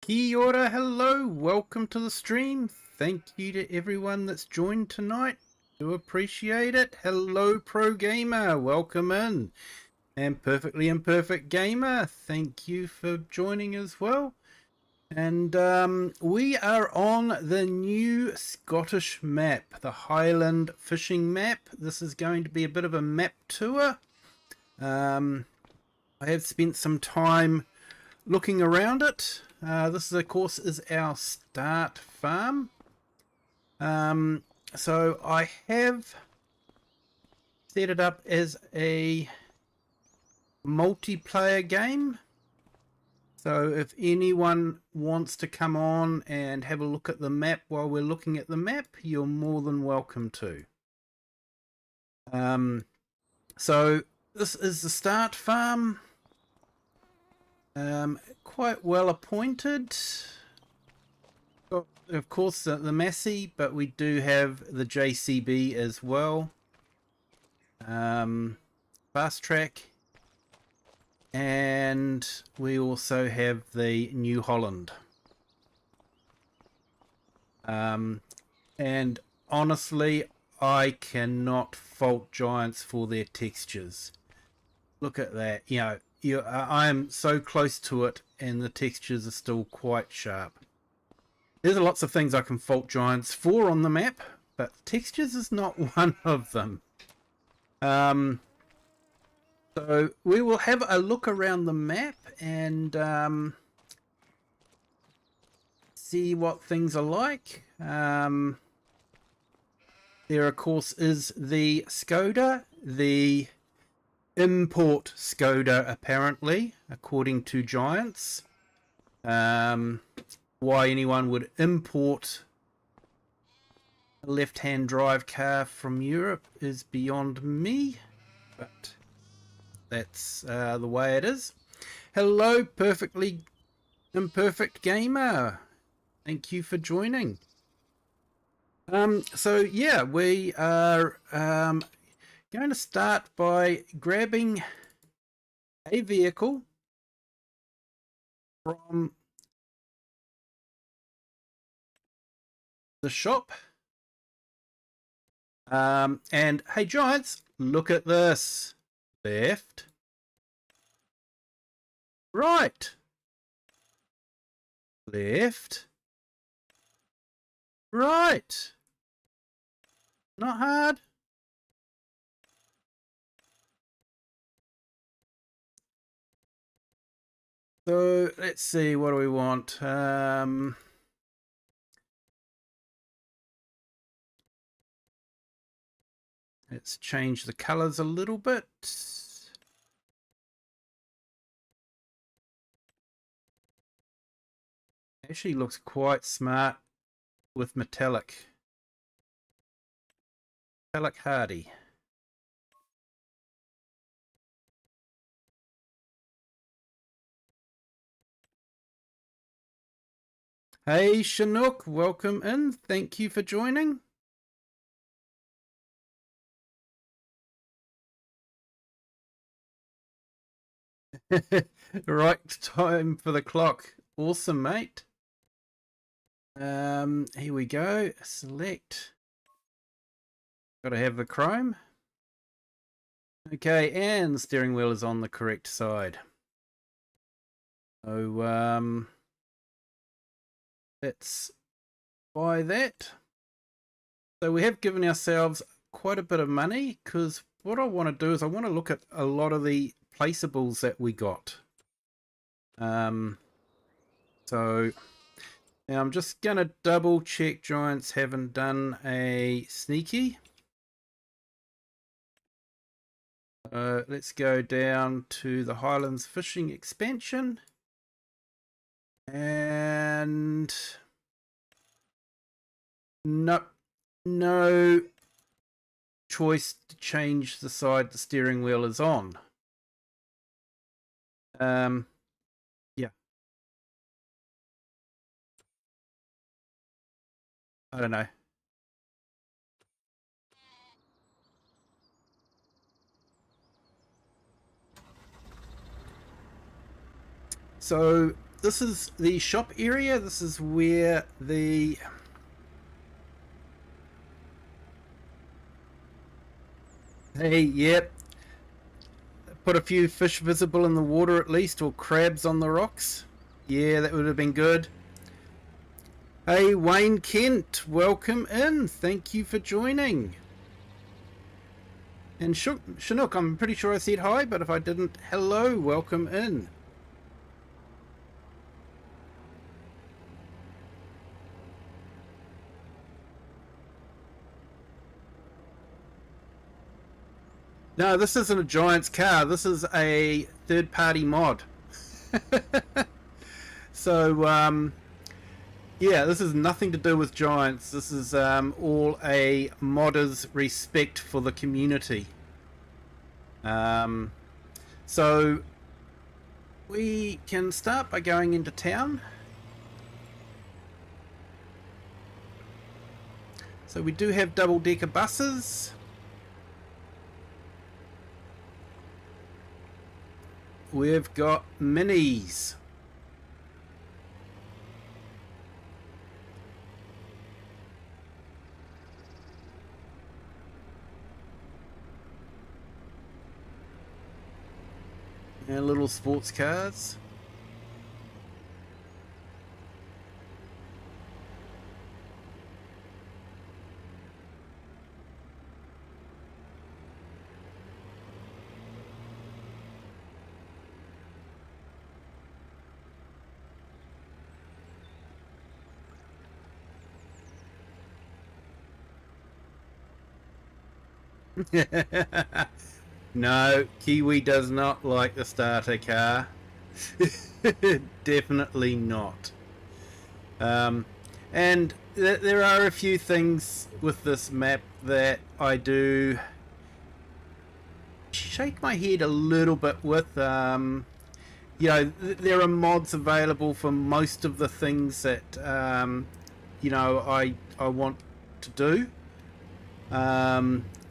Kia ora, hello, welcome to the stream. Thank you to everyone that's joined tonight. Do appreciate it. Hello, Pro Gamer, welcome in. And Perfectly Imperfect Gamer, thank you for joining as well. And we are on the new Scottish map, the Highland fishing map. This is going to be a bit of a map tour. I have spent some time looking around it. This of course is our start farm. So I have set it up as a multiplayer game. So if anyone wants to come on and have a look at the map while we're looking at the map, you're more than welcome to. So this is the start farm. Quite well appointed. Got, of course, the Massey, but we do have the JCB as well. Fast track. And we also have the New Holland. And honestly, I cannot fault Giants for their textures. Look at that. You know, I am so close to it and the textures are still quite sharp. There's lots of things I can fault Giants for on the map, but textures is not one of them. So we will have a look around the map and see what things are like. There of course is the Skoda, the import Skoda apparently, according to Giants. Why anyone would import a left-hand drive car from Europe is beyond me, but that's the way it is. Hello, Perfectly Imperfect Gamer. Thank you for joining. So yeah, we are going to start by grabbing a vehicle from the shop. And hey Giants, look at this. Left, right, left, right. Not hard. So let's see, what do we want? Let's change the colors a little bit. Actually looks quite smart with metallic. Metallic Hardy. Hey Chinook, welcome in. Thank you for joining. Right time for the clock. Awesome, mate. Here we go. Select. Got to have the chrome. Okay, and the steering wheel is on the correct side. So let's buy that. So we have given ourselves quite a bit of money, because what I want to do is I want to look at a lot of the placeables that we got. So now I'm just going to double check Giants haven't done a sneaky. Let's go down to the Highlands fishing expansion. And no choice to change the side the steering wheel is on. Yeah. I don't know. So this is the shop area. This is where the... Hey, yep. Put a few fish visible in the water at least, or crabs on the rocks. Yeah, that would have been good. Hey, Wayne Kent, welcome in. Thank you for joining. And Chinook, I'm pretty sure I said hi, but if I didn't, hello, welcome in. No, this isn't a Giants car. This is a third-party mod. So, yeah, this is nothing to do with Giants. This is all a modder's respect for the community. So, we can start by going into town. So we do have double-decker buses. We've got minis. And little sports cars. No, Kiwi does not like the starter car. Definitely not. And there are a few things with this map that I do shake my head a little bit with. You know, there are mods available for most of the things that you know, I want to do.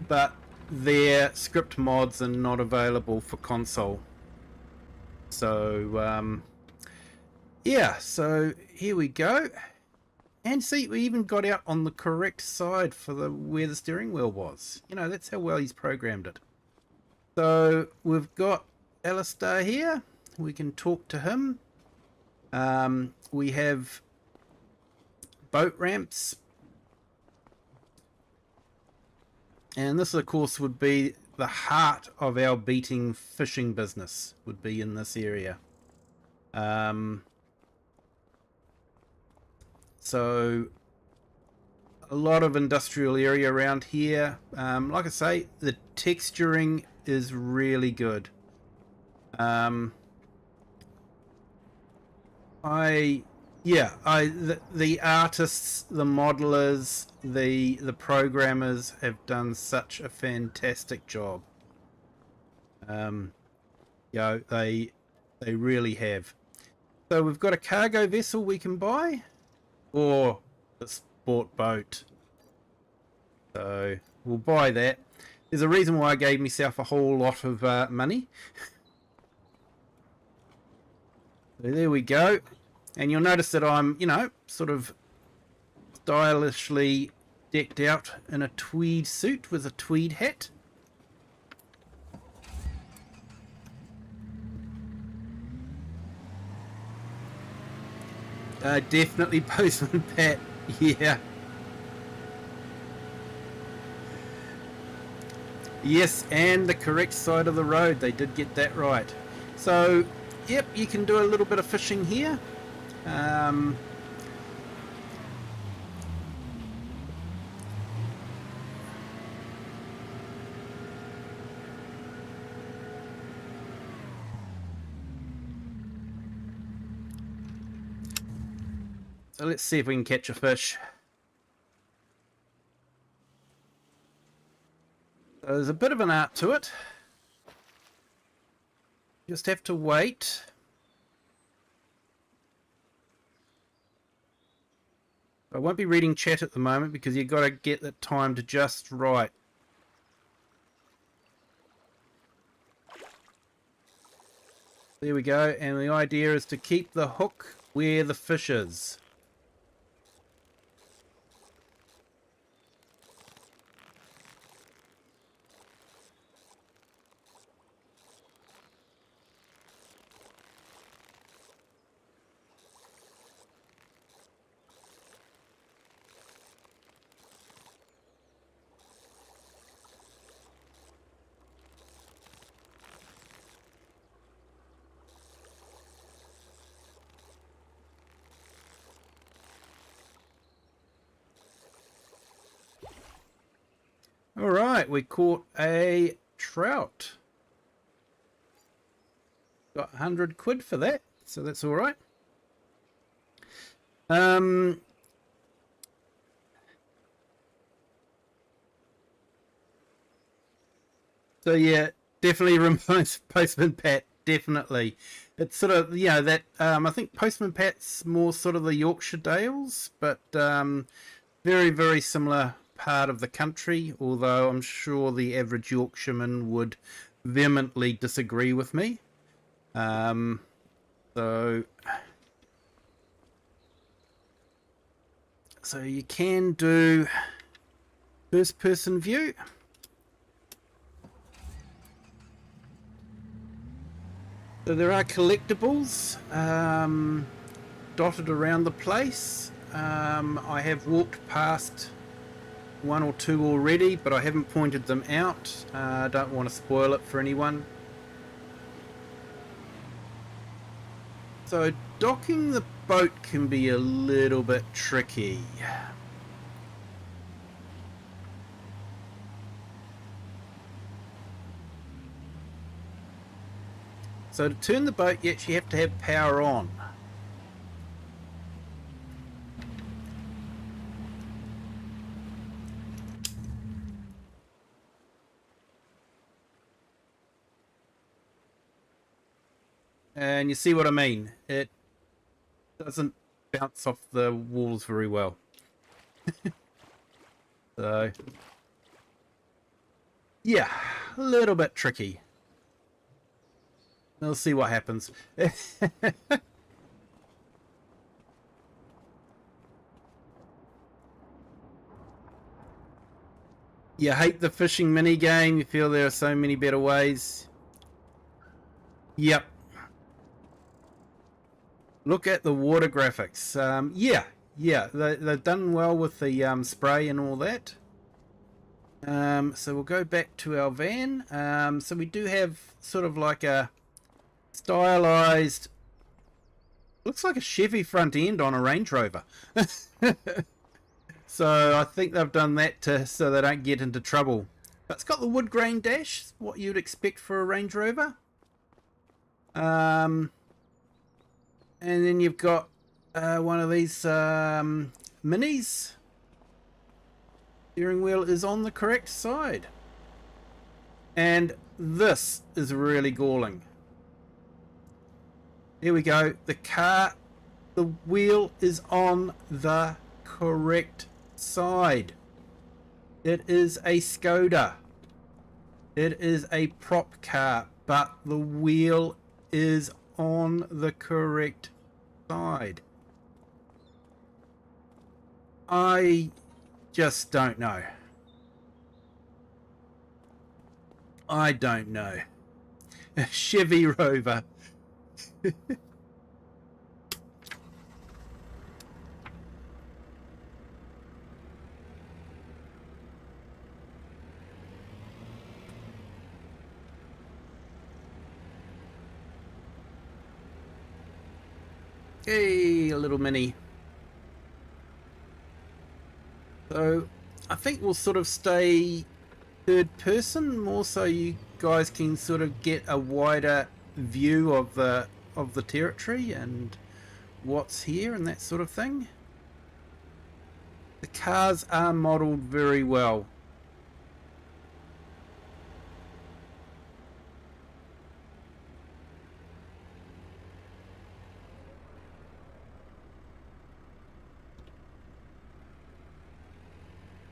But their script mods are not available for console. So yeah, so here we go. And see, we even got out on the correct side for where the steering wheel was. You know, that's how well he's programmed it. So we've got Alistair here. We can talk to him. We have boat ramps. And this, of course, would be the heart of our beating fishing business, would be in this area. So, a lot of industrial area around here. Like I say, the texturing is really good. The artists, the modelers, the programmers have done such a fantastic job. You know, they really have. So we've got a cargo vessel we can buy, or a sport boat. So we'll buy that. There's a reason why I gave myself a whole lot of money. So there we go. And you'll notice that I'm, you know, sort of stylishly decked out in a tweed suit with a tweed hat. Definitely Postman Pat, yeah. Yes, and the correct side of the road. They did get that right. So, yep, you can do a little bit of fishing here. So let's see if we can catch a fish. So there's a bit of an art to it. Just have to wait. I won't be reading chat at the moment because you've got to get the time to just right. There we go, and the idea is to keep the hook where the fish is. All right, we caught a trout. Got 100 quid for that, so that's all right. So yeah, definitely reminds Postman Pat. Definitely, it's sort of, you know, that I think Postman Pat's more sort of the Yorkshire Dales, but very, very similar part of the country, although I'm sure the average Yorkshireman would vehemently disagree with me. So you can do first person view. So there are collectibles dotted around the place. I have walked past one or two already, but I haven't pointed them out. I don't want to spoil it for anyone. So docking the boat can be a little bit tricky. So to turn the boat, you actually have to have power on. And you see what I mean? It doesn't bounce off the walls very well. So, yeah, a little bit tricky. We'll see what happens. You hate the fishing mini game. You feel there are so many better ways. Yep. Look at the water graphics. Yeah, they've done well with the spray and all that. So we'll go back to our van. So we do have sort of like a stylized, looks like a Chevy front end on a Range Rover. So I think they've done that so they don't get into trouble. But it's got the wood grain dash, what you'd expect for a Range Rover. And then you've got one of these minis. Steering wheel is on the correct side. And this is really galling. Here we go. The wheel is on the correct side. It is a Skoda. It is a prop car, but the wheel is on the correct side. I just don't know. I don't know. Chevy Rover. Hey, a little mini. So I think we'll sort of stay third person, more so you guys can sort of get a wider view of the territory and what's here and that sort of thing. The cars are modelled very well.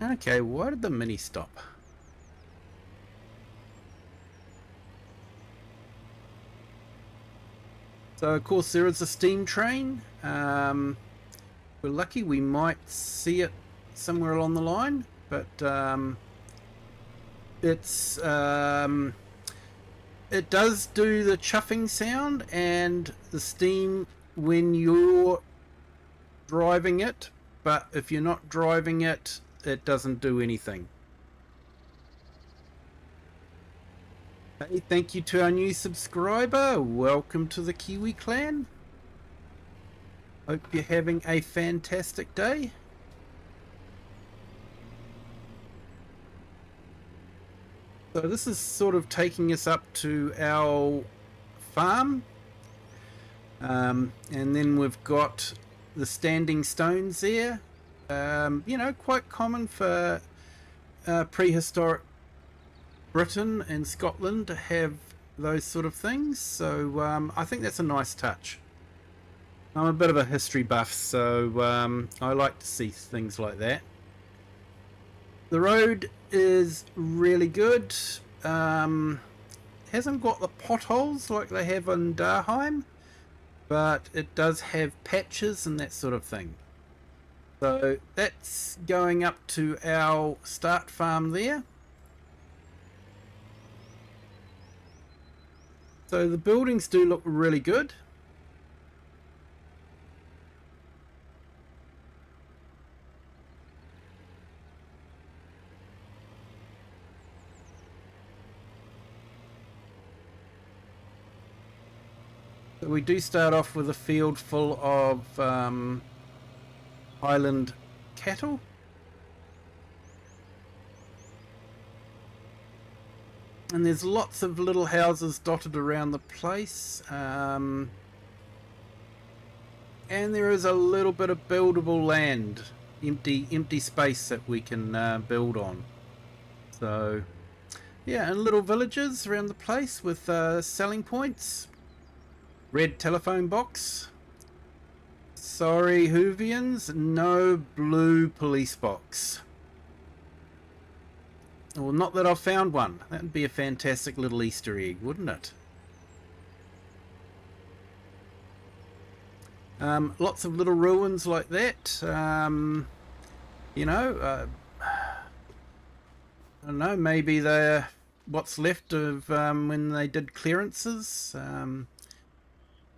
Okay, why did the mini stop? So of course there is a steam train. We're lucky we might see it somewhere along the line, but it does do the chuffing sound and the steam when you're driving it, but if you're not driving it, it doesn't do anything. Hey, thank you to our new subscriber. Welcome to the Kiwi clan. Hope you're having a fantastic day. So this is sort of taking us up to our farm. And then we've got the standing stones there. You know, quite common for prehistoric Britain and Scotland to have those sort of things. So I think that's a nice touch. I'm a bit of a history buff, so I like to see things like that. The road is really good. Hasn't got the potholes like they have in Darheim, but it does have patches and that sort of thing. So that's going up to our start farm there. So the buildings do look really good. So we do start off with a field full of Highland cattle. And there's lots of little houses dotted around the place. And there is a little bit of buildable land, empty space that we can build on. So yeah, and little villages around the place with selling points. Red telephone box. Sorry, Hoovians, no blue police box. Well, not that I've found one. That would be a fantastic little Easter egg, wouldn't it? Lots of little ruins like that. You know, I don't know, maybe they're what's left of when they did clearances.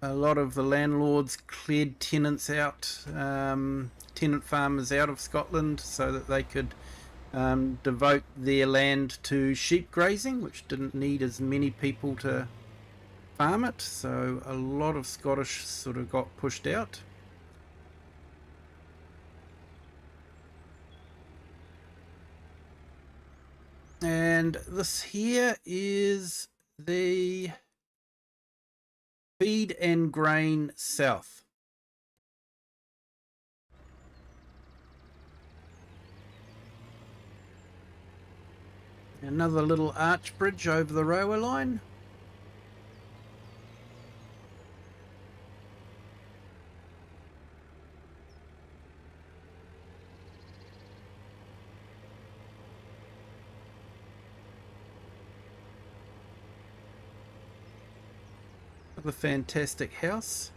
A lot of the landlords cleared tenants out, tenant farmers out of Scotland so that they could devote their land to sheep grazing, which didn't need as many people to farm it. So a lot of Scottish sort of got pushed out. And this here is the Feed and Grain South. Another little arch bridge over the railway line. A fantastic house.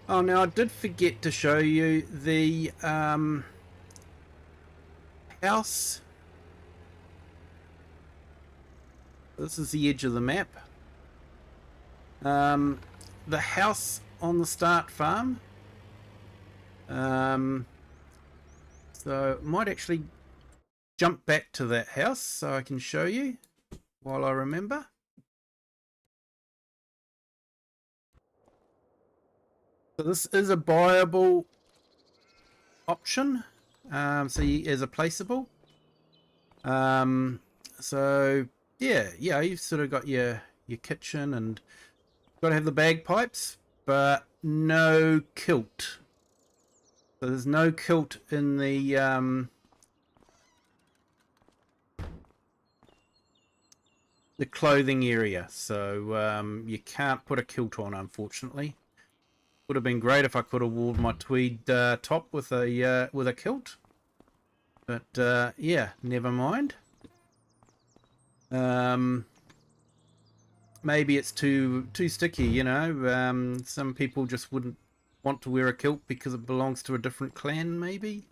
Oh, now I did forget to show you the house. This is the edge of the map. The house on the start farm. So I might actually jump back to that house so I can show you while I remember. So this is a buyable option, so as a placeable. So yeah, you've sort of got your kitchen and got to have the bagpipes, but no kilt. So there's no kilt in the clothing area, so you can't put a kilt on, unfortunately. Would have been great if I could have worn my tweed top with a kilt, but yeah, never mind. maybe it's too sticky, you know. Some people just wouldn't want to wear a kilt because it belongs to a different clan, maybe.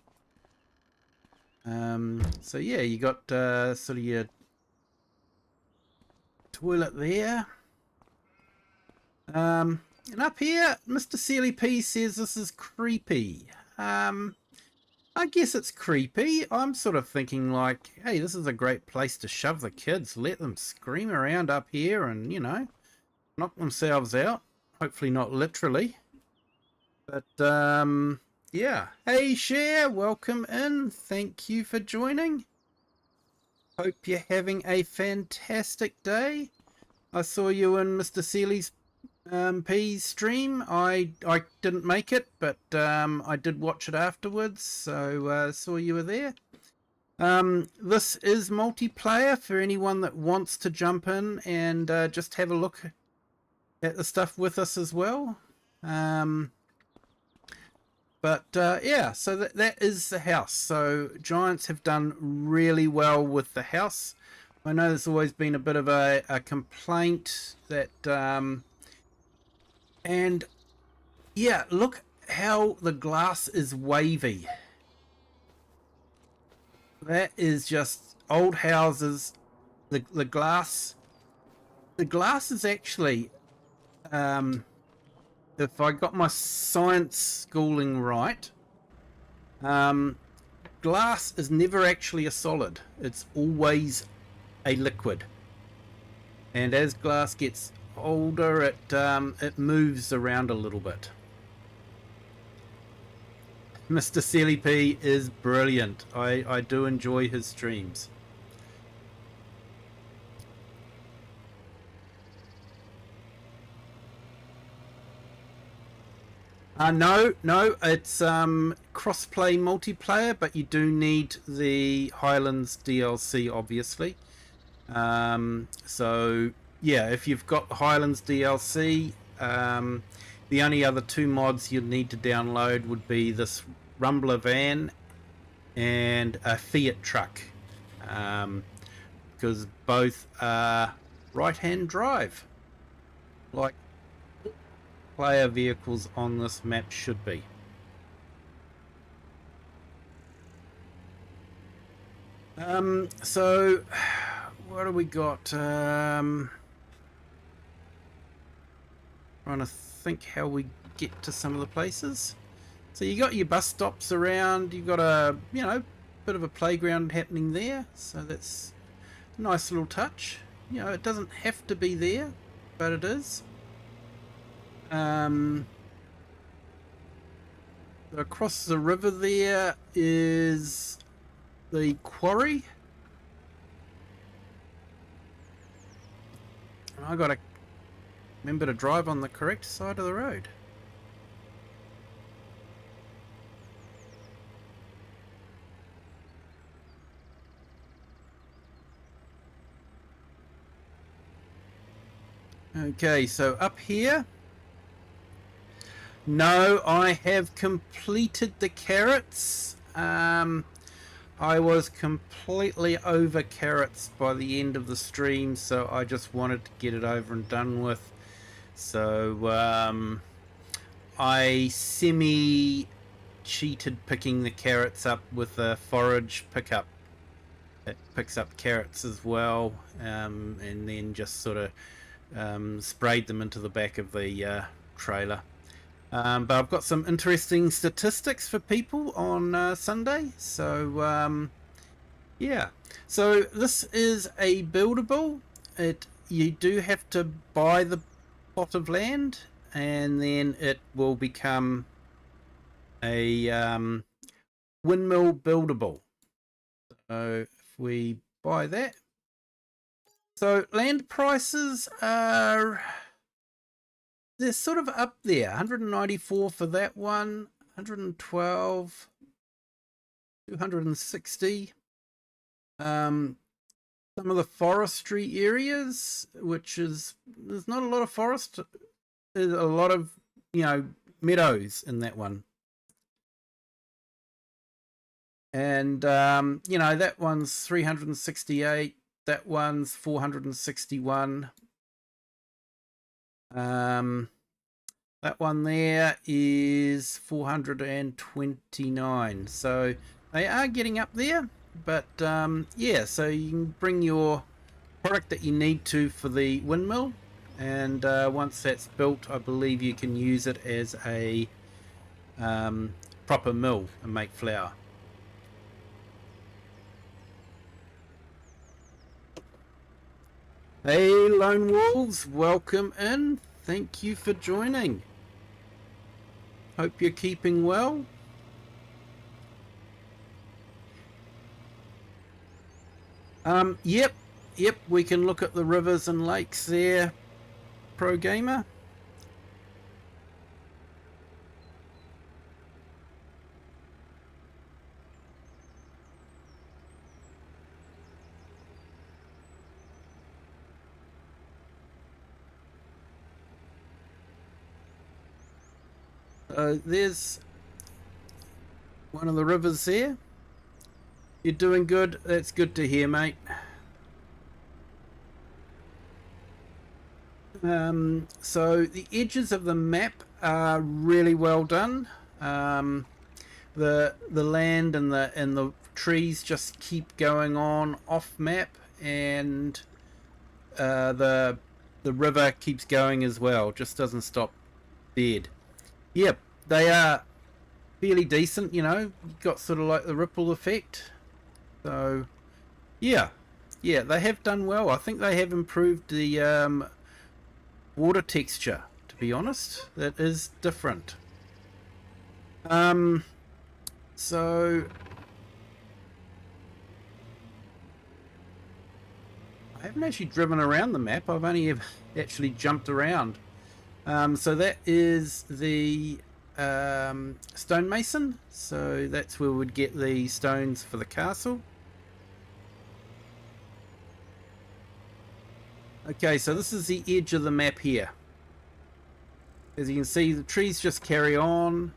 So yeah, you got sort of your toilet there. And up here, Mr. Sealy P says this is creepy. I guess it's creepy. I'm sort of thinking like, hey, this is a great place to shove the kids. Let them scream around up here and, you know, knock themselves out. Hopefully not literally. But, yeah. Hey, Cher, welcome in. Thank you for joining. Hope you're having a fantastic day. I saw you in Mr. Sealy's P's stream. I didn't make it, but I did watch it afterwards, so saw you were there. This is multiplayer for anyone that wants to jump in and just have a look at the stuff with us as well. Yeah, so that is the house. So Giants have done really well with the house. I know there's always been a bit of a complaint that and yeah, look how the glass is wavy. That is just old houses. The glass is actually if I got my science schooling right, glass is never actually a solid. It's always a liquid. And as glass gets older, it moves around a little bit. Mr. Sealy P is brilliant. I do enjoy his streams. No, it's cross-play multiplayer, but you do need the Highlands DLC, obviously. So yeah, if you've got the Highlands DLC, the only other two mods you'd need to download would be this Rumbler van and a Fiat truck, because both are right-hand drive, like player vehicles on this map should be. So what do we got? Trying to think how we get to some of the places. So you got your bus stops around, you got a, you know, bit of a playground happening there, so that's a nice little touch. You know, it doesn't have to be there, but it is. Across the river there is the quarry. And I gotta remember to drive on the correct side of the road. Okay, so up here. No, I have completed the carrots. I was completely over carrots by the end of the stream, so I just wanted to get it over and done with. So I semi-cheated picking the carrots up with a forage pickup. It picks up carrots as well, and then just sort of sprayed them into the back of the trailer. But I've got some interesting statistics for people on Sunday. So yeah, so this is a buildable. You do have to buy the plot of land, and then it will become a windmill buildable. So if we buy that, so land prices are, they're sort of up there. 194 for that one, 112, 260. Some of the forestry areas, which is, there's not a lot of forest, there's a lot of, you know, meadows in that one. And you know, that one's 368, that one's 461. That one there is 429. So they are getting up there. But yeah, so you can bring your product that you need to for the windmill. And once that's built, I believe you can use it as a proper mill and make flour. Hey Lone Wolves, welcome in. Thank you for joining. Hope you're keeping well. Yep, we can look at the rivers and lakes there, Pro Gamer. There's one of the rivers there. You're doing good. That's good to hear, mate. So the edges of the map are really well done. The land and the trees just keep going on off map, and the river keeps going as well. Just doesn't stop dead. Yep, they are fairly decent. You know, got sort of like the ripple effect. So yeah, they have done well. I think they have improved the water texture, to be honest. That is different. So I haven't actually driven around the map. I've only actually jumped around. So that is the stonemason. So that's where we'd get the stones for the castle. Okay, so this is the edge of the map here. As you can see, the trees just carry on.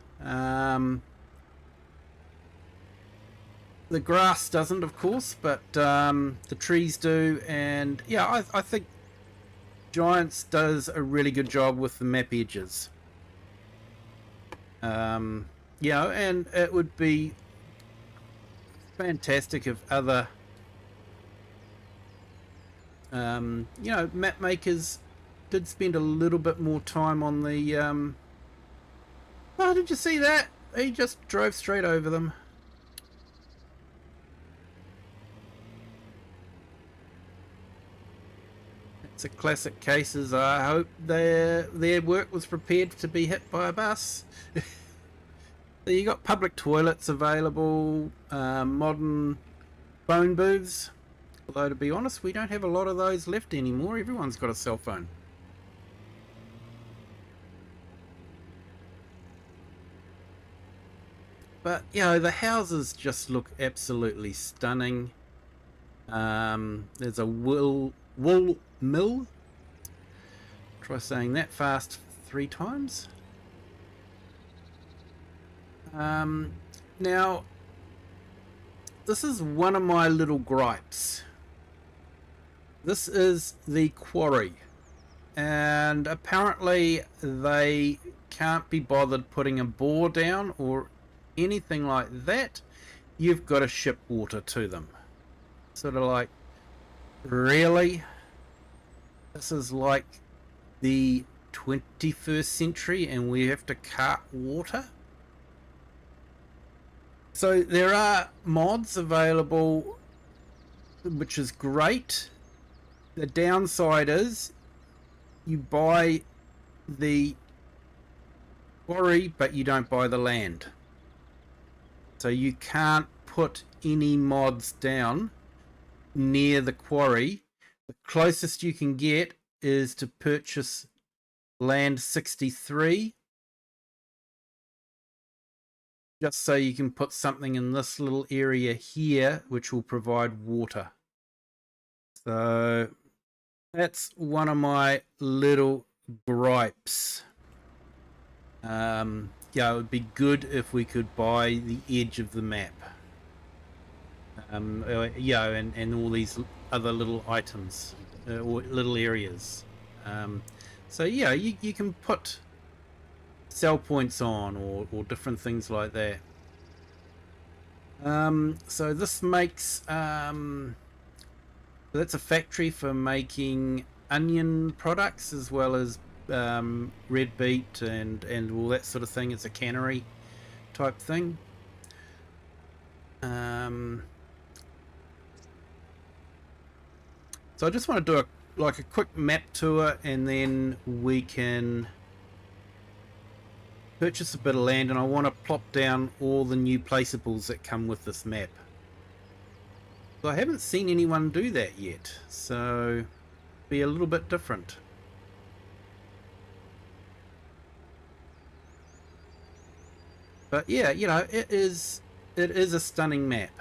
The grass doesn't, of course, but the trees do. And yeah, I think Giants does a really good job with the map edges. You know, and it would be fantastic if other you know, map makers did spend a little bit more time on the oh, did you see that? He just drove straight over them. It's a classic case. As I hope their work was prepared to be hit by a bus. So you got public toilets available, modern phone booths. Although, to be honest, we don't have a lot of those left anymore. Everyone's got a cell phone. But, you know, the houses just look absolutely stunning. There's a wool mill. Try saying that fast 3 times. Now, this is one of my little gripes. This is the quarry, and apparently they can't be bothered putting a bore down or anything like that. You've got to ship water to them. Sort of like, really? This is like the 21st century and we have to cart water? So there are mods available, which is great. The downside is you buy the quarry, but you don't buy the land. So you can't put any mods down near the quarry. The closest you can get is to purchase land 63, just so you can put something in this little area here which will provide water. So that's one of my little gripes. Yeah, it would be good if we could buy the edge of the map. Yeah, and all these other little items or little areas. So yeah, you can put sell points on or different things like that. So this makes that's a factory for making onion products as well as red beet and all that sort of thing. It's a cannery type thing. So I just want to do a quick map tour, and then we can purchase a bit of land, and I want to plop down all the new placeables that come with this map. So I haven't seen anyone do that yet, so be a little bit different. But yeah, you know, it is a stunning map.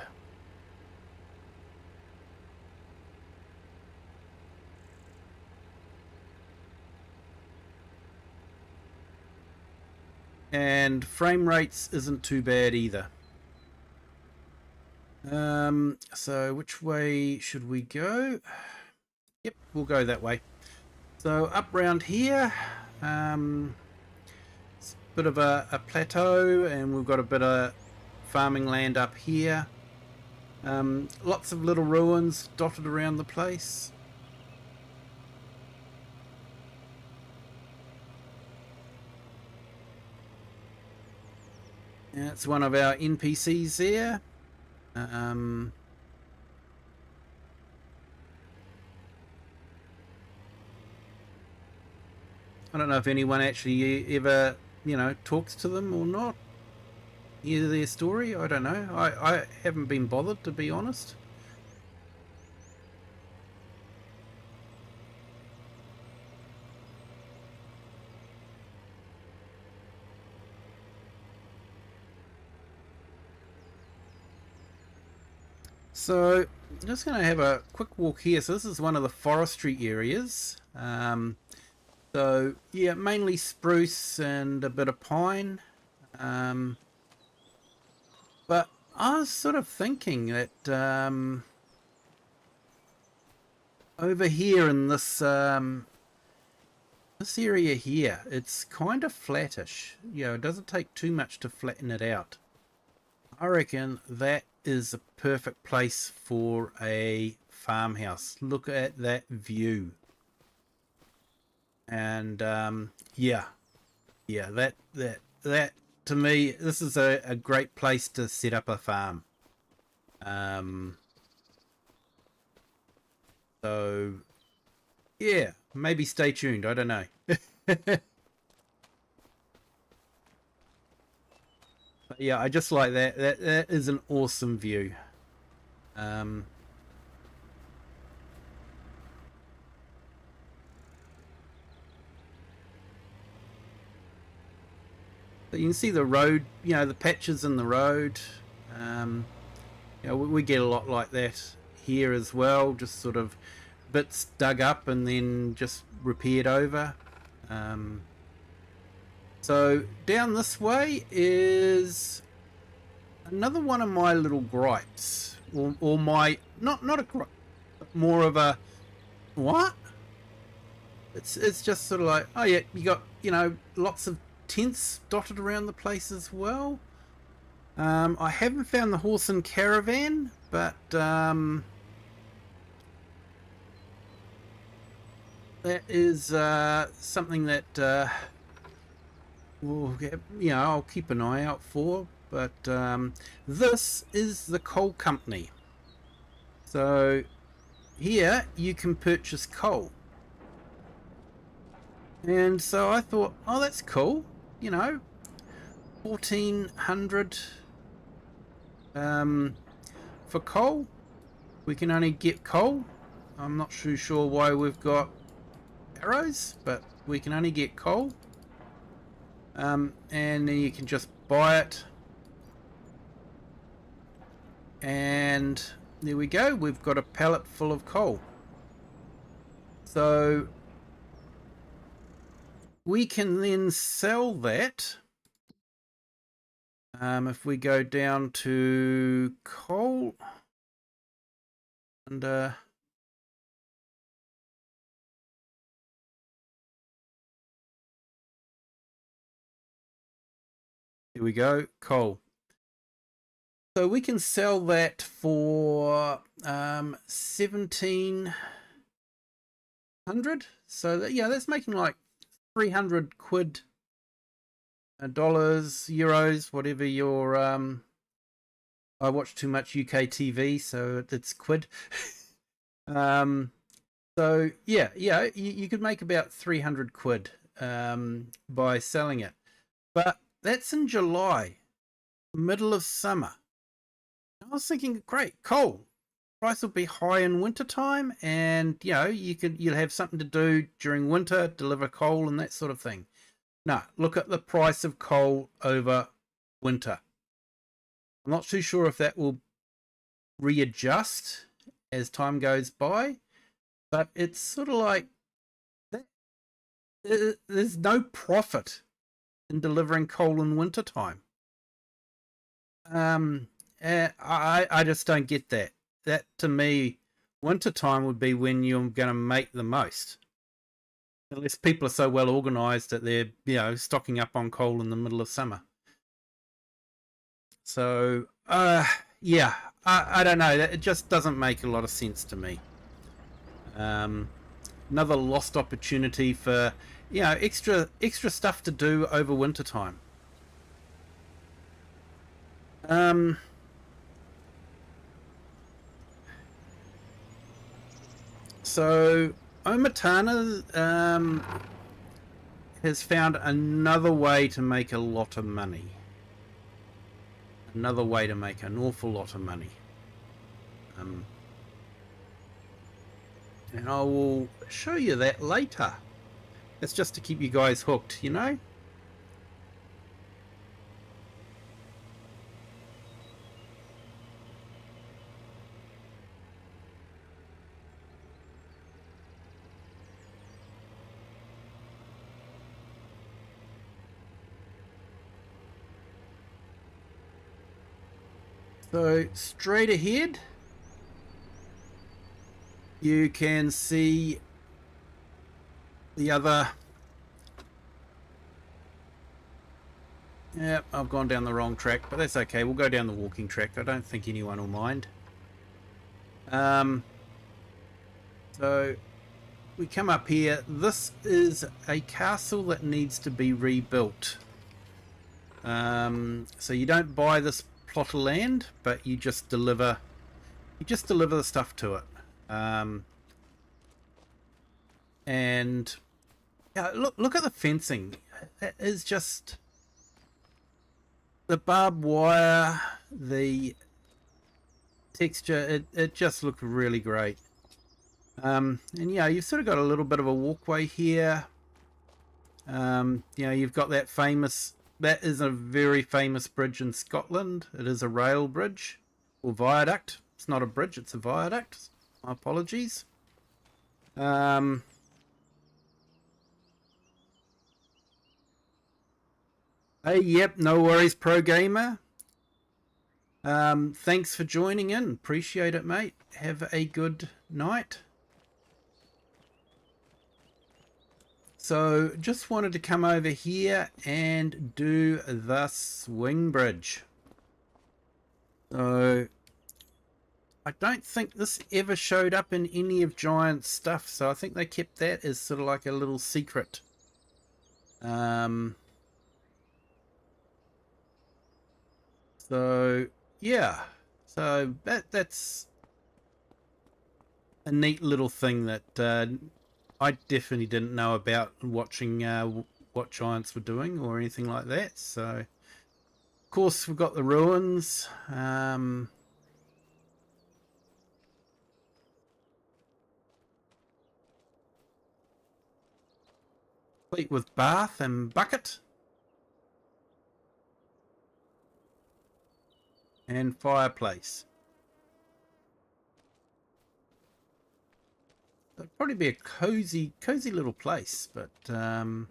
And frame rates isn't too bad either. So which way should we go? Yep, we'll go that way. So up round here, it's a bit of a plateau, and we've got a bit of farming land up here. Lots of little ruins dotted around the place. That's one of our NPCs there. I don't know if anyone actually ever, you know, talks to them or not. Hear their story. I don't know. I haven't been bothered, to be honest. So I'm just going to have a quick walk here. So this is one of the forestry areas. So yeah, mainly spruce and a bit of pine. But I was sort of thinking that over here in this this area here, it's kind of flattish. You know, it doesn't take too much to flatten it out. I reckon that is a perfect place for a farmhouse. Look at that view. And yeah, that to me, this is a great place to set up a farm. So yeah, maybe stay tuned. I don't know. But yeah, I just like that. That is an awesome view. So you can see the road, you know, the patches in the road. You know, we get a lot like that here as well, just sort of bits dug up and then just repaired over. So down this way is another one of my little gripes, or my not a gripe, more of a what? It's just sort of like, oh yeah, you got, you know, lots of tents dotted around the place as well. I haven't found the horse and caravan, but that is something that we'll get, you know, I'll keep an eye out for. But this is the coal company. So here you can purchase coal. And so I thought, oh, that's cool. You know, 1400 for coal. We can only get coal. I'm not too sure why we've got arrows, but we can only get coal. And then you can just buy it. And there we go. We've got a pallet full of coal. So we can then sell that. If we go down to coal and Here we go, coal. So we can sell that for 1,700. So that, yeah, that's making like 300 quid, dollars, euros, whatever your I watch too much UK TV, so it's quid. So yeah, you could make about 300 quid by selling it, but that's in July, middle of summer. I was thinking, great, coal price will be high in winter time, and you'll have something to do during winter, deliver coal and that sort of thing. No, look at the price of coal over winter. I'm not too sure if that will readjust as time goes by, but it's sort of like there's no profit in delivering coal in winter time. I just don't get that. That to me, winter time would be when you're going to make the most. Unless people are so well organised that they're stocking up on coal in the middle of summer. So yeah, I don't know. It just doesn't make a lot of sense to me. Another lost opportunity for extra stuff to do over winter time. So Omatana has found another way to make a lot of money. Another way to make an awful lot of money. And I will show you that later. It's just to keep you guys hooked, So straight ahead, you can see the other. Yeah, I've gone down the wrong track, but that's okay. We'll go down the walking track. I don't think anyone will mind. So we come up here. This is a castle that needs to be rebuilt. So you don't buy this plot of land, but you just deliver the stuff to it. And look at the fencing. It is just the barbed wire, the texture. It just looks really great. And you've sort of got a little bit of a walkway here. You've got that famous. That is a very famous bridge in Scotland. It is a rail bridge or viaduct. It's not a bridge, it's a viaduct. My apologies. Hey, yep, no worries, Pro Gamer. Thanks for joining in. Appreciate it, mate. Have a good night. So just wanted to come over here and do the swing bridge. So I don't think this ever showed up in any of Giant's stuff, so I think they kept that as sort of like a little secret. So yeah, so that's a neat little thing that I definitely didn't know about watching what Giants were doing or anything like that. So, of course, we've got the ruins. Complete with bath and bucket. And fireplace. It'd probably be a cozy little place, but you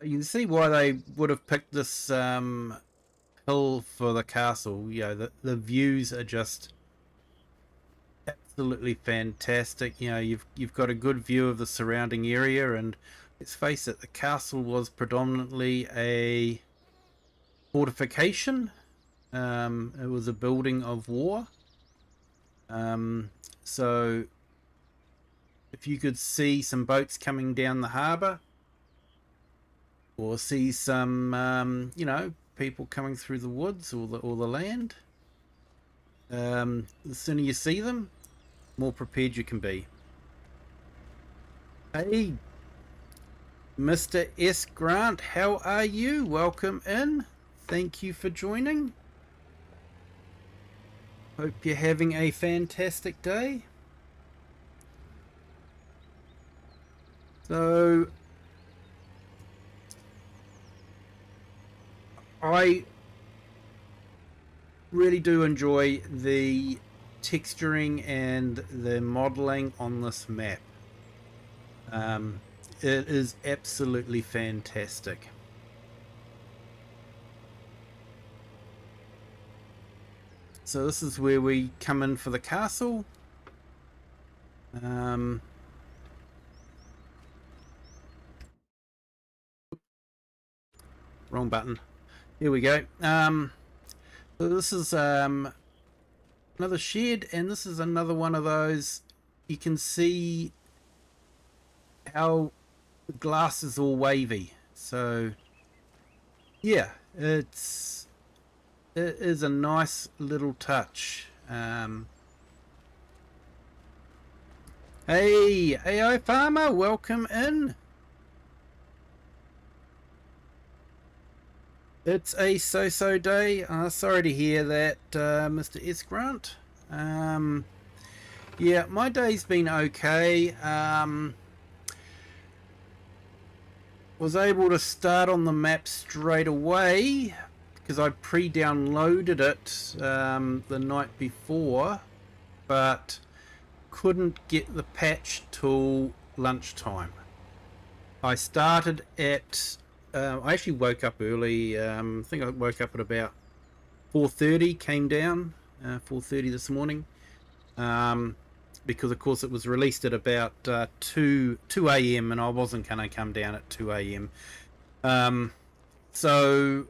can see why they would have picked this hill for the castle. The views are just absolutely fantastic. You know, you've got a good view of the surrounding area, and let's face it, the castle was predominantly a fortification. It was a building of war. So if you could see some boats coming down the harbour, or see some, you know, people coming through the woods or the land, the sooner you see them, more prepared you can be. Hey, Mr. S. Grant, how are you? Welcome in. Thank you for joining. Hope you're having a fantastic day. So, I really do enjoy the texturing and the modeling on this map. It is absolutely fantastic. So this is where we come in for the castle. Wrong button. Here we go. So this is another shed, and this is another one of those. You can see how the glass is all wavy. So yeah, it is a nice little touch. Hey, AI Farmer, welcome in. It's a so-so day. Sorry to hear that, Mr. S. Grant. Yeah, my day's been okay. Was able to start on the map straight away because I pre-downloaded it the night before, but couldn't get the patch till lunchtime. I started at I actually woke up early. I think I woke up at about 4:30, came down 4:30 this morning, because of course it was released at about 2 a.m. and I wasn't going to come down at 2 a.m. So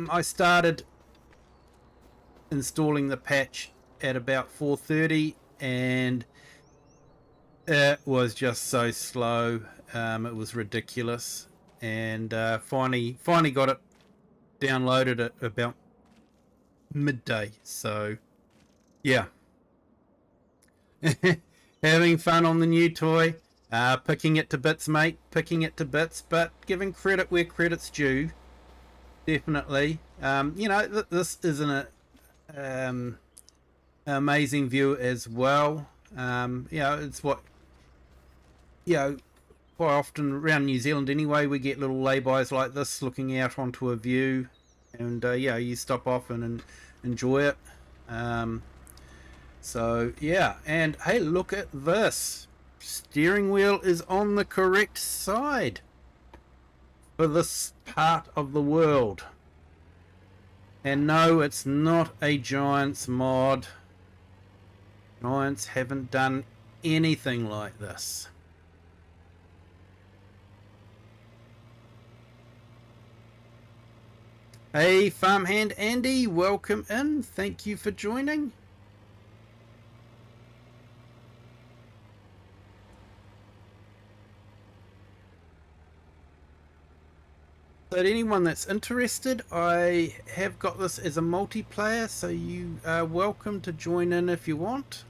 I started installing the patch at about 4:30, and it was just so slow. It was ridiculous, and finally got it downloaded at about midday. So yeah, having fun on the new toy, picking it to bits, mate, picking it to bits, but giving credit where credit's due. Definitely. You know, this is an amazing view as well. You know, it's what, you know, quite often around New Zealand anyway, we get little laybys like this looking out onto a view, and yeah, you stop off and enjoy it. So yeah, and hey, look at this. Steering wheel is on the correct side for this part of the world. And no, it's not a Giants mod. Giants haven't done anything like this. Hey, Farmhand Andy, welcome in. Thank you for joining. But anyone that's interested, I have got this as a multiplayer, so you are welcome to join in if you want.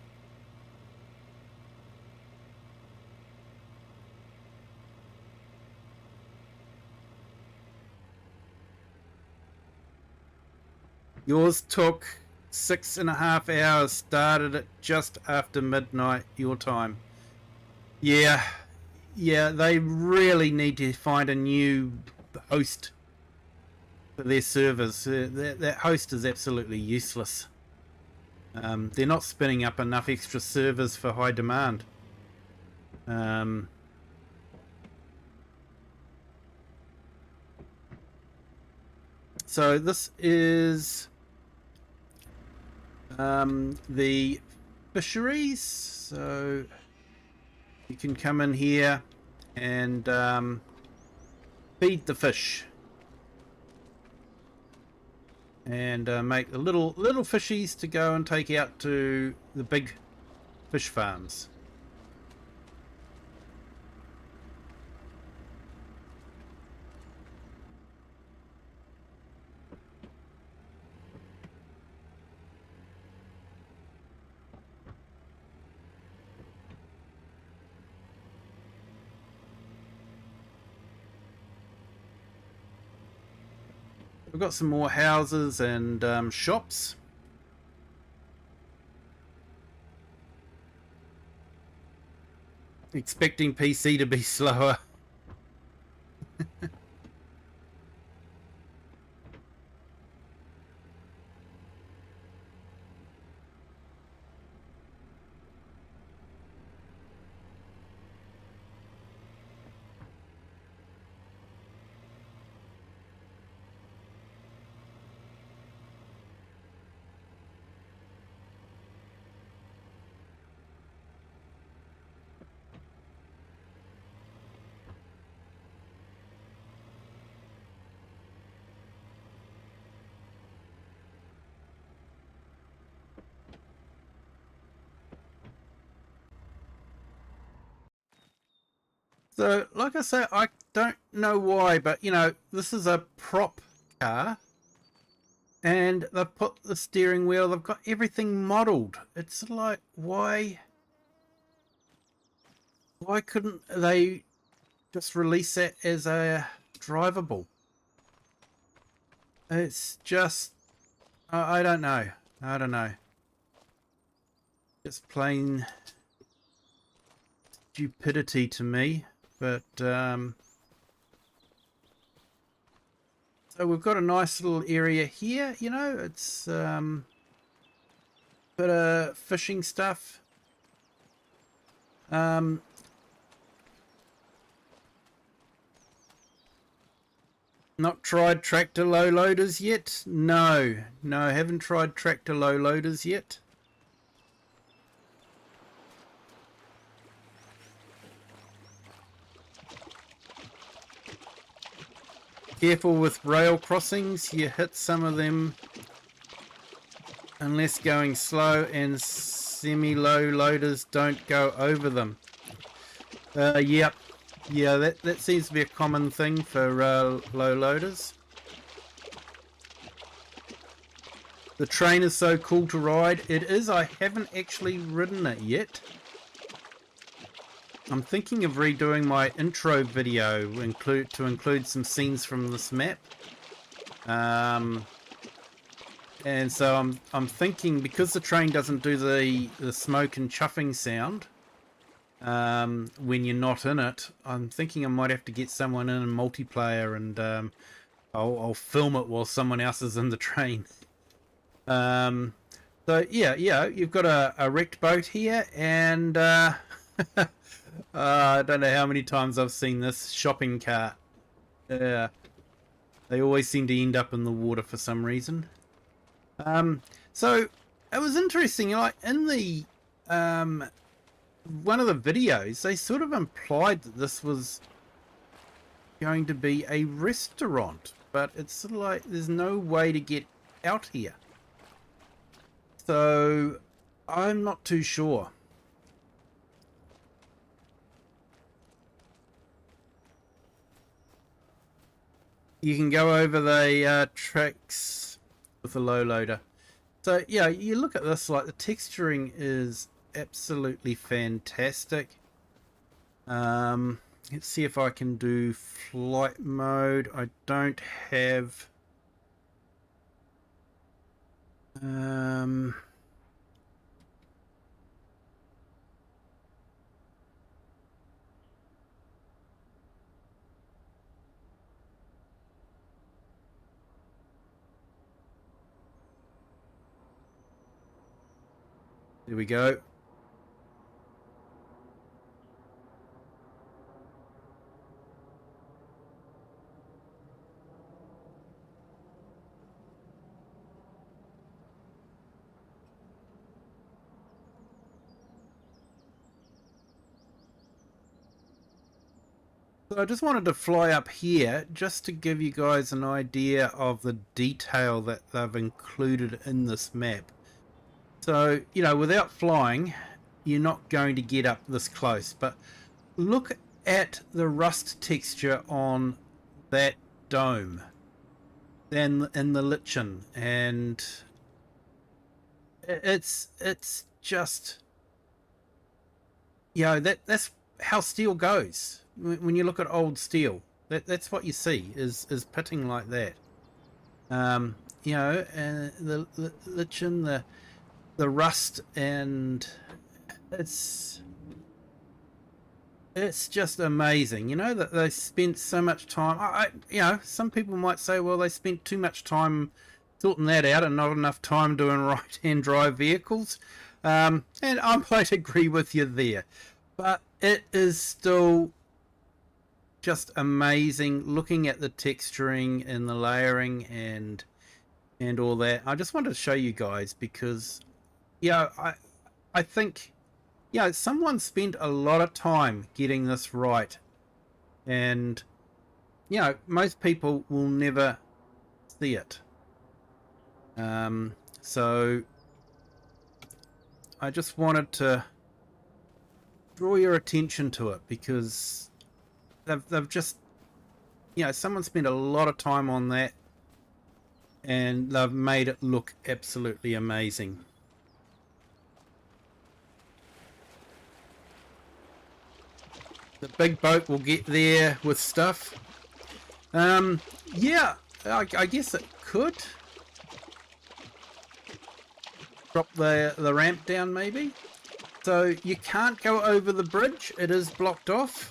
Yours took 6.5 hours, started at just after midnight your time. Yeah, they really need to find a new host for their servers. That host is absolutely useless. They're not spinning up enough extra servers for high demand. So this is the fisheries, so you can come in here and feed the fish and make the little fishies to go and take out to the big fish farms. We've got some more houses and shops. Expecting PC to be slower. So, like I say, I don't know why, but you know, this is a prop car, and they've put the steering wheel, they've got everything modelled. It's like, why couldn't they just release that as a drivable? It's just, I don't know. I don't know. It's plain stupidity to me. But so we've got a nice little area here, you know, it's bit of fishing stuff. Not tried tractor low loaders yet? No, haven't tried tractor low loaders yet. Careful with rail crossings, you hit some of them unless going slow, and semi-low loaders don't go over them. Yep. Yeah, that seems to be a common thing for low loaders. The train is so cool to ride. It is. I haven't actually ridden it yet. I'm thinking of redoing my intro video to include some scenes from this map. And so I'm thinking, because the train doesn't do the smoke and chuffing sound when you're not in it, I'm thinking I might have to get someone in multiplayer, and I'll film it while someone else is in the train. So yeah, you've got a wrecked boat here, and I don't know how many times I've seen this shopping cart. Yeah, they always seem to end up in the water for some reason. So it was interesting, like in the one of the videos, they sort of implied that this was going to be a restaurant, but it's sort of like there's no way to get out here. So I'm not too sure. You can go over the tracks with a low loader. So yeah, you look at this, like the texturing is absolutely fantastic. Let's see if I can do flight mode. I don't have there we go. So I just wanted to fly up here just to give you guys an idea of the detail that they've included in this map. So, you know, without flying, you're not going to get up this close, but look at the rust texture on that dome and in the lichen, and it's just, you know, that's how steel goes. When you look at old steel, that's what you see is pitting like that. You know, and the lichen, the rust, and it's just amazing, you know, that they spent so much time. You know, some people might say, well, they spent too much time sorting that out and not enough time doing right-hand drive vehicles. And I might agree with you there, but it is still just amazing looking at the texturing and the layering and all that. I just wanted to show you guys because, yeah, I think, yeah, someone spent a lot of time getting this right, and you know, most people will never see it. So I just wanted to draw your attention to it because they've just, you know, someone spent a lot of time on that, and they've made it look absolutely amazing. The big boat will get there with stuff. Yeah, I guess it could drop the ramp down maybe. So you can't go over the bridge, it is blocked off.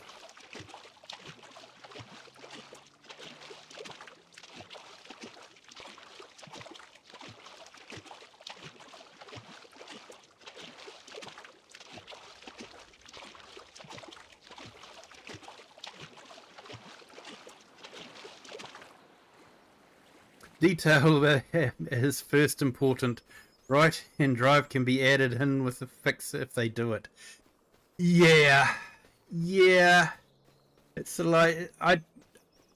Detail that is first important. Right-hand drive can be added in with a fix if they do it. Yeah, it's like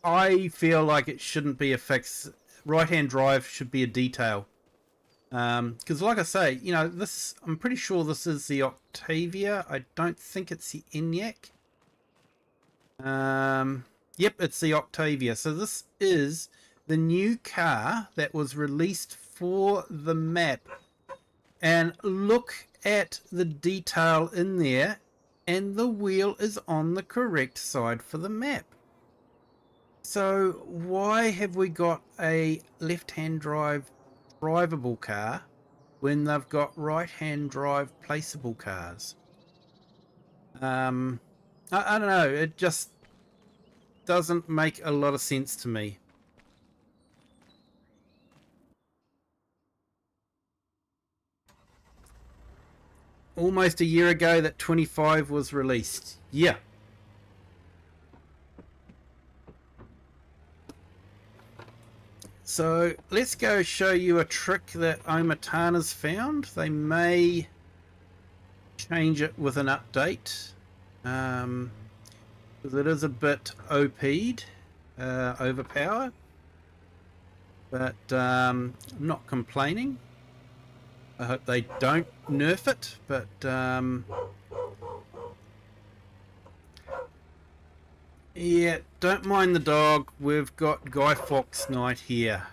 I feel like it shouldn't be a fix. Right-hand drive should be a detail. Because like I say, you know, this, I'm pretty sure this is the Octavia. I don't think it's the ENIAC. Yep, it's the Octavia. So this is the new car that was released for the map, and look at the detail in there, and the wheel is on the correct side for the map. So why have we got a left-hand drive drivable car when they've got right-hand drive placeable cars? I don't know, it just doesn't make a lot of sense to me. Almost a year ago that 25 was released. Yeah. So let's go show you a trick that Omatana's found. They may change it with an update. Because it is a bit OP'd, overpowered. But I'm not complaining. I hope they don't nerf it, but yeah, don't mind the dog. We've got Guy Fawkes Night here,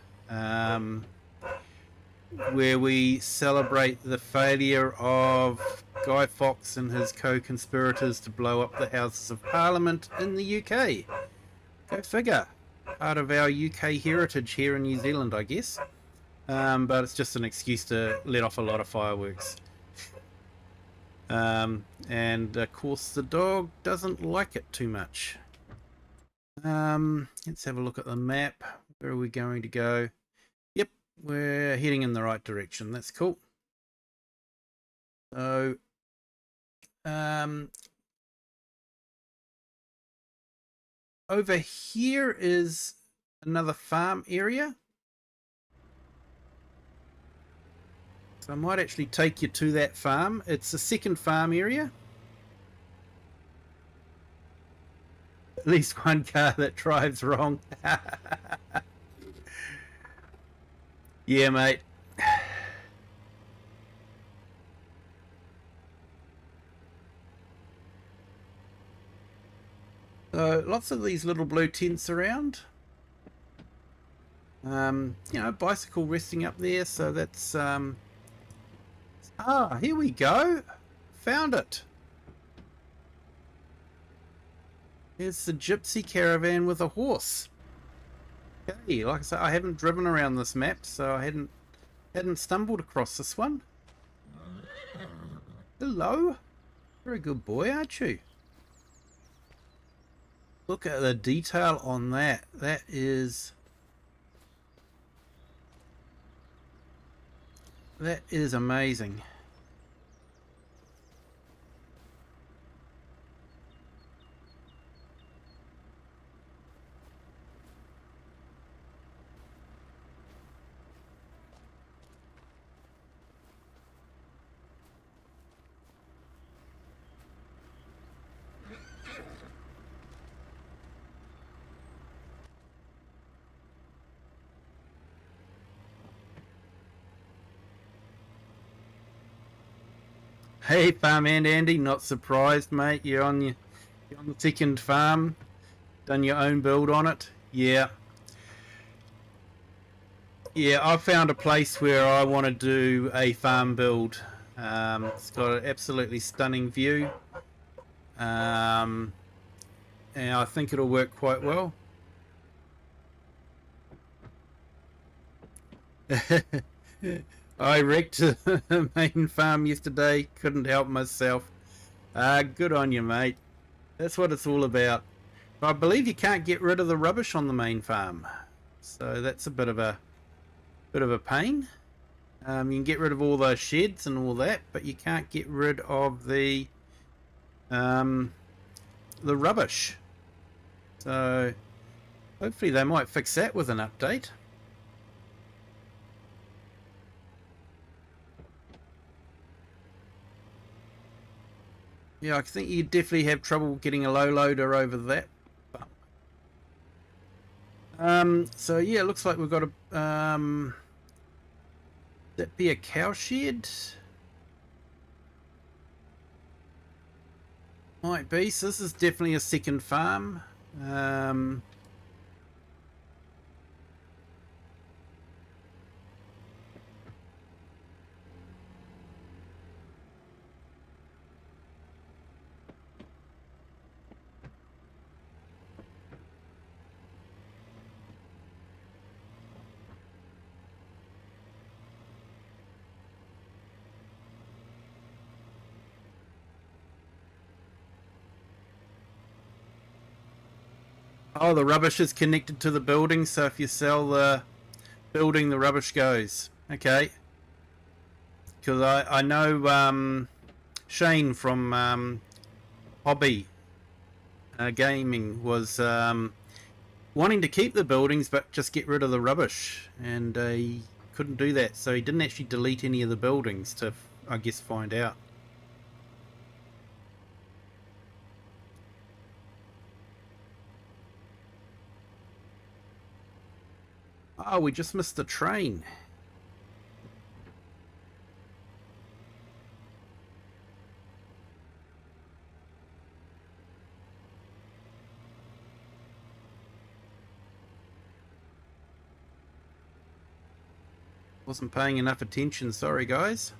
where we celebrate the failure of Guy Fawkes and his co-conspirators to blow up the Houses of Parliament in the UK. Go figure. Part of our UK heritage here in New Zealand, I guess. But it's just an excuse to let off a lot of fireworks. And of course the dog doesn't like it too much. Let's have a look at the map. Where are we going to go? Yep, we're heading in the right direction. That's cool. So over here is another farm area. So I might actually take you to that farm. It's the second farm area. at least one car that drives wrong. Yeah, mate. So lots of these little blue tents around. You know, bicycle resting up there. So that's here we go. Found it. Here's the gypsy caravan with a horse. Okay, like I said, I haven't driven around this map, so I hadn't stumbled across this one. Hello. Very good boy, aren't you? Look at the detail on that. That is amazing. Hey, Farmhand Andy, not surprised, mate. You're on the second farm, done your own build on it. Yeah, I found a place where I want to do a farm build. It's got an absolutely stunning view, and I think it'll work quite well. I wrecked the main farm yesterday. Couldn't help myself. Good on you, mate. That's what it's all about. But I believe you can't get rid of the rubbish on the main farm, so that's a bit of a pain. You can get rid of all those sheds and all that, but you can't get rid of the rubbish. So hopefully they might fix that with an update. Yeah, I think you definitely have trouble getting a low loader over that. So yeah, it looks like we've got a that be a cow shed? Might be. So this is definitely a second farm. Oh, the rubbish is connected to the building, so if you sell the building, the rubbish goes. Okay. Because I know Shane from Hobby Gaming was wanting to keep the buildings but just get rid of the rubbish, and he couldn't do that, so he didn't actually delete any of the buildings to, I guess, find out. Oh, we just missed the train. Wasn't paying enough attention, sorry guys.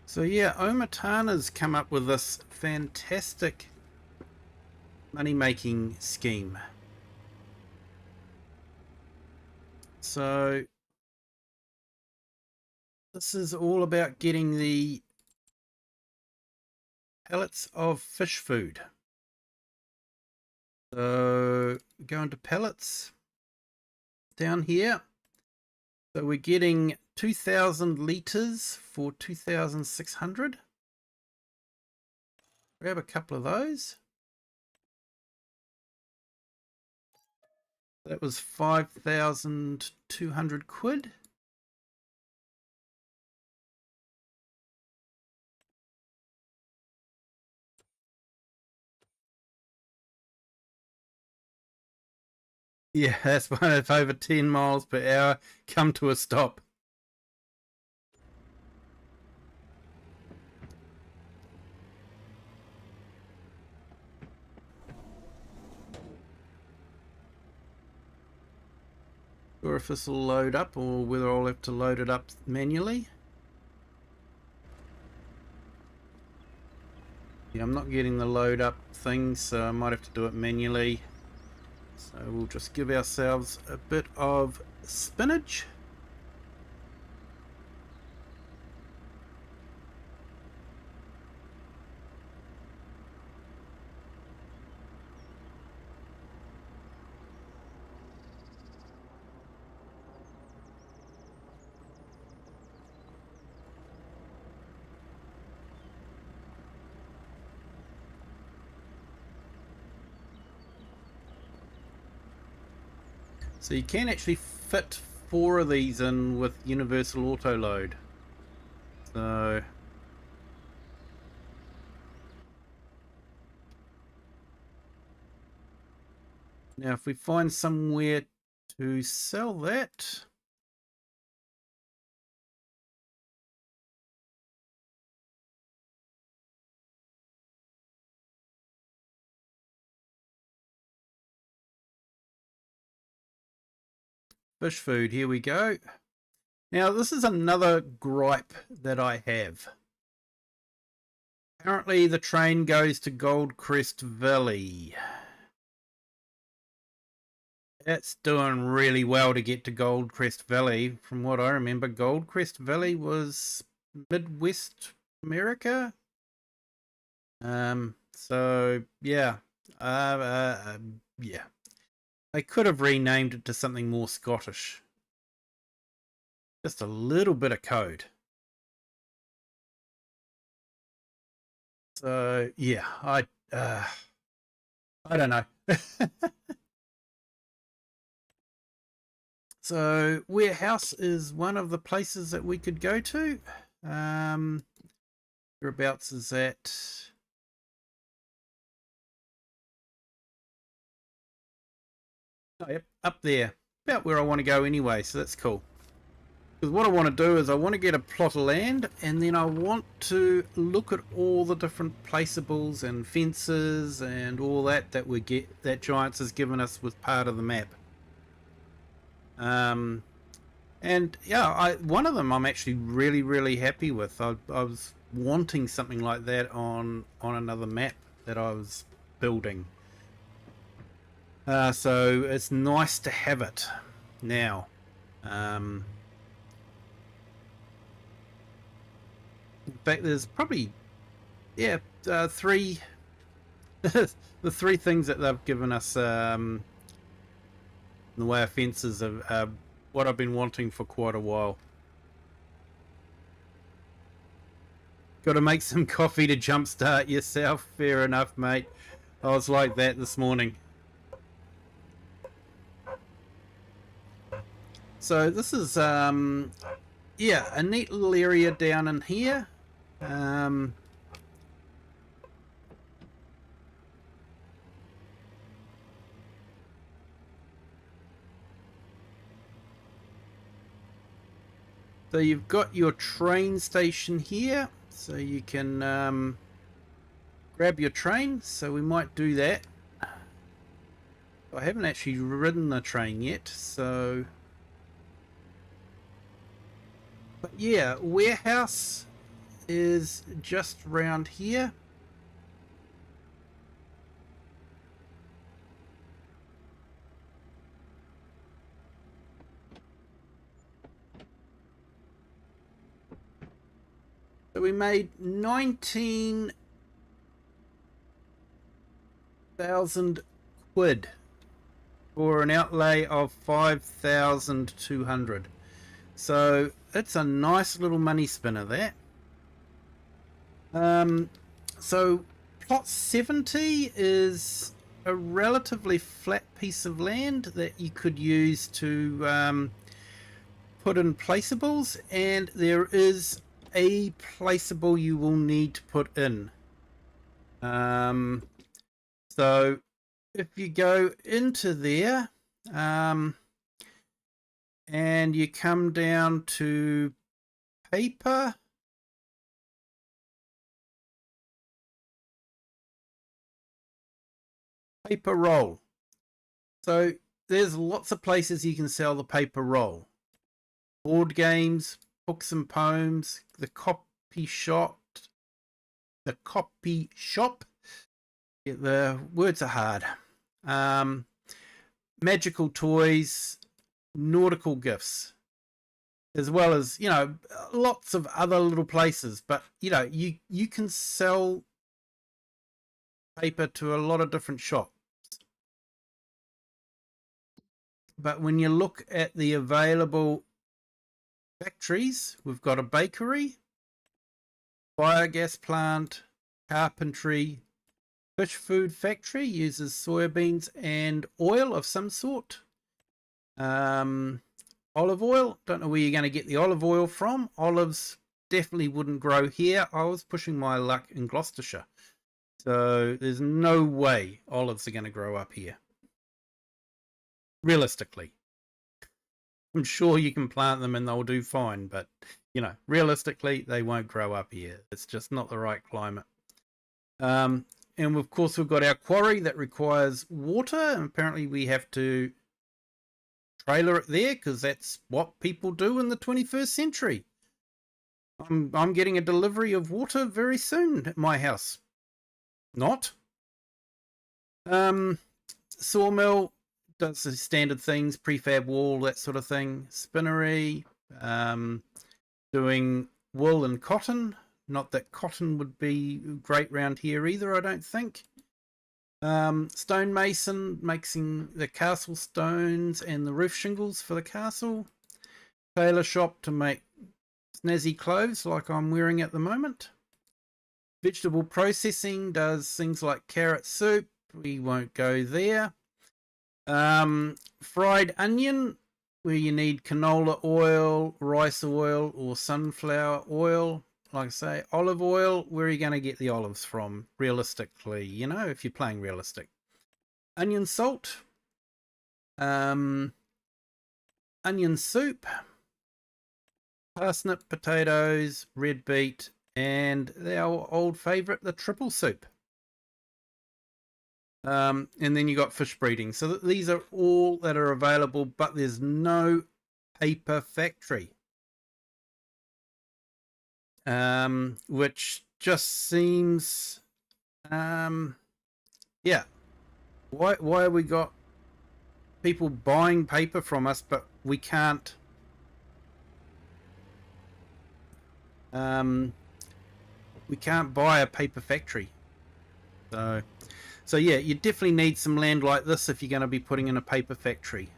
So yeah, Omatana's come up with this fantastic money-making scheme. So this is all about getting the pellets of fish food. So go into pellets down here. So we're getting 2,000 litres for 2,600. Grab a couple of those. That was 5,200 quid. Yeah, that's one of over 10 miles per hour. Come to a stop. Or if this will load up, or whether I'll have to load it up manually. Yeah, I'm not getting the load up thing, so I might have to do it manually. So we'll just give ourselves a bit of spinach. So you can actually fit 4 of these in with universal auto load. So now if we find somewhere to sell that, fish food, here we go. Now this is another gripe that I have. Apparently the train goes to Goldcrest Valley. That's doing really well to get to Goldcrest Valley. From what I remember, Goldcrest Valley was Midwest America. So yeah, yeah. They could have renamed it to something more Scottish. Just a little bit of code. So yeah, I don't know. So warehouse is one of the places that we could go to. Whereabouts is that? Oh, yep, up there. About where I want to go anyway, so that's cool. Because what I want to do is I want to get a plot of land, and then I want to look at all the different placeables and fences and all that we get, that Giants has given us with part of the map. And yeah, one of them I'm actually really happy with. I was wanting something like that on another map that I was building. So it's nice to have it now. In fact, there's probably three the 3 things that they've given us in the way of fences are what I've been wanting for quite a while. Got to make some coffee to jumpstart yourself. Fair enough, mate. I was like that this morning. So this is yeah, a neat little area down in here. So you've got your train station here, so you can grab your train. So we might do that. I haven't actually ridden the train yet, so... But yeah, warehouse is just round here. So we made 19,000 quid for an outlay of 5,200. So it's a nice little money spinner there. So plot 70 is a relatively flat piece of land that you could use to put in placeables, and there is a placeable you will need to put in. So if you go into there and you come down to paper, paper roll. So there's lots of places you can sell the paper roll. Board games, books and poems, the copy shop. Yeah, the words are hard. Magical toys, nautical gifts, as well as, you know, lots of other little places. But, you know, you can sell paper to a lot of different shops. But when you look at the available factories, we've got a bakery, biogas plant, carpentry, fish food factory uses soybeans and oil of some sort. Olive oil, don't know where you're going to get the olive oil from. Olives definitely wouldn't grow here. I was pushing my luck in Gloucestershire, so there's no way olives are going to grow up here. Realistically, I'm sure you can plant them and they'll do fine, but you know, realistically, they won't grow up here. It's just not the right climate. And of course, we've got our quarry that requires water, and apparently we have to trailer it there because that's what people do in the 21st century. I'm getting a delivery of water very soon at my house. Not. Sawmill does the standard things, prefab wall, that sort of thing. Spinnery, doing wool and cotton. Not that cotton would be great round here either, I don't think. Stonemason, making the castle stones and the roof shingles for the castle. Tailor shop to make snazzy clothes like I'm wearing at the moment. Vegetable processing does things like carrot soup. We won't go there. Fried onion, where you need canola oil, rice oil, or sunflower oil. Like I say, olive oil, where are you going to get the olives from, realistically, you know, if you're playing realistic? Onion salt, onion soup, parsnip, potatoes, red beet, and our old favourite, the triple soup. And then you got fish breeding. So these are all that are available, but there's no paper factory. Which just seems, yeah. Why have we got people buying paper from us, but we can't, we can't buy a paper factory? So yeah, you definitely need some land like this if you're going to be putting in a paper factory.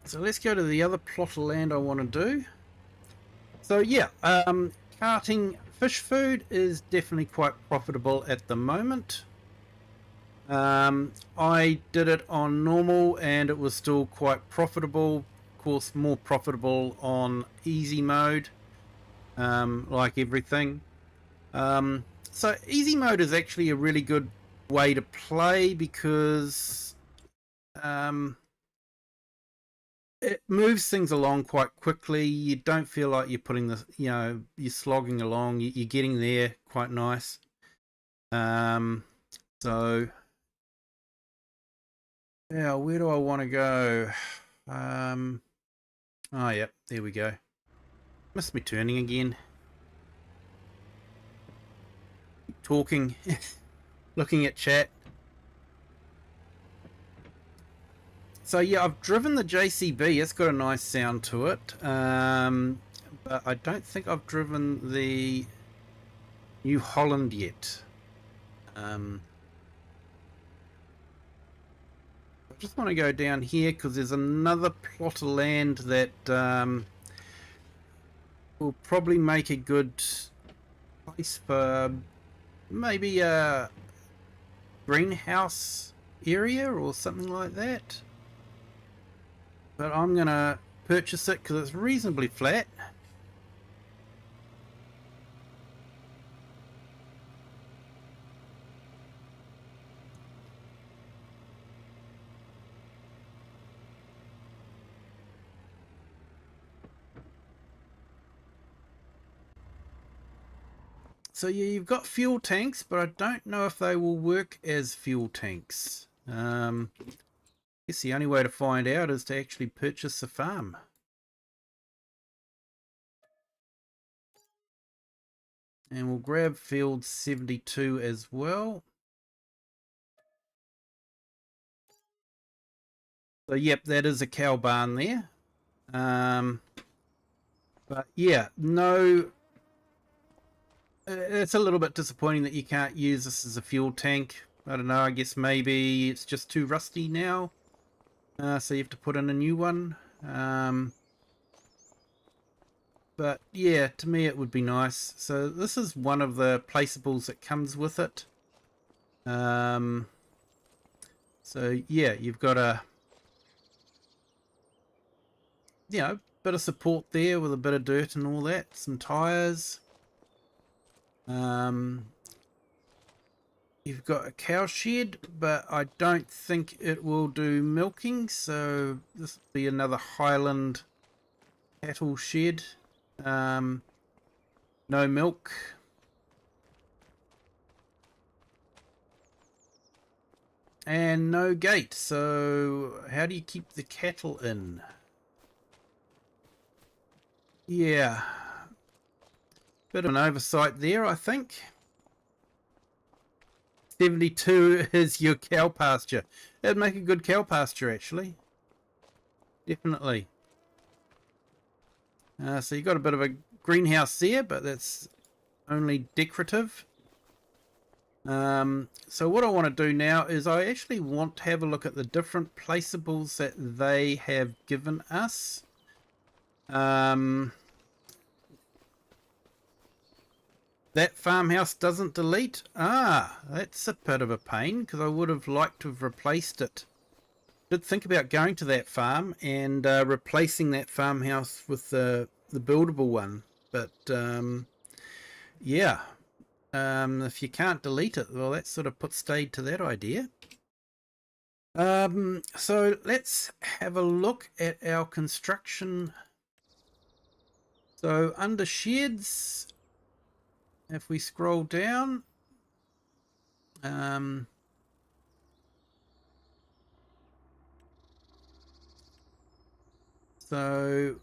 So let's go to the other plot of land I want to do. So yeah, carting fish food is definitely quite profitable at the moment. I did it on normal and it was still quite profitable. Of course, more profitable on easy mode, like everything. So easy mode is actually a really good way to play because it moves things along quite quickly. You don't feel like you're putting the, you know, you're slogging along. You're getting there quite nice. So yeah, where do I want to go? Oh yeah, there we go. Missed me turning again. Keep talking, looking at chat. So yeah, I've driven the JCB. It's got a nice sound to it, but I don't think I've driven the New Holland yet. I just want to go down here because there's another plot of land that will probably make a good place for maybe a greenhouse area or something like that. But I'm going to purchase it because it's reasonably flat. So yeah, you've got fuel tanks, but I don't know if they will work as fuel tanks. I guess the only way to find out is to actually purchase a farm. And we'll grab field 72 as well. So yep, that is a cow barn there. But yeah, no, it's a little bit disappointing that you can't use this as a fuel tank. I don't know, I guess maybe it's just too rusty now. So you have to put in a new one. But yeah, to me it would be nice. So this is one of the placeables that comes with it. So yeah, you've got a bit of support there with a bit of dirt and all that, some tires. You've got a cow shed, but I don't think it will do milking, so this will be another Highland cattle shed. No milk. And no gate, so how do you keep the cattle in? Yeah, bit of an oversight there, I think. 72 is your cow pasture. That'd make a good cow pasture, actually. Definitely. So you've got a bit of a greenhouse there, but that's only decorative. So what I want to do now is I actually want to have a look at the different placeables that they have given us. That farmhouse doesn't delete. That's a bit of a pain because I would have liked to have replaced it. Did think about going to that farm and replacing that farmhouse with the buildable one, but yeah, if you can't delete it, well, that sort of puts stayed to that idea. So let's have a look at our construction. So under sheds, if we scroll down, so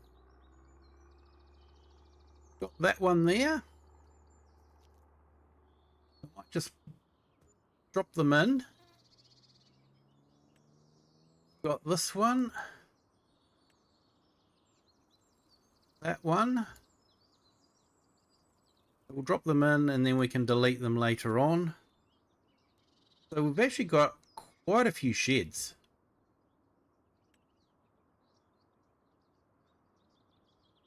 got that one there. I might just drop them in. Got this one, that one. We'll drop them in and then we can delete them later on. So we've actually got quite a few sheds.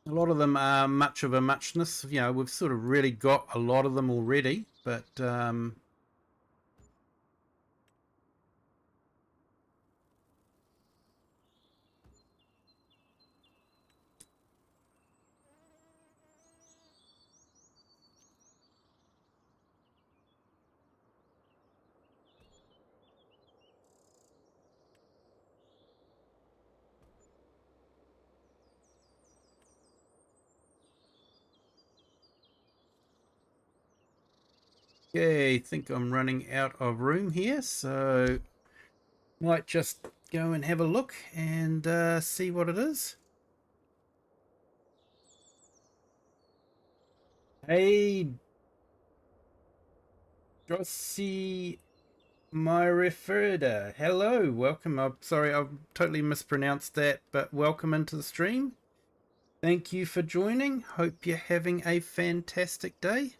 A lot of them are much of a muchness. You know, we've sort of really got a lot of them already, but okay, I think I'm running out of room here, so might just go and have a look and see what it is. Hey, Drossi Myreferda, hello, welcome. I'm sorry, I've totally mispronounced that, but welcome into the stream. Thank you for joining. Hope you're having a fantastic day.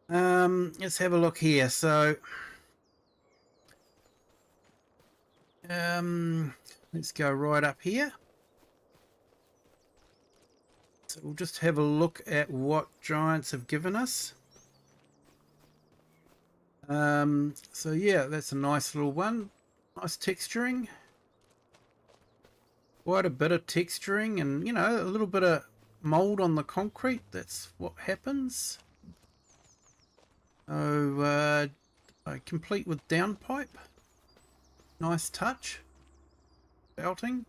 Let's have a look here. So Let's go right up here. So we'll just have a look at what giants have given us. So yeah, that's a nice little one. Nice texturing. Quite a bit of texturing and, you know, a little bit of mold on the concrete. That's what happens. So, complete with downpipe. Nice touch. Belting.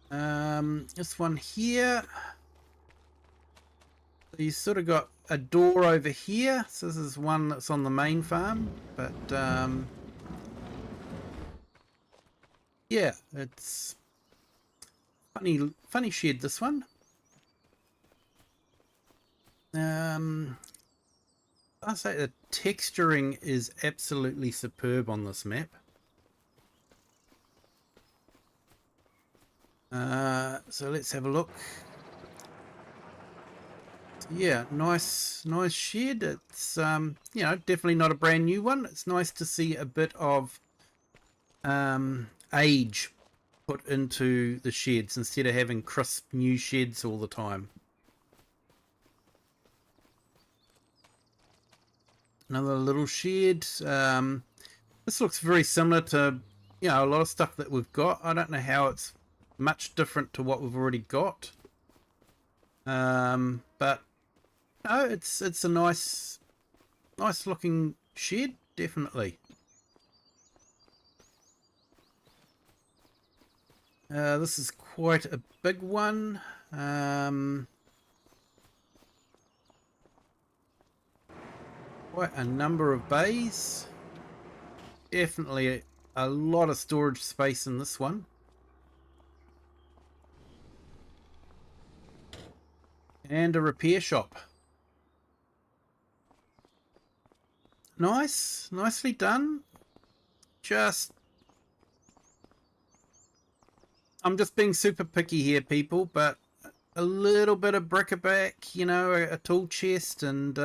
This one here. So you sort of got a door over here. So this is one that's on the main farm. But, yeah, it's funny shed, this one. I say the texturing is absolutely superb on this map. So let's have a look. Yeah, nice shed. It's you know, definitely not a brand new one. It's nice to see a bit of age put into the sheds instead of having crisp new sheds all the time. Another little shed. This looks very similar to, you know, a lot of stuff that we've got. I don't know how it's much different to what we've already got. But no, it's a nice looking shed, definitely. This is quite a big one. Quite a number of bays. Definitely a lot of storage space in this one. And a repair shop. Nicely done. I'm just being super picky here, people, but a little bit of bric-a-brac, you know, a tool chest and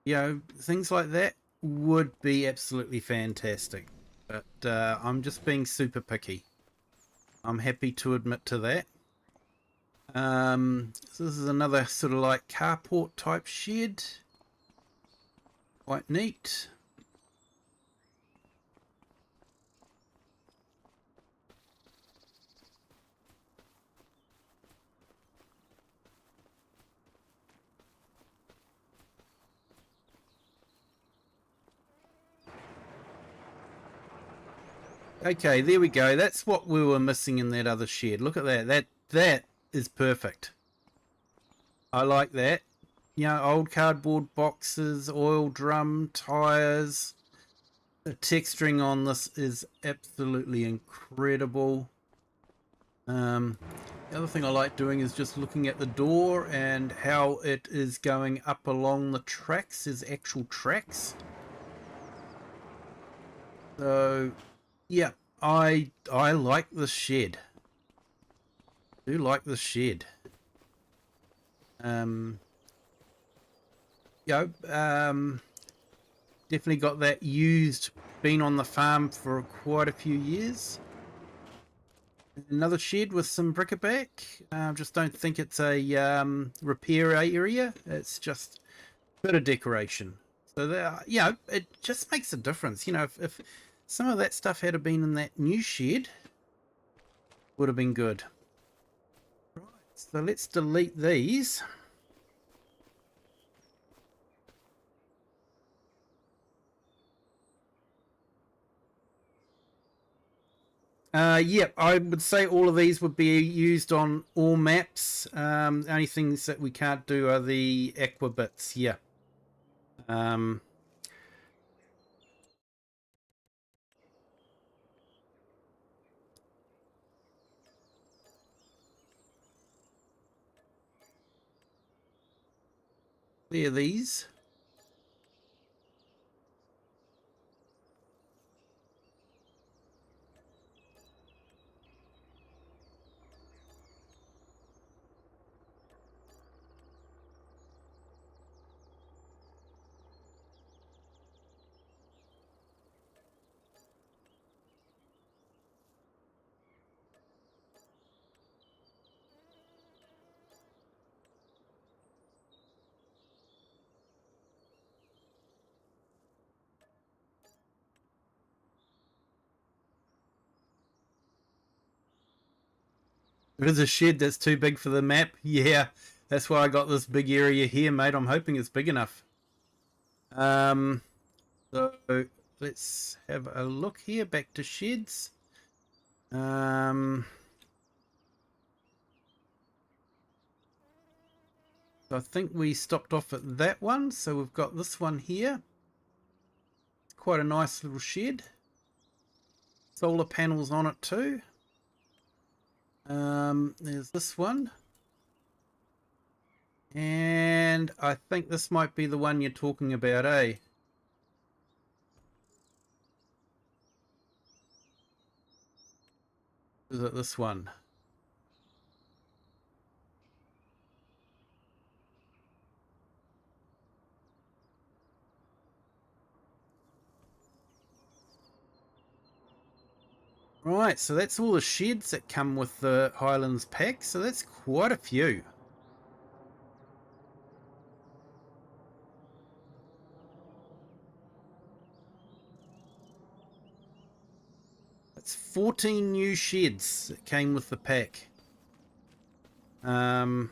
you know, things like that would be absolutely fantastic. But I'm just being super picky. I'm happy to admit to that. So this is another sort of like carport type shed. Quite neat. Okay, there we go. That's what we were missing in that other shed. Look at that. That is perfect. I like that. You know, old cardboard boxes, oil drum, tires. The texturing on this is absolutely incredible. The other thing I like doing is just looking at the door and how it is going up along the tracks. There's actual tracks. So, yeah, I like this shed. I do like this shed. You know, definitely got that used. Been on the farm for quite a few years. Another shed with some bric-a-brac. Just don't think it's a repair area. It's just a bit of decoration. So that, you know, it just makes a difference. You know, if some of that stuff had been in that new shed, would have been good. Right. So let's delete these. Yeah, I would say all of these would be used on all maps. The only things that we can't do are the aqua bits. Yeah. Clear these. It is a shed that's too big for the map. Yeah, that's why I got this big area here, mate. I'm hoping it's big enough. So let's have a look here. Back to sheds. I think we stopped off at that one, so we've got this one here. It's quite a nice little shed. Solar panels on it too. There's this one. And I think this might be the one you're talking about, eh? Is it this one? Right, so that's all the sheds that come with the Highlands pack, so that's quite a few. That's 14 new sheds that came with the pack. And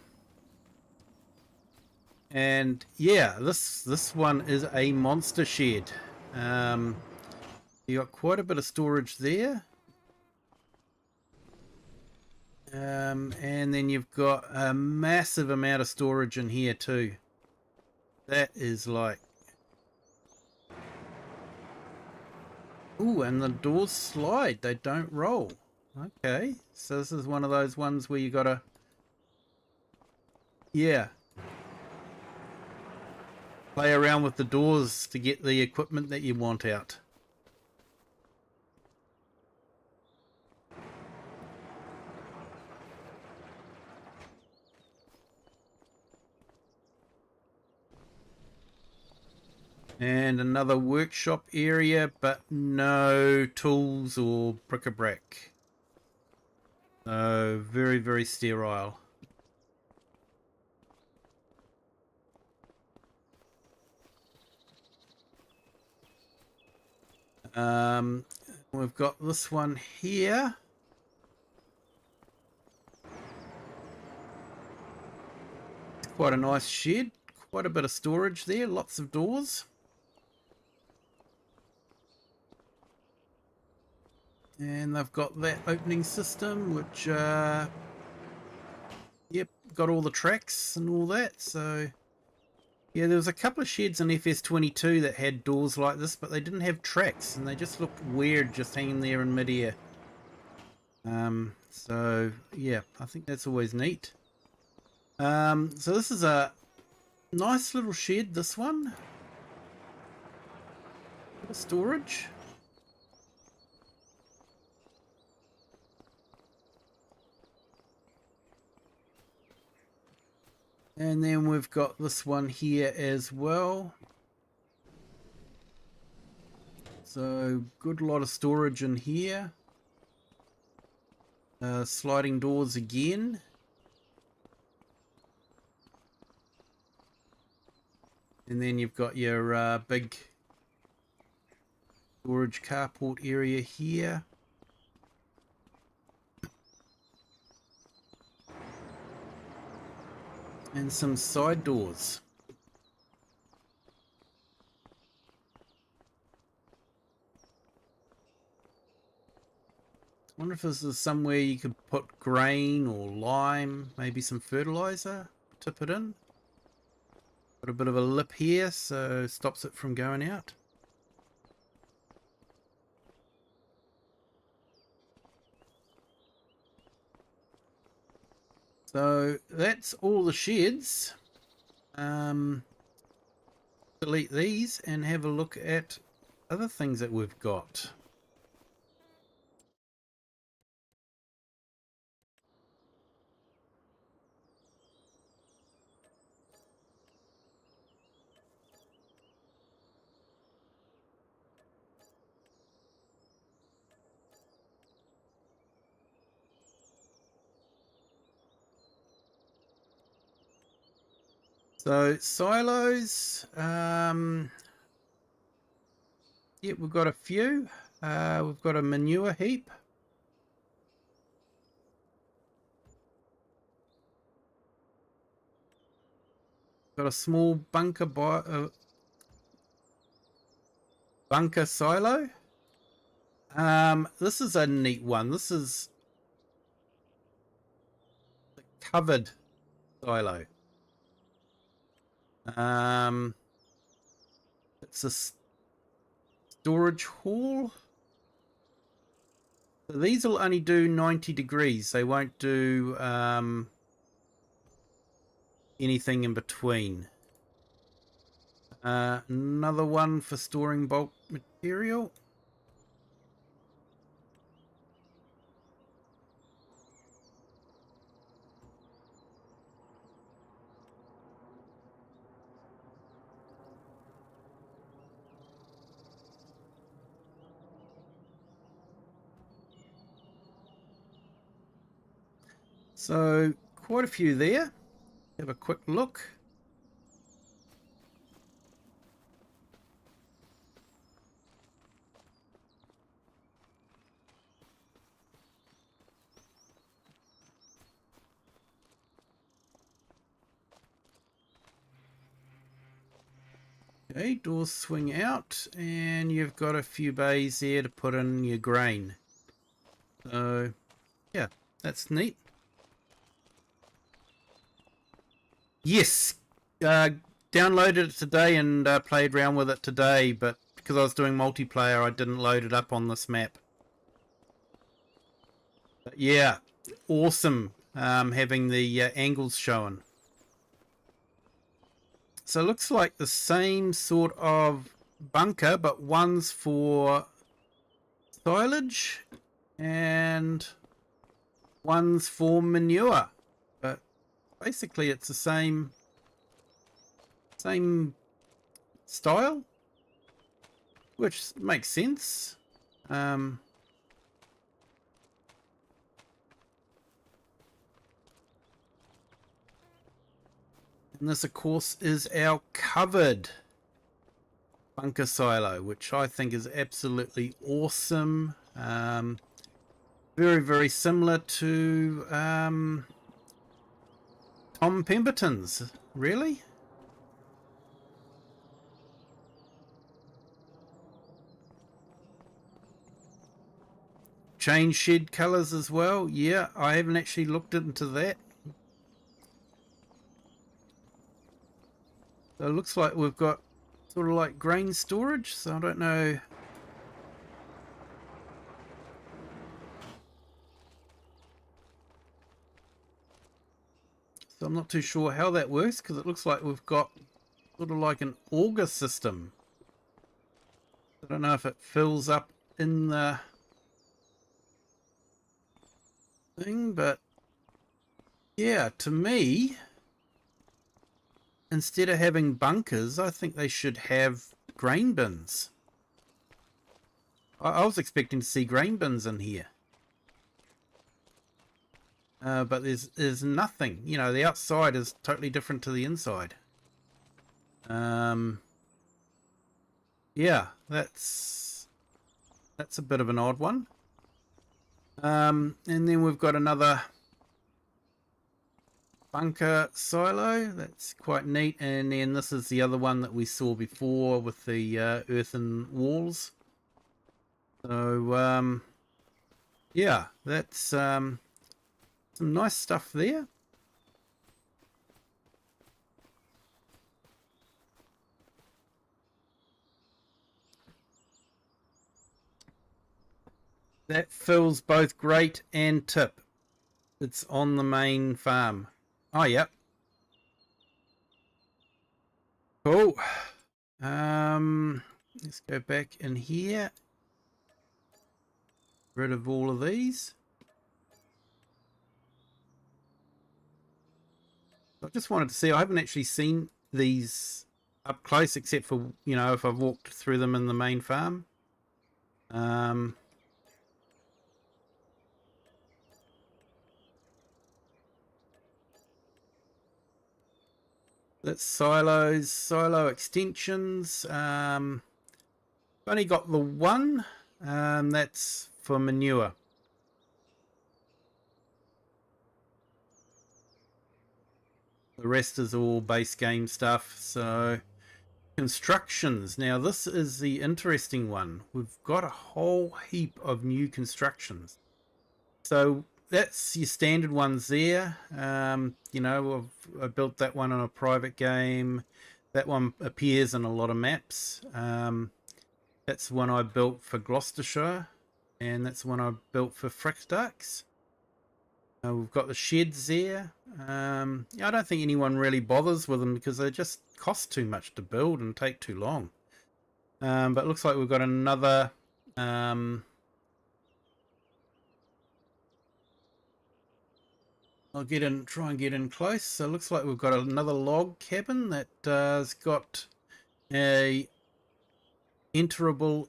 yeah, this one is a monster shed. You got quite a bit of storage there. And then you've got a massive amount of storage in here too. That is like... Ooh, and the doors slide. They don't roll. Okay, so this is one of those ones where you gotta... Yeah. Play around with the doors to get the equipment that you want out. And another workshop area, but no tools or bric-a-brac. So very, very sterile. We've got this one here. Quite a nice shed. Quite a bit of storage there. Lots of doors. And they've got that opening system, which, yep, got all the tracks and all that. So, yeah, there was a couple of sheds in FS22 that had doors like this, but they didn't have tracks, and they just looked weird just hanging there in midair. So, yeah, I think that's always neat. So this is a nice little shed, this one. Bit of storage. And then we've got this one here as well. So good lot of storage in here. Sliding doors again. And then you've got your big storage carport area here. And some side doors. I wonder if this is somewhere you could put grain or lime, maybe some fertilizer, tip it in. Got a bit of a lip here, so stops it from going out. So that's all the sheds. Delete these and have a look at other things that we've got. So silos, yeah, we've got a few. We've got a manure heap. Got a small bunker silo. This is a neat one. This is the covered silo. It's a storage hall. So these will only do 90 degrees. They won't do anything in between. Another one for storing bulk material. So quite a few there. Have a quick look. Okay, doors swing out, and you've got a few bays there to put in your grain. So, yeah, that's neat. Yes, downloaded it today and played around with it today, but because I was doing multiplayer, I didn't load it up on this map. But yeah, awesome having the angles shown. So it looks like the same sort of bunker, but one's for silage and one's for manure. But basically it's the same style, which makes sense. And this, of course, is our covered bunker silo, which I think is absolutely awesome. Very, very similar to Tom Pemberton's, really. Change shed colours as well. Yeah, I haven't actually looked into that. So it looks like we've got sort of like grain storage, so I don't know. So I'm not too sure how that works, because it looks like we've got sort of like an auger system. I don't know if it fills up in the thing, but yeah, to me, instead of having bunkers, I think they should have grain bins. I was expecting to see grain bins in here. But there's nothing. You know, the outside is totally different to the inside. Yeah, that's a bit of an odd one. And then we've got another bunker silo. That's quite neat. And then this is the other one that we saw before with the earthen walls. So yeah, that's some nice stuff there. That fills both grate and tip. It's on the main farm. Oh, yep. Cool. Let's go back in here. Rid of all of these. I just wanted to see, I haven't actually seen these up close, except for, you know, if I've walked through them in the main farm. That's silos, silo extensions. Only got the one. That's for manure. The rest is all base game stuff. So constructions. Now this is the interesting one. We've got a whole heap of new constructions. So that's your standard ones there. You know, I built that one on a private game. That one appears in a lot of maps. That's the one I built for Gloucestershire, and that's the one I built for Frickdarks. We've got the sheds there. I don't think anyone really bothers with them because they just cost too much to build and take too long. But it looks like we've got another... I'll get in, try and get in close. So it looks like we've got another log cabin that has got a enterable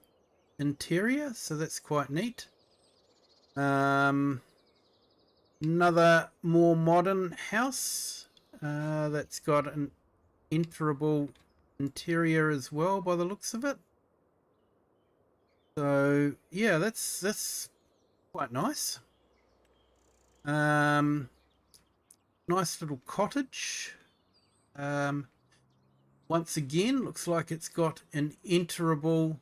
interior, so that's quite neat. Another more modern house that's got an enterable interior as well by the looks of it. So yeah, that's quite nice. Nice little cottage. Once again, looks like it's got an enterable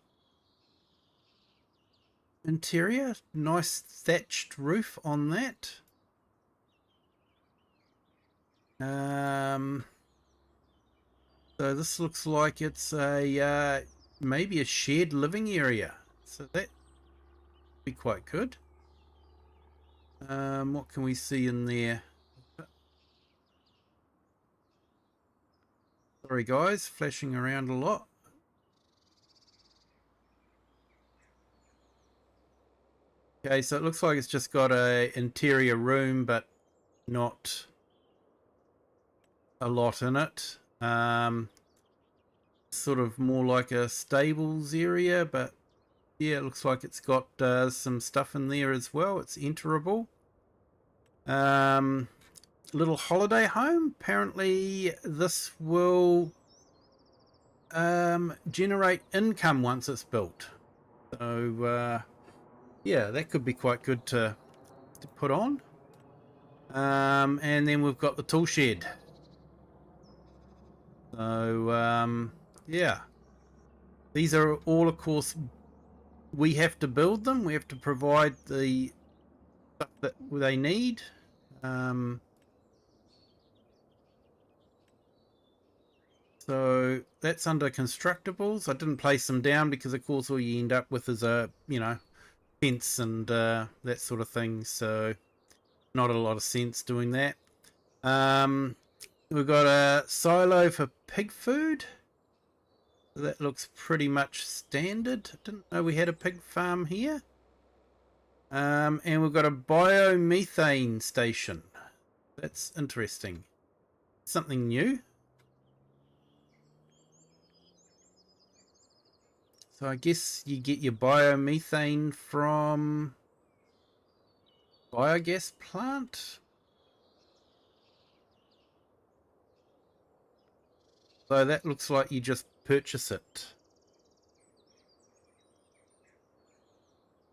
interior. Nice thatched roof on that. So this looks like it's a maybe a shared living area. So that would be quite good. What can we see in there? Sorry guys, flashing around a lot. Okay, so it looks like it's just got a interior room, but not a lot in it. Sort of more like a stables area, but yeah, it looks like it's got some stuff in there as well. It's enterable. Little holiday home. Apparently this will generate income once it's built. So yeah, that could be quite good to put on. And then we've got the tool shed. So yeah, these are all, of course, we have to build them. We have to provide the stuff that they need. So that's under constructibles. I didn't place them down because, of course, all you end up with is a, you know, fence and that sort of thing. So not a lot of sense doing that. We've got a silo for pig food. That looks pretty much standard. Didn't know we had a pig farm here. And we've got a biomethane station. That's interesting. Something new. So I guess you get your biomethane from biogas plant. So that looks like you just purchase it.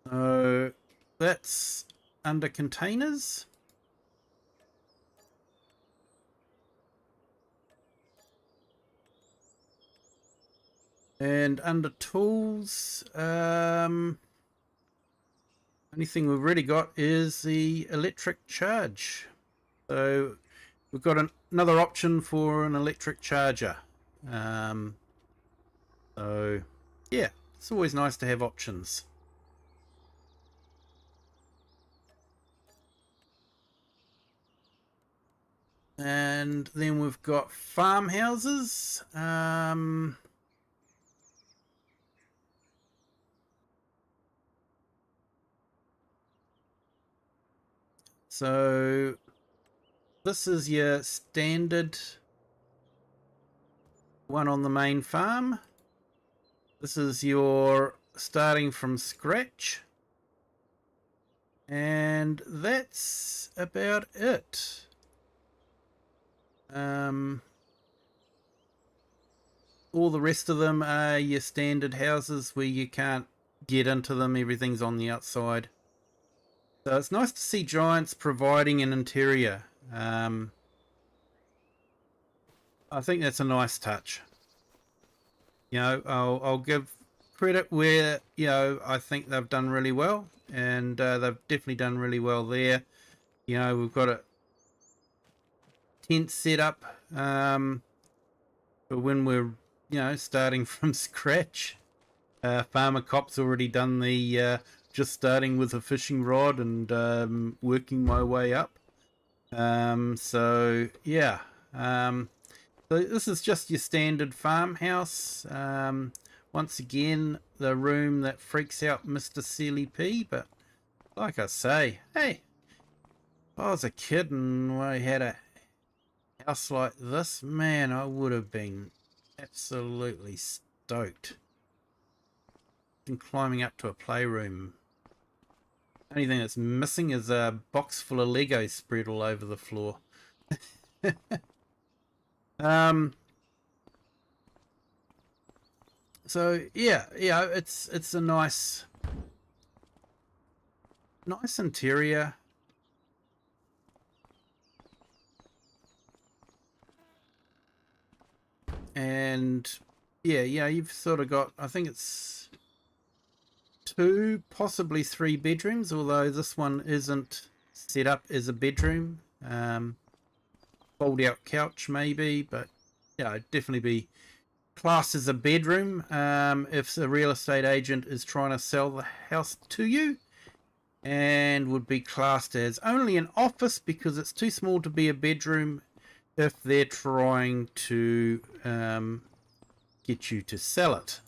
So that's under containers. And under tools, only thing we've really got is the electric charge. So we've got another option for an electric charger. So yeah, it's always nice to have options. And then we've got farmhouses. So this is your standard one on the main farm. This is your starting from scratch. And that's about it. All the rest of them are your standard houses where you can't get into them. Everything's on the outside. So it's nice to see Giants providing an interior. I think that's a nice touch. You know, I'll give credit where, you know, I think they've done really well, and they've definitely done really well there. You know, we've got a tent set up for when we're, you know, starting from scratch. Farmer Cop's already done the just starting with a fishing rod and working my way up. So yeah, so this is just your standard farmhouse. Once again, the room that freaks out Mr. Sealy P. But like I say, hey, if I was a kid and I had a house like this, man, I would have been absolutely stoked. And climbing up to a playroom. Only thing that's missing is a box full of Legos spread all over the floor. So yeah, it's a nice interior. And yeah, you've sort of got, I think it's 2, possibly 3 bedrooms, although this one isn't set up as a bedroom. Fold out couch maybe, but yeah, it'd definitely be classed as a bedroom if the real estate agent is trying to sell the house to you, and would be classed as only an office because it's too small to be a bedroom if they're trying to get you to sell it.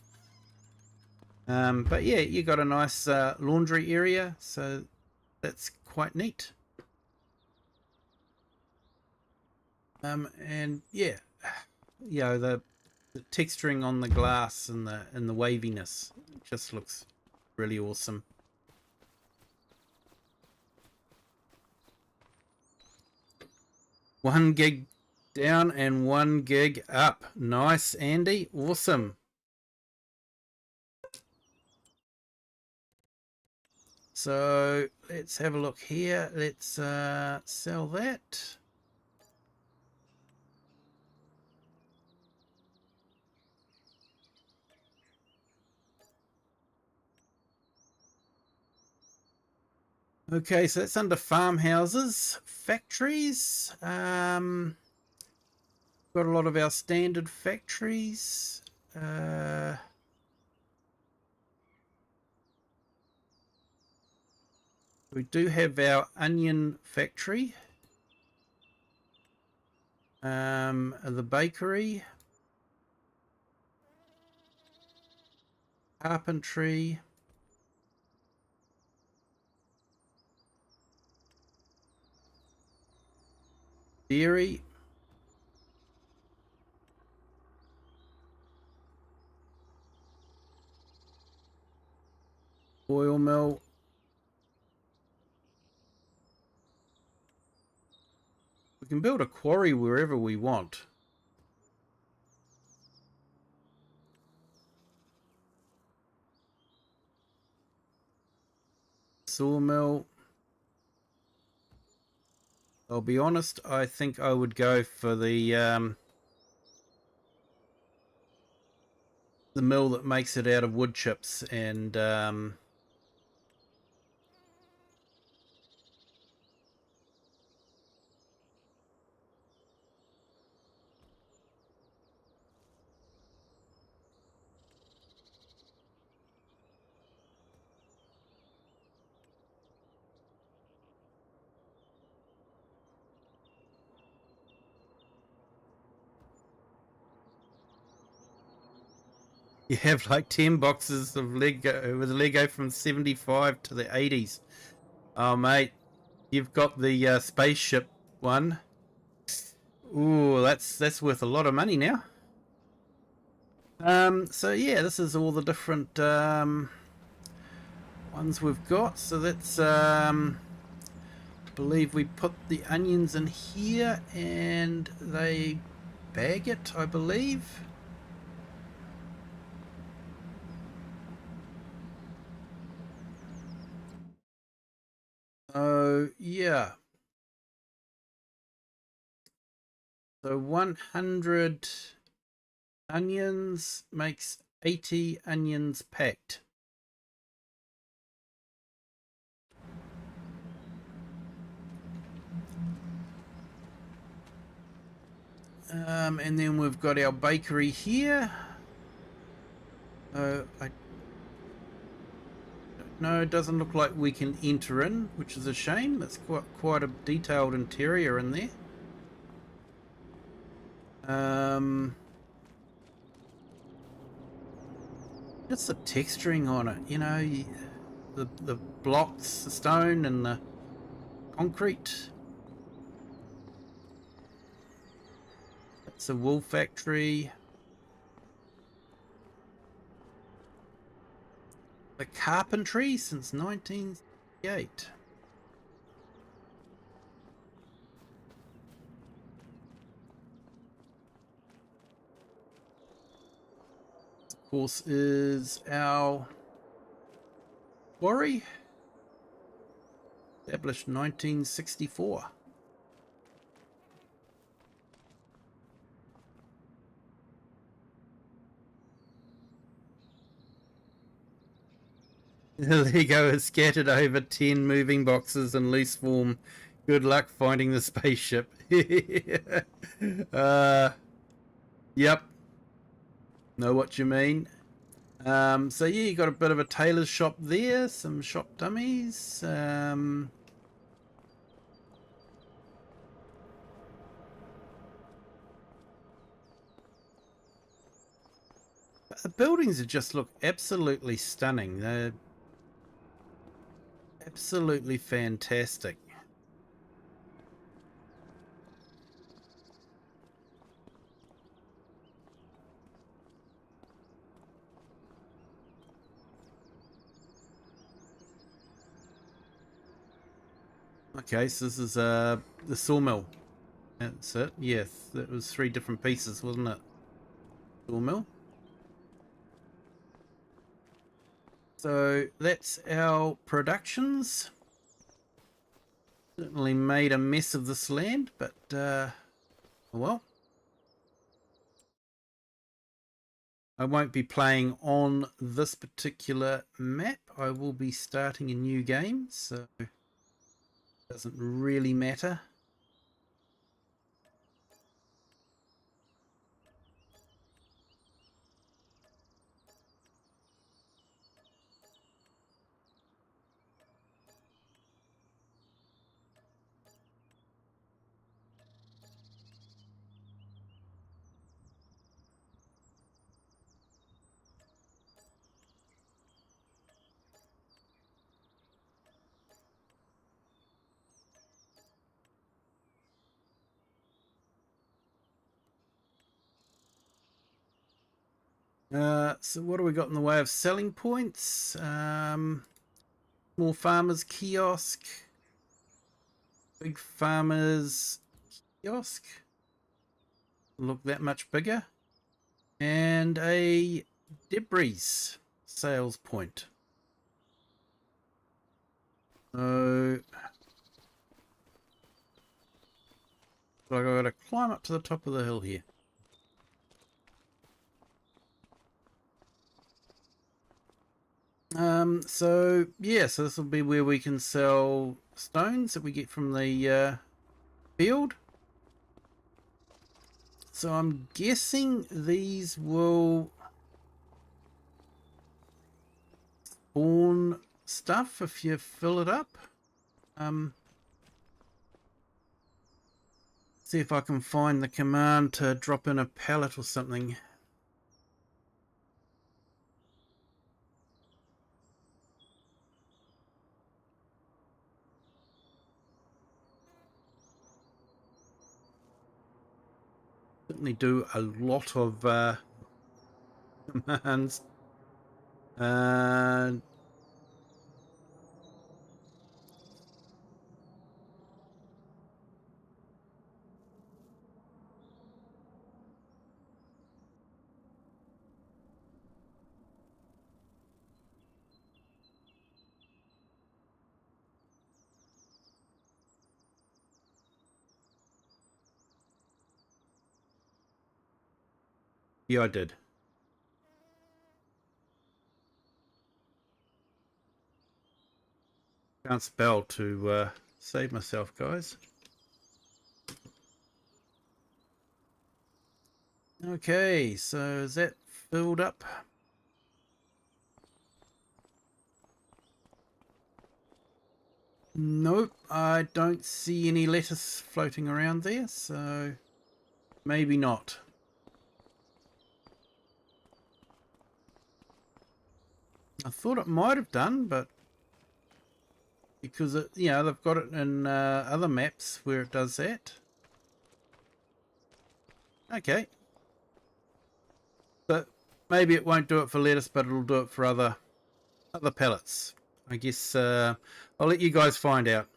But yeah, you got a nice laundry area, so that's quite neat. And yeah, you know, the texturing on the glass and the waviness just looks really awesome. One gig down and 1 gig up. Nice, Andy. Awesome. So let's have a look here. Let's sell that. Okay, so that's under farmhouses, factories. Got a lot of our standard factories. We do have our onion factory. The bakery. Carpentry. Dairy. Oil mill. We can build a quarry wherever we want. Sawmill. I'll be honest, I think I would go for the mill that makes it out of wood chips and you have like 10 boxes of Lego with Lego from 75 to the 80s. Oh, mate, you've got the spaceship one. Ooh, that's worth a lot of money now. So yeah, this is all the different ones we've got. So that's believe we put the onions in here and they bag it, I believe. Oh yeah, So 100 onions makes 80 onions packed. And then we've got our bakery here. I no, it doesn't look like we can enter in, which is a shame. It's quite a detailed interior in there. Just the texturing on it, you know, the blocks, the stone and the concrete. It's a wool factory. The carpentry since 1968. Of course, is our quarry, established 1964. The Lego is scattered over 10 moving boxes in loose form. Good luck finding the spaceship. Yep. Know what you mean. So yeah, you got a bit of a tailor's shop there, some shop dummies. The buildings just look absolutely stunning. They're absolutely fantastic. Okay, so this is the sawmill. That's it. Yes, that was 3 different pieces, wasn't it? Sawmill. So that's our productions. Certainly made a mess of this land, but well, I won't be playing on this particular map. I will be starting a new game, so it doesn't really matter. So what do we got in the way of selling points? Small farmers kiosk, big farmers kiosk, look that much bigger, and a debris sales point. So I've got to climb up to the top of the hill here. So yeah, so this will be where we can sell stones that we get from the field. So I'm guessing these will spawn stuff if you fill it up. See if I can find the command to drop in a pallet or something. Certainly do a lot of commands. Yeah, I did. Can't spell to save myself, guys. Okay, so is that filled up? Nope, I don't see any lettuce floating around there, so maybe not. I thought it might have done, but because you know, they've got it in other maps where it does that. Okay, but maybe it won't do it for lettuce, but it'll do it for other pellets. I guess I'll let you guys find out.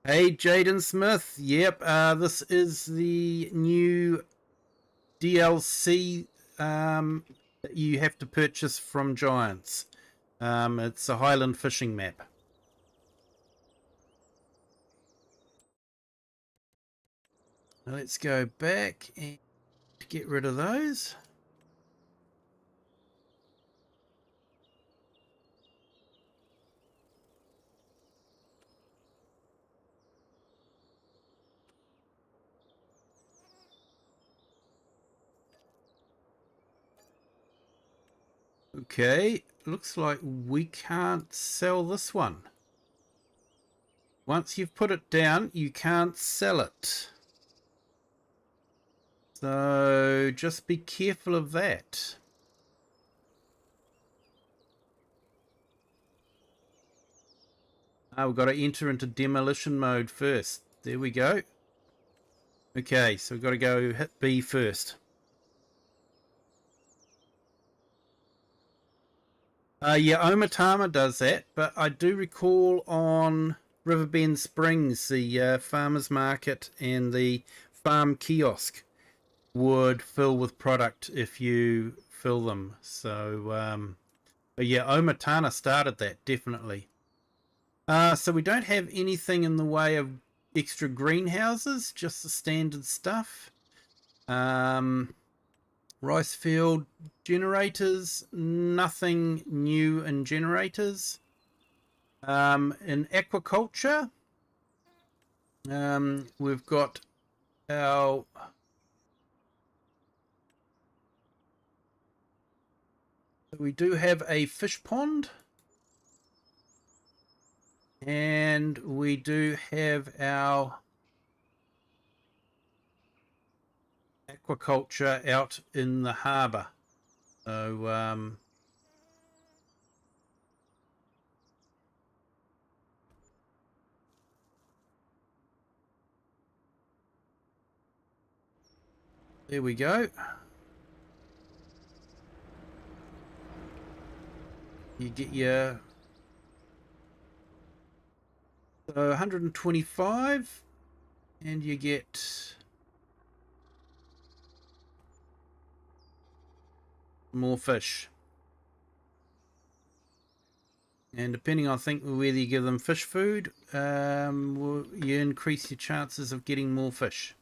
Hey, Jaden Smith. Yep, this is the new DLC that you have to purchase from Giants. It's a Highland fishing map. Now let's go back and get rid of those. Okay, looks like we can't sell this one. Once you've put it down, you can't sell it. So just be careful of that. We've got to enter into demolition mode first. There we go. Okay, so we've got to go hit B first. Yeah, Omatama does that, but I do recall on Riverbend Springs, the farmer's market and the farm kiosk would fill with product if you fill them. So, but yeah, Omatana started that, definitely. So we don't have anything in the way of extra greenhouses, just the standard stuff. Rice field generators, nothing new in generators. In aquaculture, we've got our we do have a fish pond, and we do have our aquaculture out in the harbour. So there we go. You get your 125, and you get more fish. And depending on, I think, whether you give them fish food, you increase your chances of getting more fish.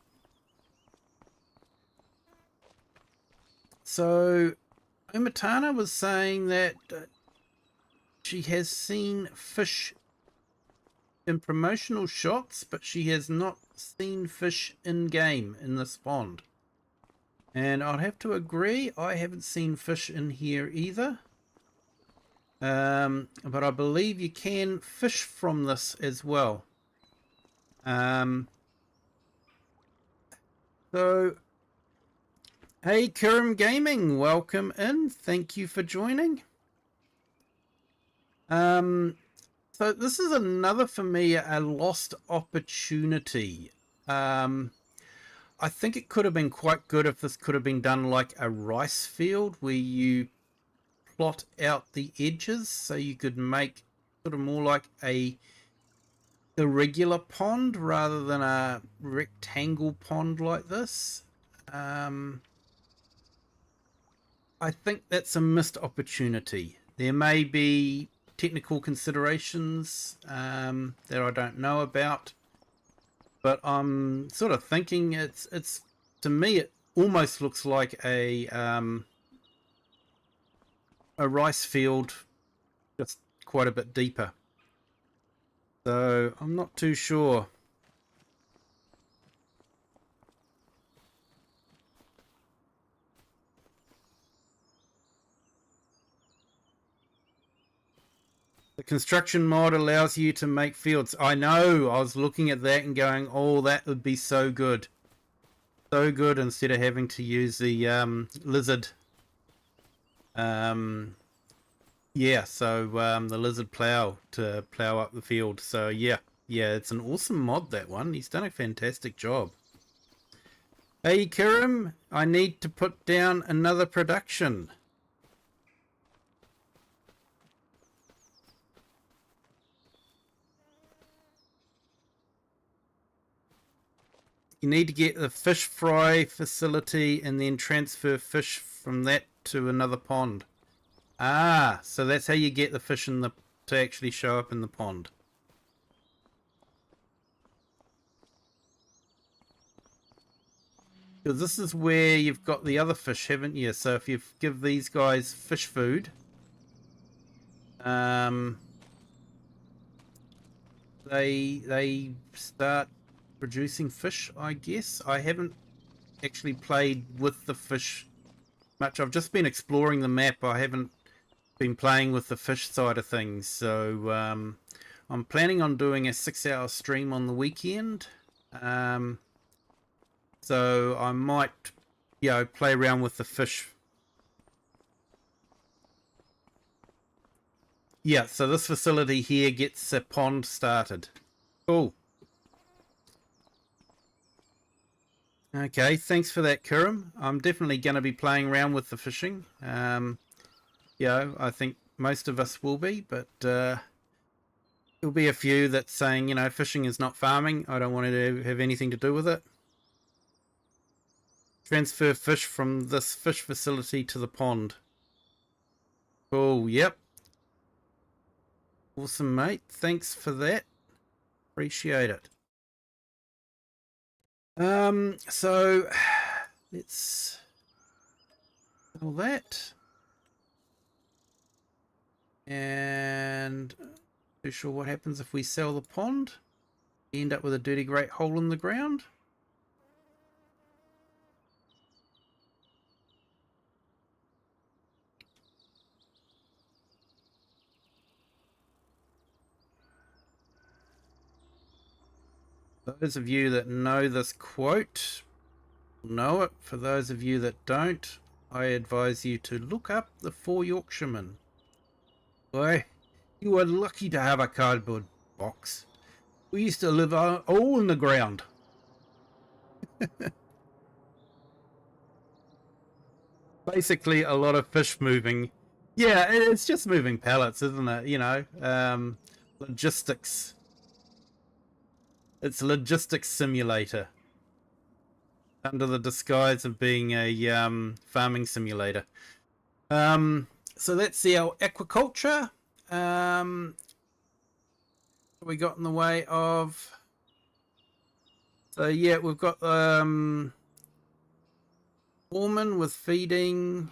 So Umatana was saying that she has seen fish in promotional shots, but she has not seen fish in game in this pond. And I'd have to agree, I haven't seen fish in here either. But I believe you can fish from this as well. So, hey Kurum Gaming, welcome in. Thank you for joining. So this is another, for me, a lost opportunity. I think it could have been quite good if this could have been done like a rice field where you plot out the edges so you could make sort of more like a irregular pond rather than a rectangle pond like this. I think that's a missed opportunity. There may be technical considerations that I don't know about, but I'm sort of thinking it's to me it almost looks like a rice field, just quite a bit deeper. So I'm not too sure. The construction mod allows you to make fields. I know, I was looking at that and going, oh, that would be so good. So good, instead of having to use the lizard. Yeah, so the lizard plow to plow up the field. So yeah, it's an awesome mod, that one. He's done a fantastic job. Hey, Kirim, I need to put down another production. You need to get the fish fry facility and then transfer fish from that to another pond. Ah, so that's how you get the fish in the to actually show up in the pond. Because this is where you've got the other fish, haven't you? So if you give these guys fish food, they start producing fish, I guess. I haven't actually played with the fish much. I've just been exploring the map. I haven't been playing with the fish side of things. So I'm planning on doing a 6-hour stream on the weekend. So I might, play around with the fish. Yeah, so this facility here gets a pond started. Cool. Okay, thanks for that, Kirim. I'm definitely going to be playing around with the fishing. I think most of us will be, but there'll be a few that's saying, fishing is not farming. I don't want to have anything to do with it. Transfer fish from this fish facility to the pond. Cool, yep. Awesome, mate. Thanks for that. Appreciate it. So let's all that. And not too sure what happens if we sell the pond. End up with a dirty great hole in the ground. Those of you that know this quote know it. For those of you that don't, I advise you to look up the Four Yorkshiremen. Boy, you are lucky to have a cardboard box. We used to live all in the ground. Basically, a lot of fish moving. Yeah, it's just moving pallets, isn't it? Logistics. It's a logistics simulator under the disguise of being a farming simulator. So let's see our aquaculture. We got in the way of. So yeah, we've got foreman with feeding.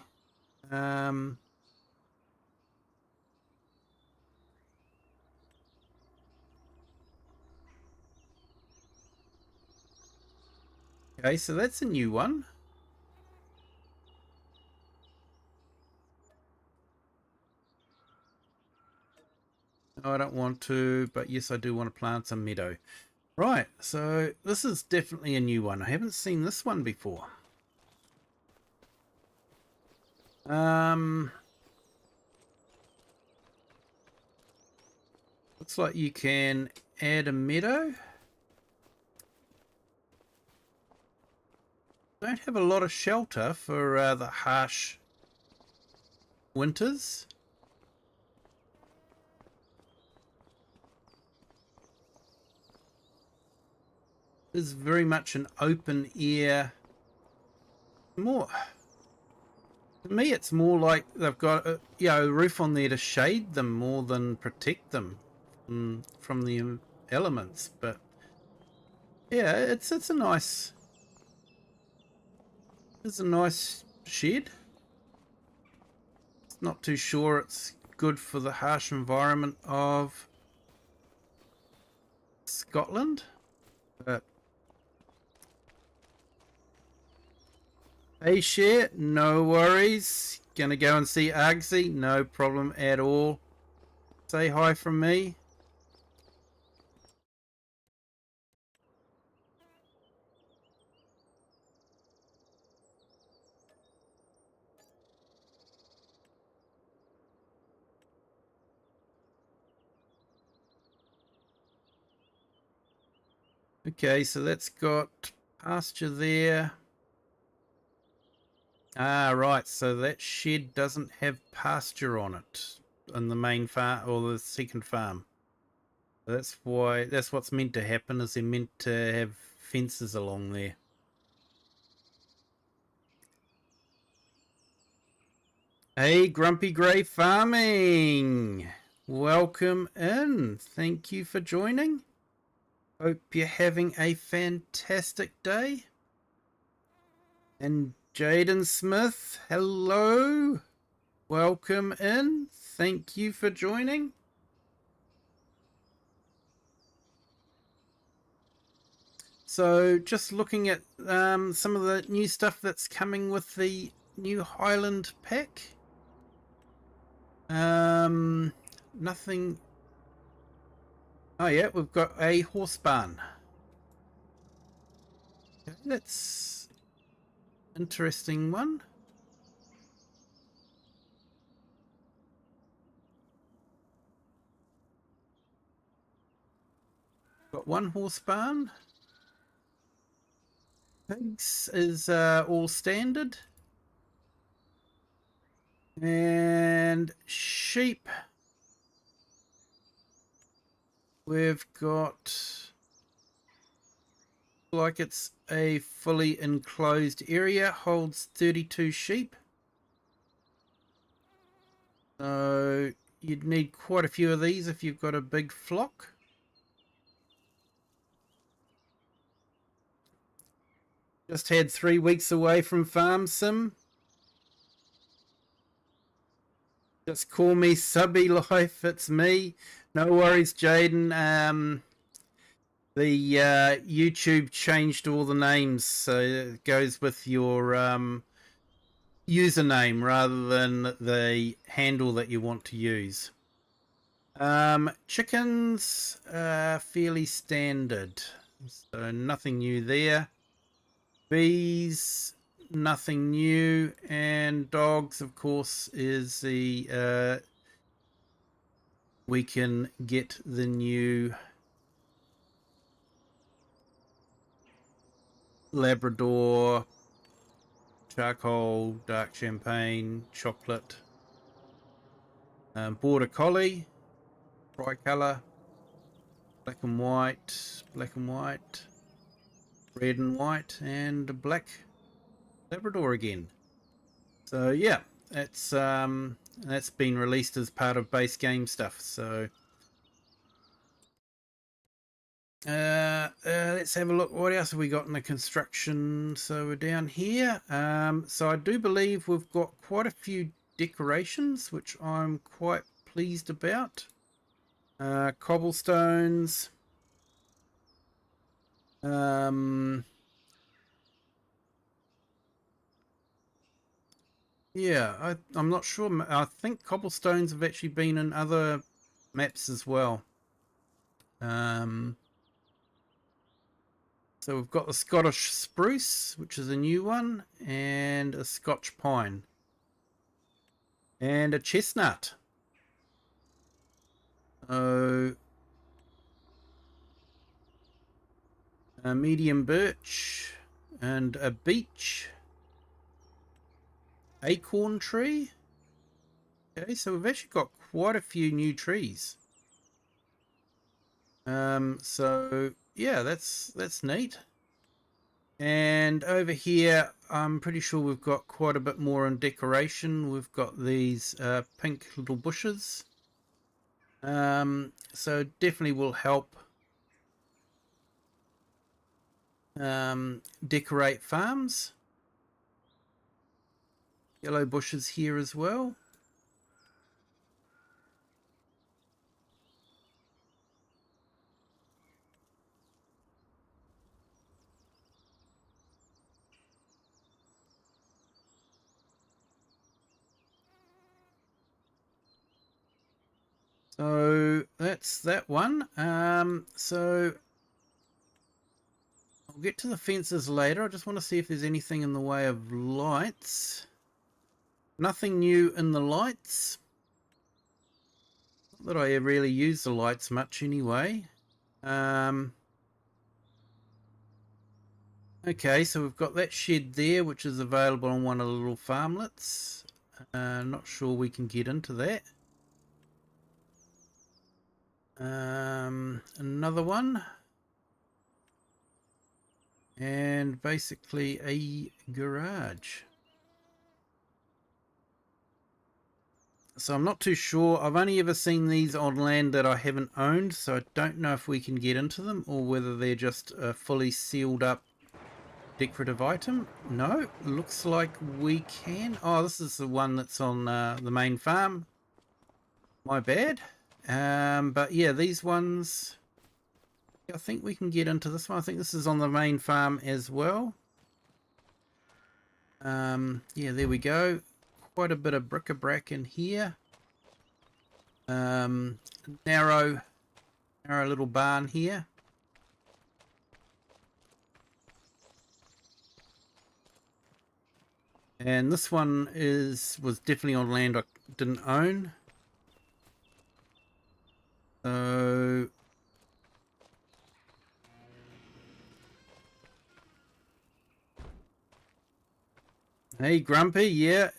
Okay, so that's a new one. No, I don't want to, but yes, I do want to plant some meadow. Right, so this is definitely a new one. I haven't seen this one before. Looks like you can add a meadow. Don't have a lot of shelter for the harsh winters. Is very much an open air. More to me, it's more like they've got a roof on there to shade them more than protect them from the elements. But Yeah, it's a nice shed. Not too sure it's good for the harsh environment of Scotland, but hey, share, no worries. Gonna go and see Argsy, no problem at all. Say hi from me. Okay, so that's got pasture there. Ah, right, so that shed doesn't have pasture on it in the main farm or the second farm. That's why, that's what's meant to happen, is they're meant to have fences along there. Hey, Grumpy Grey Farming! Welcome in. Thank you for joining. Hope you're having a fantastic day. And Jaden Smith, hello. Welcome in. Thank you for joining. So just looking at some of the new stuff that's coming with the new Highland pack. Nothing. Oh yeah, we've got a horse barn. Okay, that's interesting one. Got one horse barn. Pigs is all standard. And sheep. We've got, like it's a fully enclosed area, holds 32 sheep. So you'd need quite a few of these if you've got a big flock. Just had 3 weeks away from Farm Sim. Just call me Subby Life, it's me. No worries, Jaden. The YouTube changed all the names, so it goes with your username rather than the handle that you want to use. Chickens are fairly standard, so nothing new there. Bees, nothing new, and dogs, of course, is the we can get the new Labrador, charcoal, dark champagne, chocolate, border collie, tricolour, black and white, red and white, and black Labrador again. So yeah, that's been released as part of base game stuff. So let's have a look. What else have we got in the construction? So we're down here. So I do believe we've got quite a few decorations, which I'm quite pleased about. Cobblestones. Yeah, I'm not sure. I think cobblestones have actually been in other maps as well. So we've got the Scottish spruce, which is a new one, and a Scotch pine, and a chestnut. Oh, a medium birch, and a beech, acorn tree. Okay, so we've actually got quite a few new trees. So yeah, that's neat. And over here, I'm pretty sure we've got quite a bit more in decoration. We've got these pink little bushes. So definitely will help decorate farms. Yellow bushes here as well. So that's that one. So I'll get to the fences later. I just want to see if there's anything in the way of lights. Nothing new in the lights. Not that I really use the lights much anyway. Okay, so we've got that shed there, which is available on one of the little farmlets. Not sure we can get into that. Another one. And basically a garage. So I'm not too sure. I've only ever seen these on land that I haven't owned, so I don't know if we can get into them or whether they're just a fully sealed up decorative item. No, looks like we can. Oh, this is the one that's on the main farm. My bad. But yeah, these ones, I think we can get into this one. I think this is on the main farm as well. Yeah, there we go. Quite a bit of bric-a-brac in here. Narrow little barn here. And this one was definitely on land I didn't own. So hey Grumpy, yeah.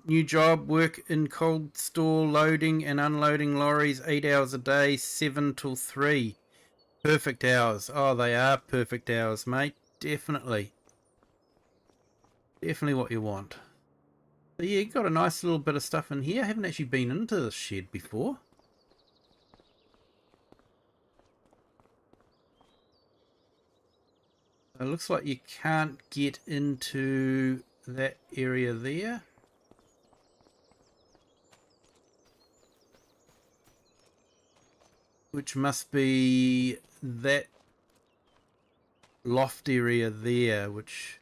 New job, work in cold store loading and unloading lorries 8 hours a day, 7 till 3. Perfect hours. Oh, they are perfect hours, mate. Definitely. Definitely what you want. So yeah, you got a nice little bit of stuff in here. I haven't actually been into this shed before. It looks like you can't get into that area there. Which must be that loft area there, which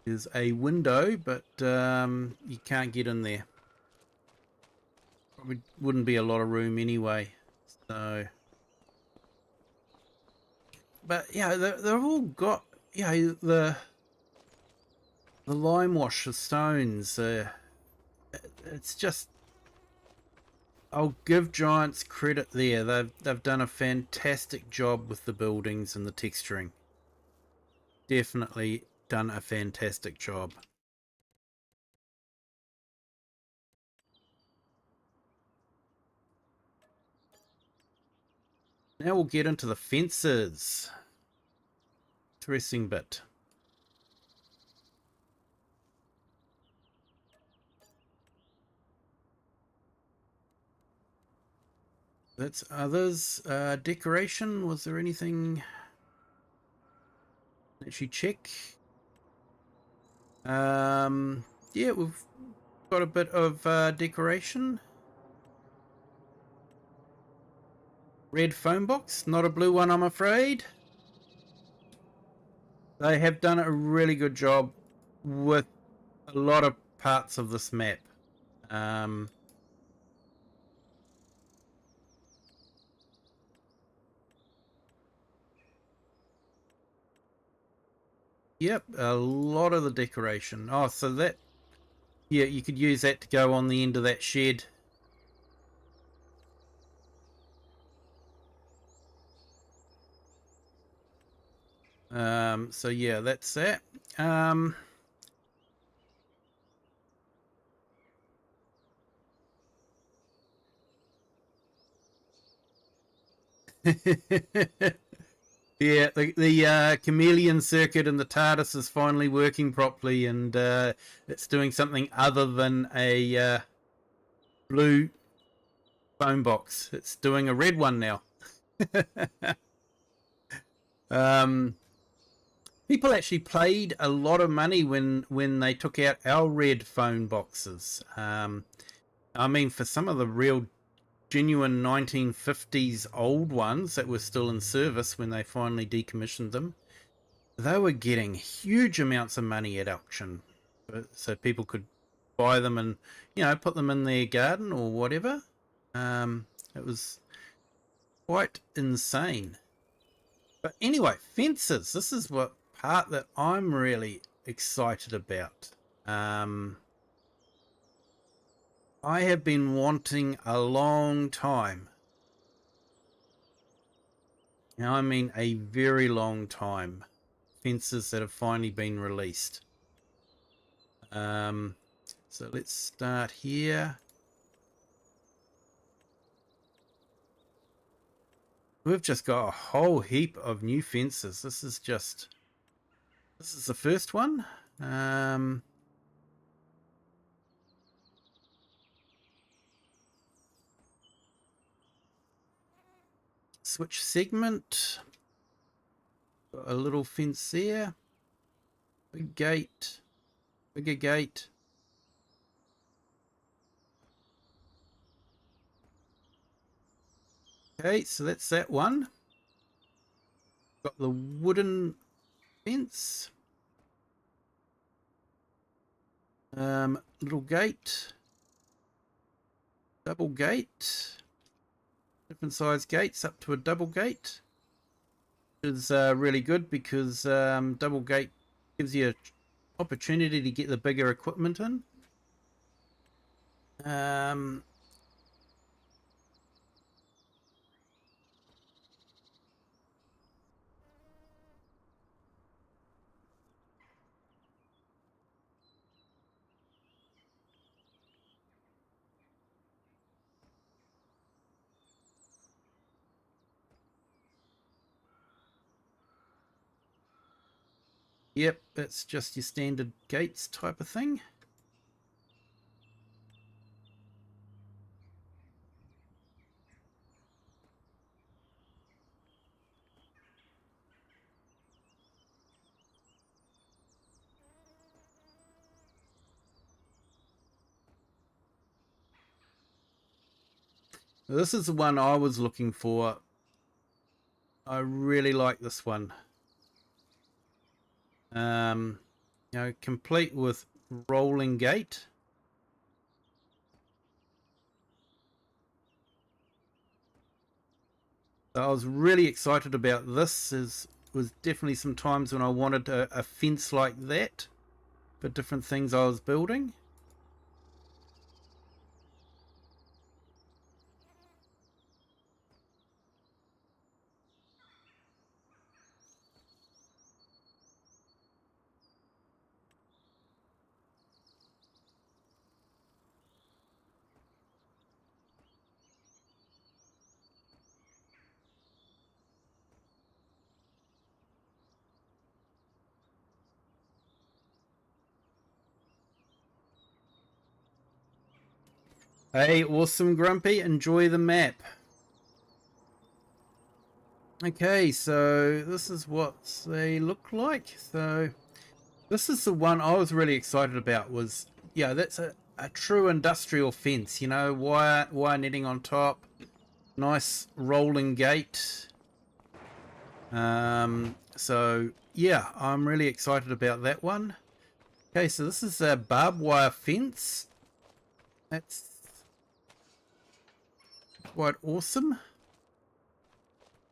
is a window, but you can't get in there. Probably wouldn't be a lot of room anyway. So, but yeah, they've all got, you know, the lime wash, the stones. It's just, I'll give Giants credit there. They've done a fantastic job with the buildings and the texturing. Definitely done a fantastic job. Now we'll get into the fences. Interesting bit. That's others. Decoration. Was there anything? Actually check. Yeah, we've got a bit of decoration. Red phone box, not a blue one, I'm afraid. They have done a really good job with a lot of parts of this map. Yep, a lot of the decoration. Oh, so that, yeah, you could use that to go on the end of that shed. So yeah, that's that. Yeah, the chameleon circuit in the TARDIS is finally working properly, and it's doing something other than a blue phone box. It's doing a red one now. People actually paid a lot of money when they took out our red phone boxes. I mean, for some of the real genuine 1950s old ones that were still in service when they finally decommissioned them, they were getting huge amounts of money at auction. So people could buy them and, put them in their garden or whatever. It was quite insane. But anyway, fences. This is what part that I'm really excited about. I have been wanting a long time. Now, I mean a very long time. Fences that have finally been released. So let's start here. We've just got a whole heap of new fences. This is the first one. Switch segment. Got a little fence there. Big gate. Bigger gate. Okay, so that's that one. Got the wooden fence. Little gate. Double gate. Different size gates up to a double gate. Which is really good because double gate gives you an opportunity to get the bigger equipment in. Yep, it's just your standard gates type of thing. This is the one I was looking for. I really like this one. Complete with rolling gate. So I was really excited about this. Was definitely some times when I wanted a fence like that for different things I was building. Hey, awesome Grumpy, enjoy the map. Okay, so this is what they look like. So this is the one I was really excited about. Was that's a true industrial fence. Wire netting on top, nice rolling gate. So yeah, I'm really excited about that one. Okay, so this is a barbed wire fence. That's quite awesome.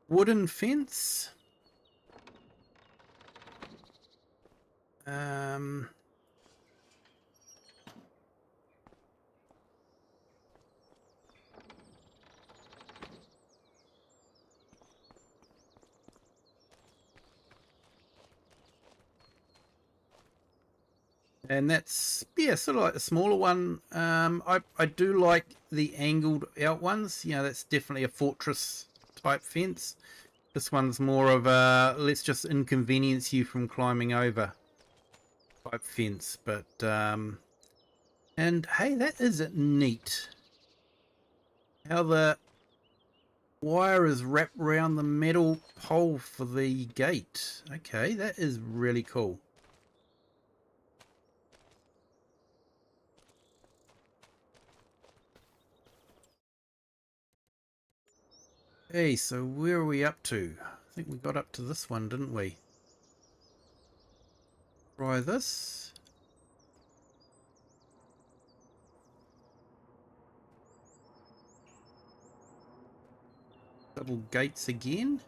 Wooden fence. And that's sort of like the smaller one. I do like the angled out ones. That's definitely a fortress type fence. This one's more of a let's just inconvenience you from climbing over type fence. But and hey, that is neat. How the wire is wrapped around the metal pole for the gate. Okay, that is really cool. Hey, so where are we up to? I think we got up to this one, didn't we? Try this. Double gates again.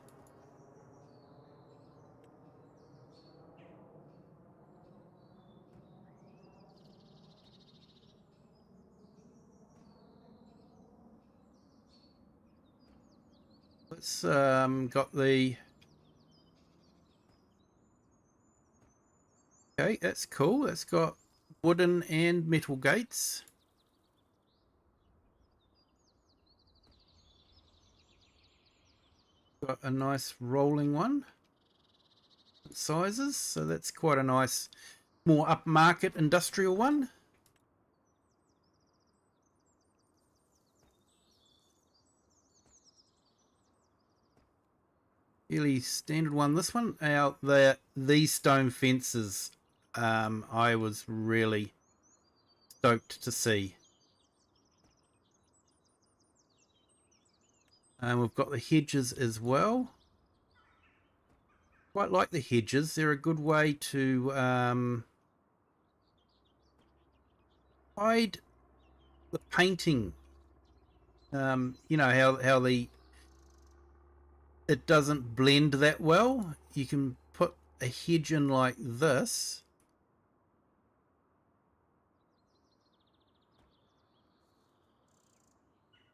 Let's got the... Okay, that's cool. That's got wooden and metal gates. Got a nice rolling one. Sizes, so that's quite a nice, more upmarket industrial one. Fairly standard one. This one out there, these stone fences, I was really stoked to see. We've got the hedges as well. Quite like the hedges. They're a good way to hide the painting. You know how it doesn't blend that well. You can put a hedge in like this.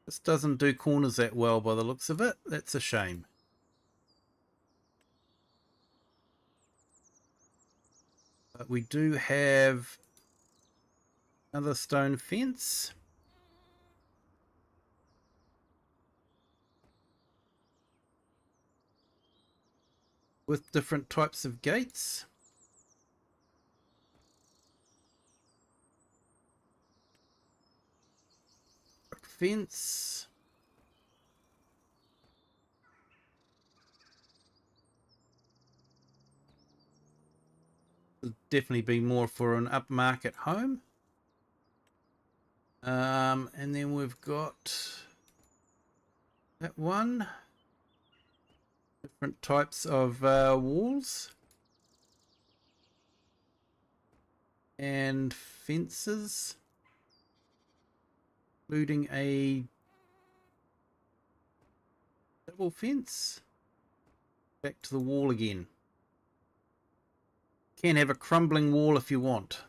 This doesn't do corners that well by the looks of it. That's a shame. But we do have another stone fence. With different types of gates. Fence. Would definitely be more for an upmarket home. And then we've got that one. Different types of walls. And fences. Including a double fence. Back to the wall again. Can have a crumbling wall if you want.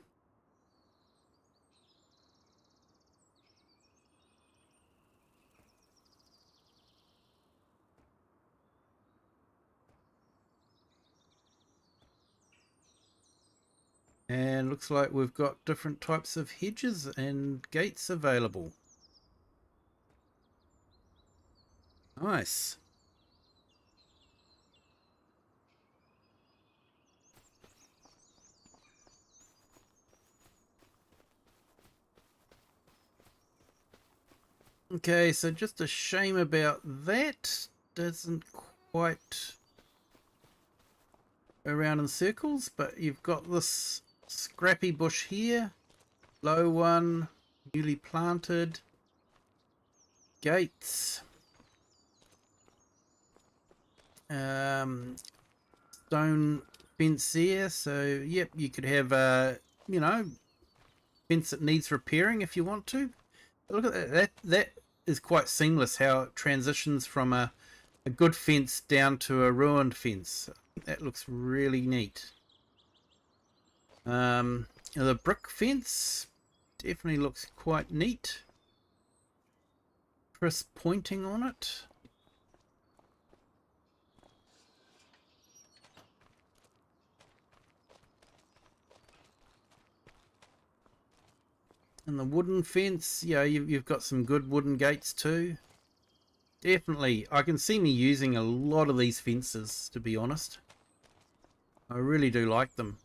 And looks like we've got different types of hedges and gates available. Nice. Okay, so just a shame about that. Doesn't quite go around in circles, but you've got this scrappy bush here. Low one, newly planted. Gates. Stone fence there, so yep, you could have you know, fence that needs repairing if you want to. But look at that is quite seamless how it transitions from a good fence down to a ruined fence. That looks really neat. The brick fence definitely looks quite neat. Crisp pointing on it. And the wooden fence, yeah, you've got some good wooden gates too. Definitely, I can see me using a lot of these fences, to be honest. I really do like them.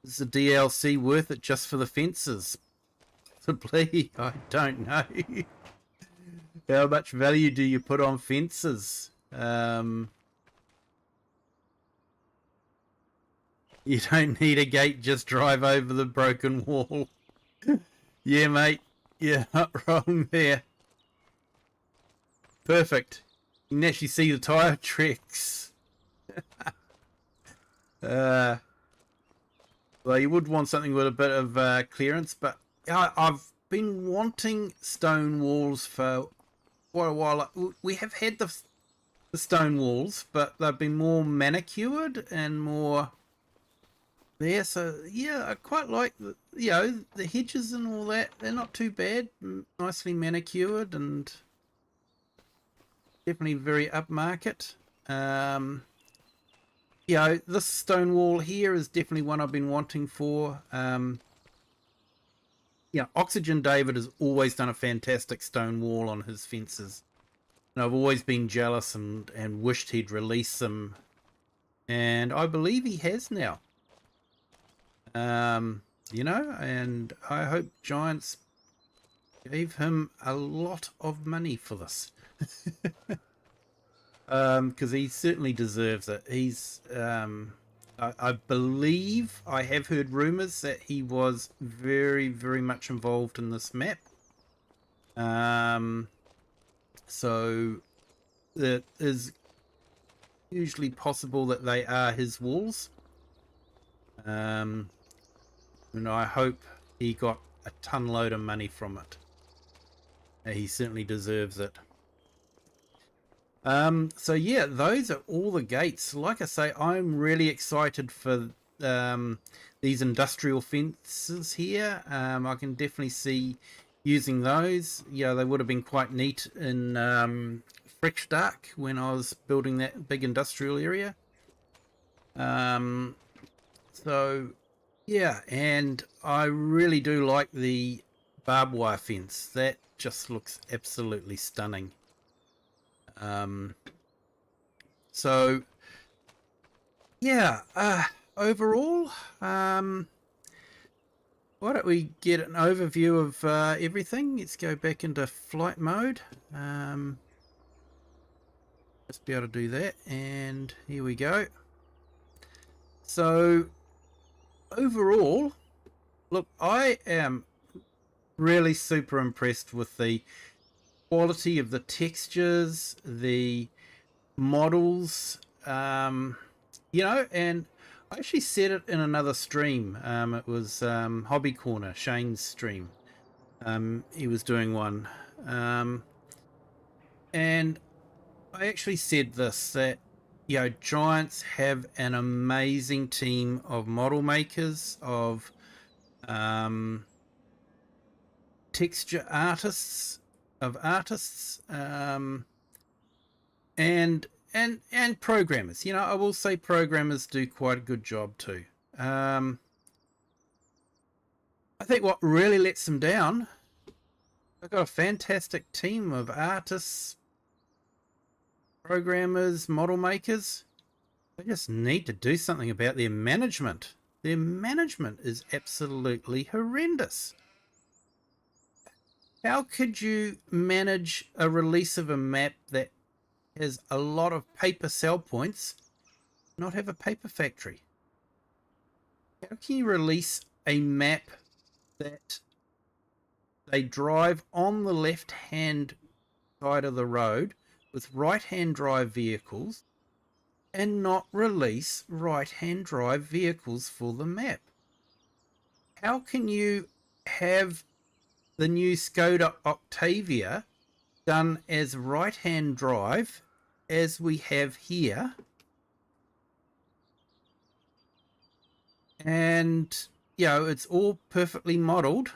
Is the DLC worth it just for the fences? Possibly. I don't know. How much value do you put on fences? You don't need a gate, just drive over the broken wall. Yeah, mate. You're not wrong there. Perfect. You can actually see the tire tracks. Well, you would want something with a bit of clearance, but I've been wanting stone walls for quite a while. We have had the stone walls, but they've been more manicured and more there. So yeah, I quite like the hedges and all that. They're not too bad, nicely manicured and definitely very upmarket. This stone wall here is definitely one I've been wanting for. Oxygen David has always done a fantastic stone wall on his fences. And I've always been jealous and wished he'd release them. And I believe he has now. And I hope Giants gave him a lot of money for this. Because he certainly deserves it. He's, I believe, I have heard rumours that he was very, very much involved in this map. So it is usually possible that they are his walls. And I hope he got a ton load of money from it. He certainly deserves it. So yeah, those are all the gates. Like I say, I'm really excited for these industrial fences here. I can definitely see using those. Yeah, they would have been quite neat in Frickstock when I was building that big industrial area. So yeah, and I really do like the barbed wire fence. That just looks absolutely stunning. So yeah, overall, why don't we get an overview of everything? Let's go back into flight mode. Just be able to do that, and here we go. So overall, look, I am really super impressed with the quality of the textures, the models, and I actually said it in another stream. It was Hobby Corner, Shane's stream. He was doing one, and I actually said this, that Giants have an amazing team of model makers, of texture artists, and programmers. I will say programmers do quite a good job too. I think what really lets them down, they've got a fantastic team of artists, programmers, model makers. They just need to do something about their management. Their management is absolutely horrendous. How could you manage a release of a map that has a lot of paper sell points, not have a paper factory? How can you release a map that they drive on the left-hand side of the road with right-hand drive vehicles and not release right-hand drive vehicles for the map? How can you have the new Skoda Octavia done as right-hand drive as we have here, and it's all perfectly modeled,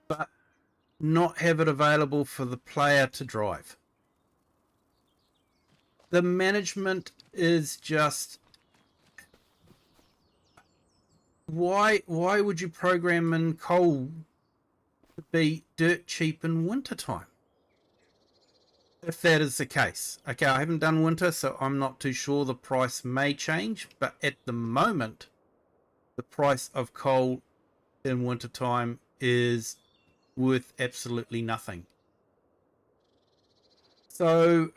but not have it available for the player to drive? The management is just, why would you program in coal to be dirt cheap in wintertime? If that is the case. Okay, I haven't done winter, so I'm not too sure. The price may change, but at the moment, the price of coal in wintertime is worth absolutely nothing. So,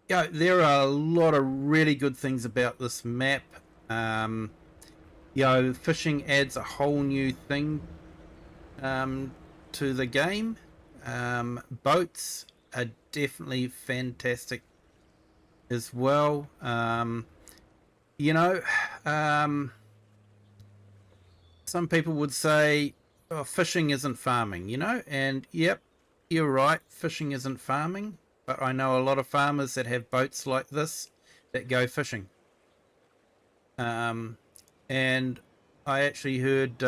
yeah, there are a lot of really good things about this map. Fishing adds a whole new thing to the game. Boats are definitely fantastic as well. You know, some people would say, oh, fishing isn't farming, and yep, you're right, fishing isn't farming, but I know a lot of farmers that have boats like this that go fishing. And I actually heard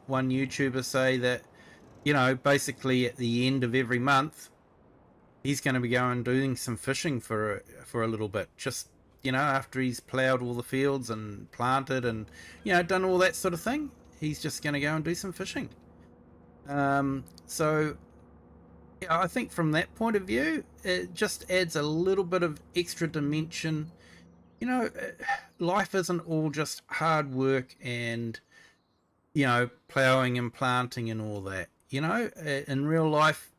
one YouTuber say that, basically at the end of every month, he's going to be going doing some fishing for a little bit, just after he's ploughed all the fields and planted and done all that sort of thing. He's just going to go and do some fishing. So I think from that point of view, it just adds a little bit of extra dimension. Life isn't all just hard work and ploughing and planting and all that. In real life,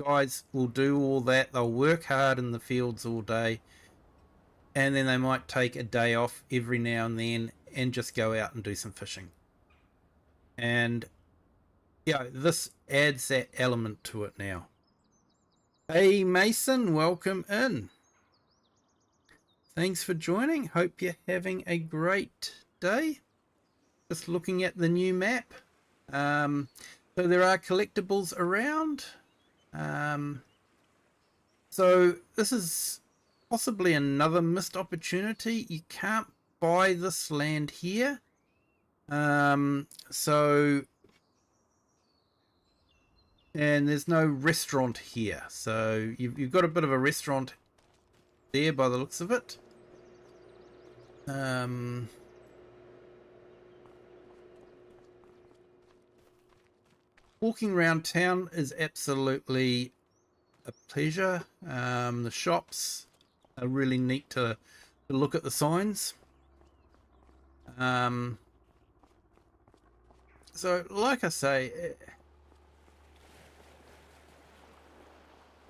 guys will do all that. They'll work hard in the fields all day, and then they might take a day off every now and then and just go out and do some fishing. And this adds that element to it now. Hey Mason, welcome in. Thanks for joining. Hope you're having a great day. Just looking at the new map. So there are collectibles around. So this is possibly another missed opportunity. You can't buy this land here. And there's no restaurant here. So you've got a bit of a restaurant there by the looks of it. Walking around town is absolutely a pleasure. The shops are really neat to look at the signs. So like I say,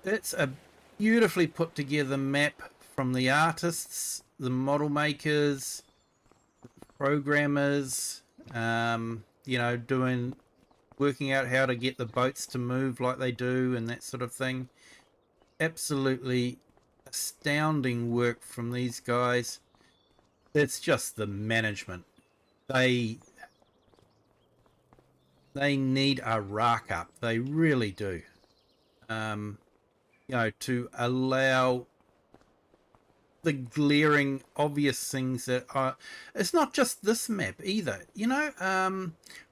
it's a beautifully put together map from the artists, the model makers, programmers, working out how to get the boats to move like they do and that sort of thing. Absolutely astounding work from these guys. It's just the management. They need a rack up. They really do. To allow the glaring obvious things that are, it's not just this map either,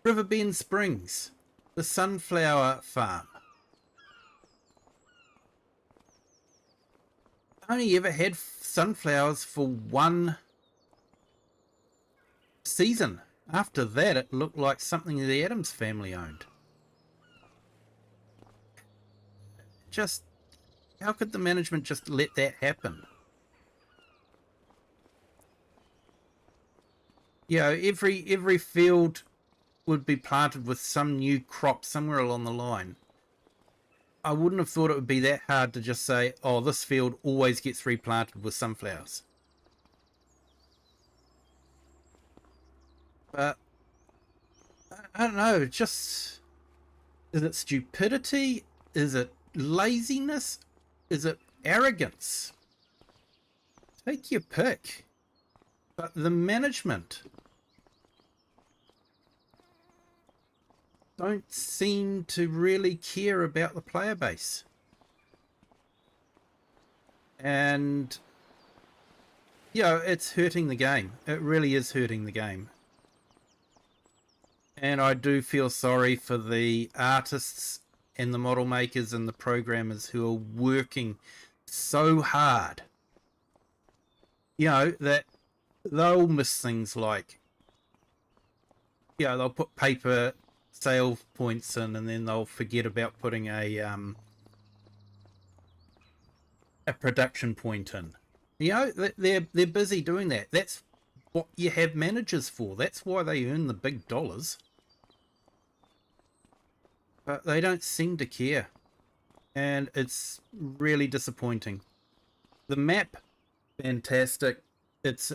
Riverbend Springs, the sunflower farm, only ever had sunflowers for one season. After that it looked like something the Addams family owned. Just how could the management just let that happen? Every field would be planted with some new crop somewhere along the line. I wouldn't have thought it would be that hard to just say, oh, this field always gets replanted with sunflowers. But I don't know, just, is it stupidity? Is it laziness? Is it arrogance? Take your pick. But the management don't seem to really care about the player base. And, it's hurting the game. It really is hurting the game. And I do feel sorry for the artists and the model makers and the programmers who are working so hard. That they'll miss things like, they'll put paper sale points in and then they'll forget about putting a production point in. They're busy doing that. That's what you have managers for. That's why they earn the big dollars. But they don't seem to care. And it's really disappointing. The map, fantastic. It's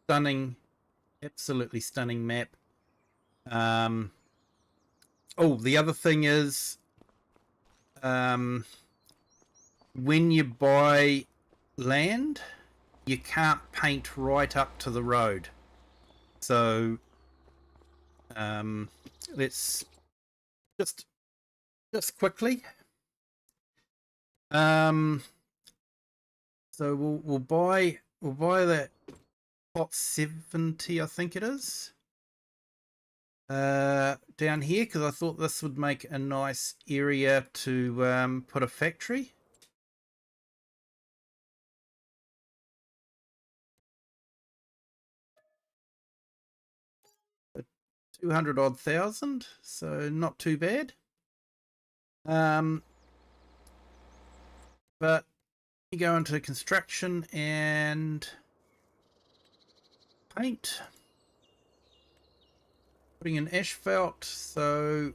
stunning, absolutely stunning map. Oh, the other thing is, when you buy land, you can't paint right up to the road. So let's just quickly. So we'll buy that plot 70, I think it is. Down here, because I thought this would make a nice area to put a factory. But 200 odd thousand, so not too bad. But you go into construction and paint. Putting in asphalt, so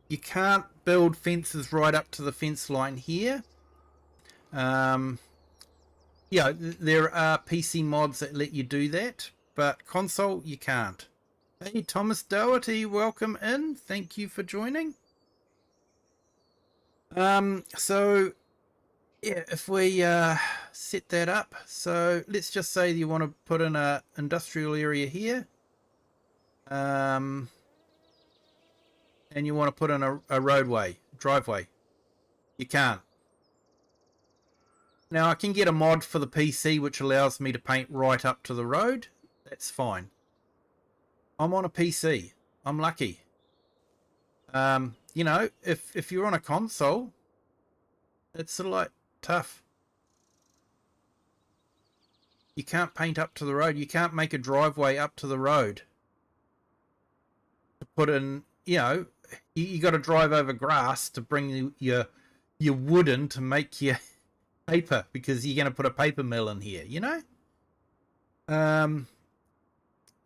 you can't build fences right up to the fence line here. Yeah, there are PC mods that let you do that, but console you can't. Hey, Thomas Doherty, welcome in. Thank you for joining. So yeah, if we set that up, so let's just say you want to put in a industrial area here. And you want to put in a driveway. You can't. Now I can get a mod for the PC which allows me to paint right up to the road. That's fine. I'm on a PC. I'm lucky. You know, if you're on a console, it's sort of like tough. You can't paint up to the road. You can't make a driveway up to the road. To put in, you know, you got to drive over grass to bring your wood in to make your paper, because you're going to put a paper mill in here, you know.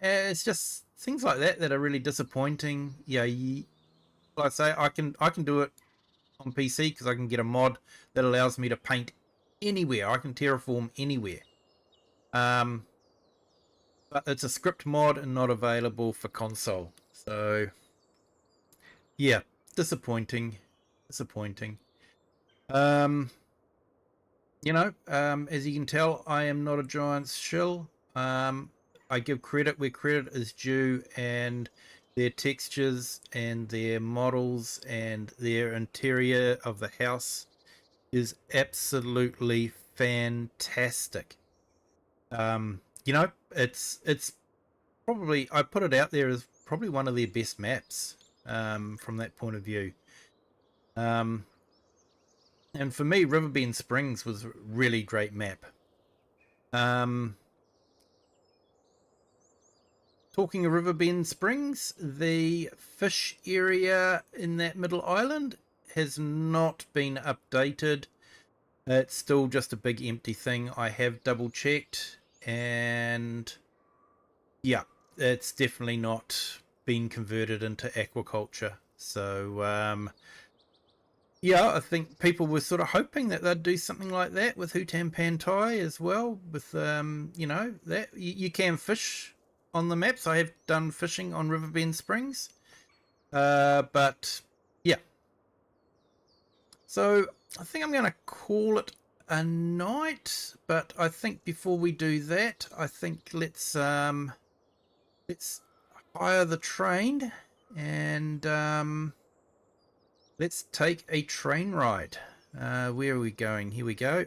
It's just things like that are really disappointing. Yeah, like I say, I can do it on PC because I can get a mod that allows me to paint anywhere. I can terraform anywhere. But it's a script mod and not available for console. So yeah, disappointing. You know, as you can tell, I am not a giant's shill. I give credit where credit is due, and their textures and their models and their interior of the house is absolutely fantastic. You know, it's probably, I put it out there as probably one of their best maps from that point of view. And for me, Riverbend Springs was a really great map. Talking of Riverbend Springs, the fish area in that middle island has not been updated. It's still just a big empty thing. I have double checked, and yeah, it's definitely not been converted into aquaculture. So yeah, I think people were sort of hoping that they'd do something like that with Hutan Pantai as well. With you know, that you can fish on the maps. I have done fishing on Riverbend Springs, but yeah. So I think I'm going to call it a night. But I think before we do that, I think let's hire the train and let's take a train ride. Where are we going? Here we go.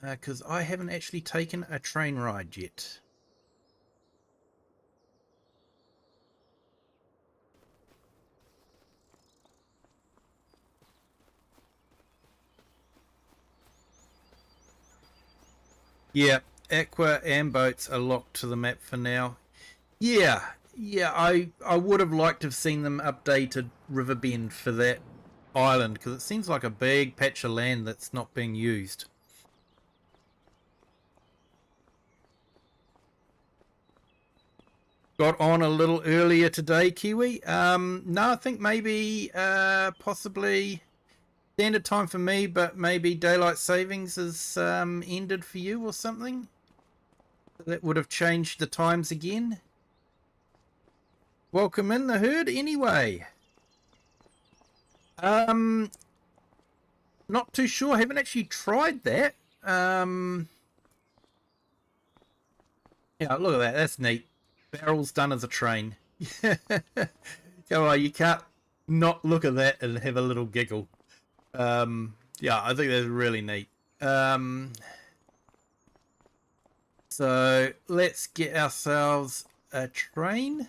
Because I haven't actually taken a train ride yet. Yeah, aqua and boats are locked to the map for now. Yeah, I would have liked to have seen them updated Riverbend for that island, because it seems like a big patch of land that's not being used. got on a little earlier today, Kiwi. No, I think maybe possibly standard time for me, but maybe daylight savings has ended for you or something. That would have changed the times again. Welcome in the herd anyway. Not too sure. Haven't actually tried that. Yeah, look at that. That's neat. Barrels done as a train. Come on, you can't not look at that and have a little giggle. Yeah, I think that's really neat. So let's get ourselves a train.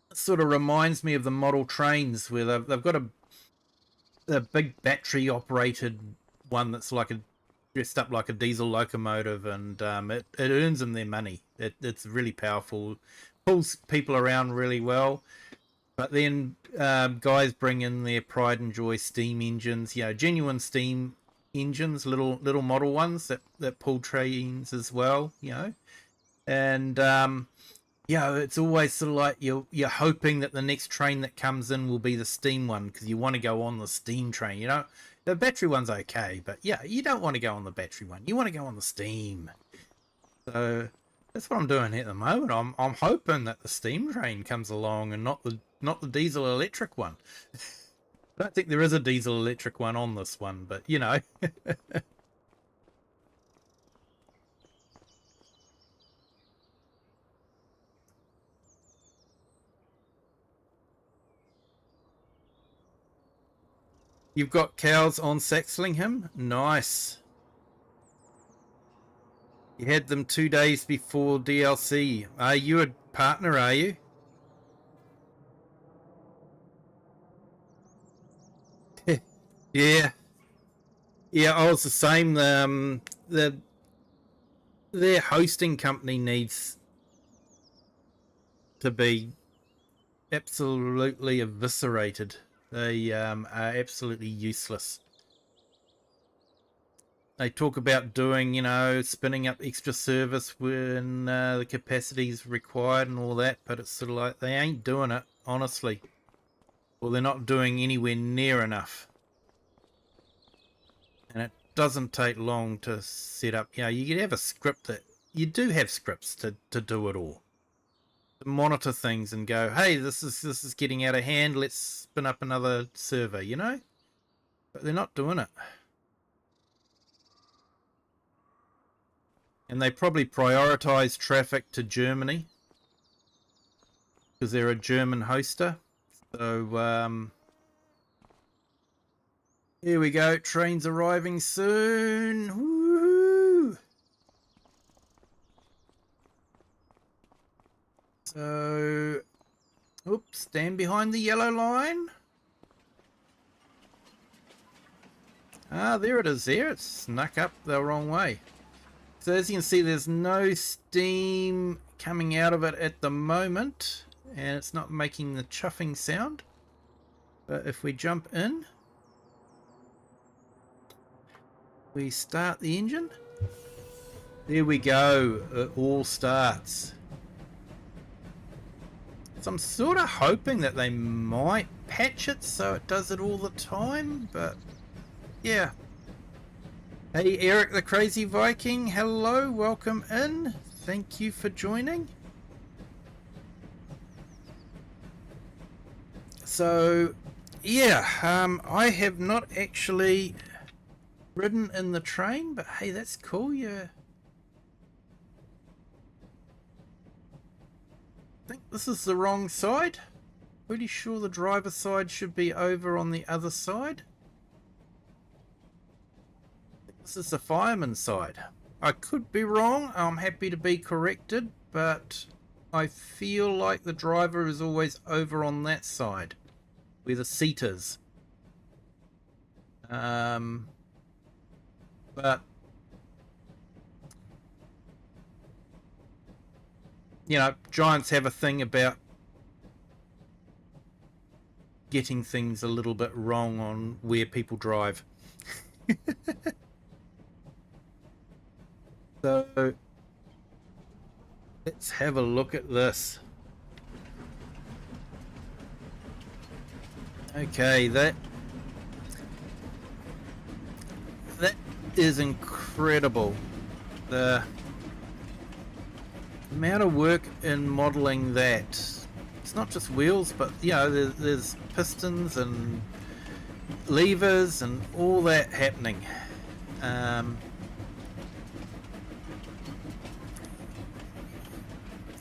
It sort of reminds me of the model trains where they've got a big battery operated one that's like dressed up like a diesel locomotive, and it earns them their money. It's really powerful, pulls people around really well. But then guys bring in their pride and joy steam engines, genuine steam engines, little model ones that pull trains as well, and it's always sort of like you're hoping that the next train that comes in will be the steam one, because you want to go on the steam train. The battery one's okay, but you don't want to go on the battery one. You want to go on the steam. So that's what I'm doing at the moment. I'm hoping that the steam train comes along and not the diesel electric one. I don't think there is a diesel electric one on this one, but You've got cows on Saxlingham? Nice. You had them 2 days before DLC. Are you a partner, are you? Yeah. Yeah, I was the same. Their hosting company needs to be absolutely eviscerated. They are absolutely useless. They talk about doing, spinning up extra service when the capacity is required and all that, but it's sort of like they ain't doing it, honestly. Or they're not doing anywhere near enough. And it doesn't take long to set up. You could have a script you do have scripts to do it all. To monitor things and go, hey, this is getting out of hand, let's spin up another server, But they're not doing it. And they probably prioritize traffic to Germany because they're a German hoster. So here we go. Train's arriving soon. Woohoo! So, oops, stand behind the yellow line. Ah, there it is there. It snuck up the wrong way. So as you can see, there's no steam coming out of it at the moment, and it's not making the chuffing sound. But if we jump in, we start the engine. There we go. It all starts. So I'm sort of hoping that they might patch it so it does it all the time, but yeah. Hey Eric the Crazy Viking, hello, welcome in. Thank you for joining. So yeah, I have not actually ridden in the train, but hey, that's cool. I think this is the wrong side. Pretty sure the driver's side should be over on the other side. This is the fireman's side. I could be wrong. I'm happy to be corrected, but I feel like the driver is always over on that side where the seat is. But giants have a thing about getting things a little bit wrong on where people drive. So let's have a look at this. Okay, that is incredible. The amount of work in modeling that. It's not just wheels, but you know, there's pistons and levers and all that happening.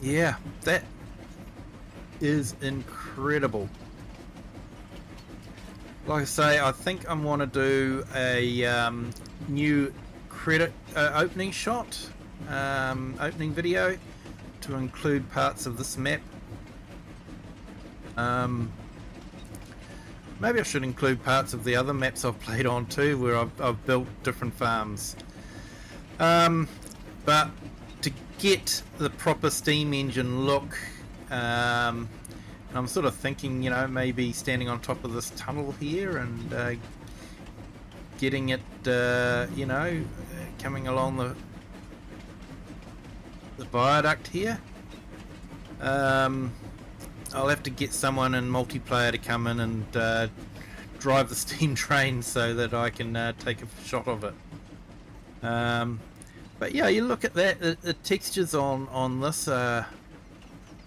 Yeah, that is incredible. Like I say, I think I want to do a new credit opening shot, opening video to include parts of this map. Maybe I should include parts of the other maps I've played on too, where I've built different farms. But to get the proper steam engine look, I'm sort of thinking, you know, maybe standing on top of this tunnel here and getting it, you know, coming along the viaduct here. I'll have to get someone in multiplayer to come in and drive the steam train so that I can take a shot of it. But yeah, you look at that, the textures on this are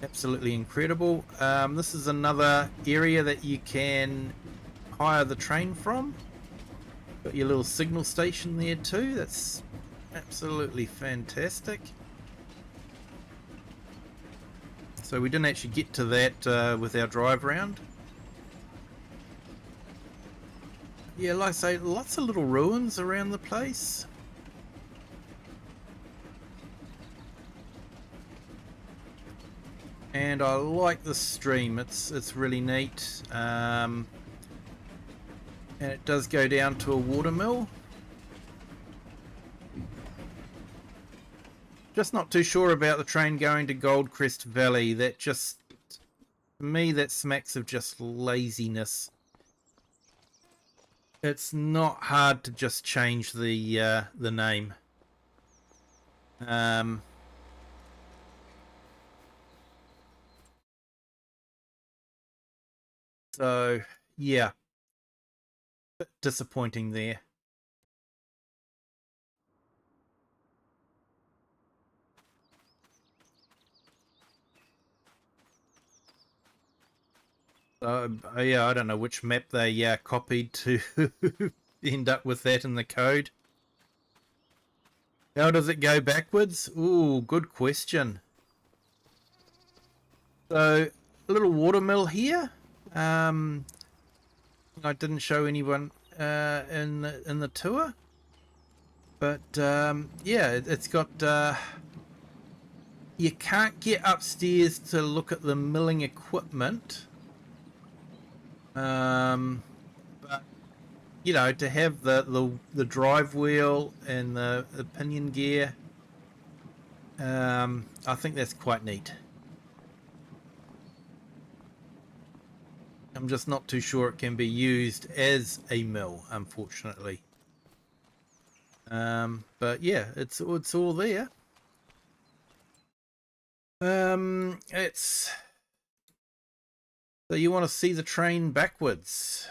absolutely incredible. This is another area that you can hire the train from. Got your little signal station there too. That's absolutely fantastic. So we didn't actually get to that with our drive round. Yeah, like I say, lots of little ruins around the place. And I like the stream. It's really neat. And it does go down to a watermill. Just not too sure about the train going to Goldcrest Valley. That just, to me, that smacks of just laziness. It's not hard to just change the name. So yeah, bit disappointing there. Yeah, I don't know which map they copied to end up with that in the code. How does it go backwards? Ooh, good question. So, a little watermill here. I didn't show anyone in the tour, but yeah, it's got. You can't get upstairs to look at the milling equipment. But you know, to have the drive wheel and the pinion gear, I think that's quite neat. I'm just not too sure it can be used as a mill, unfortunately. But yeah, it's all there. It's so you want to see the train backwards.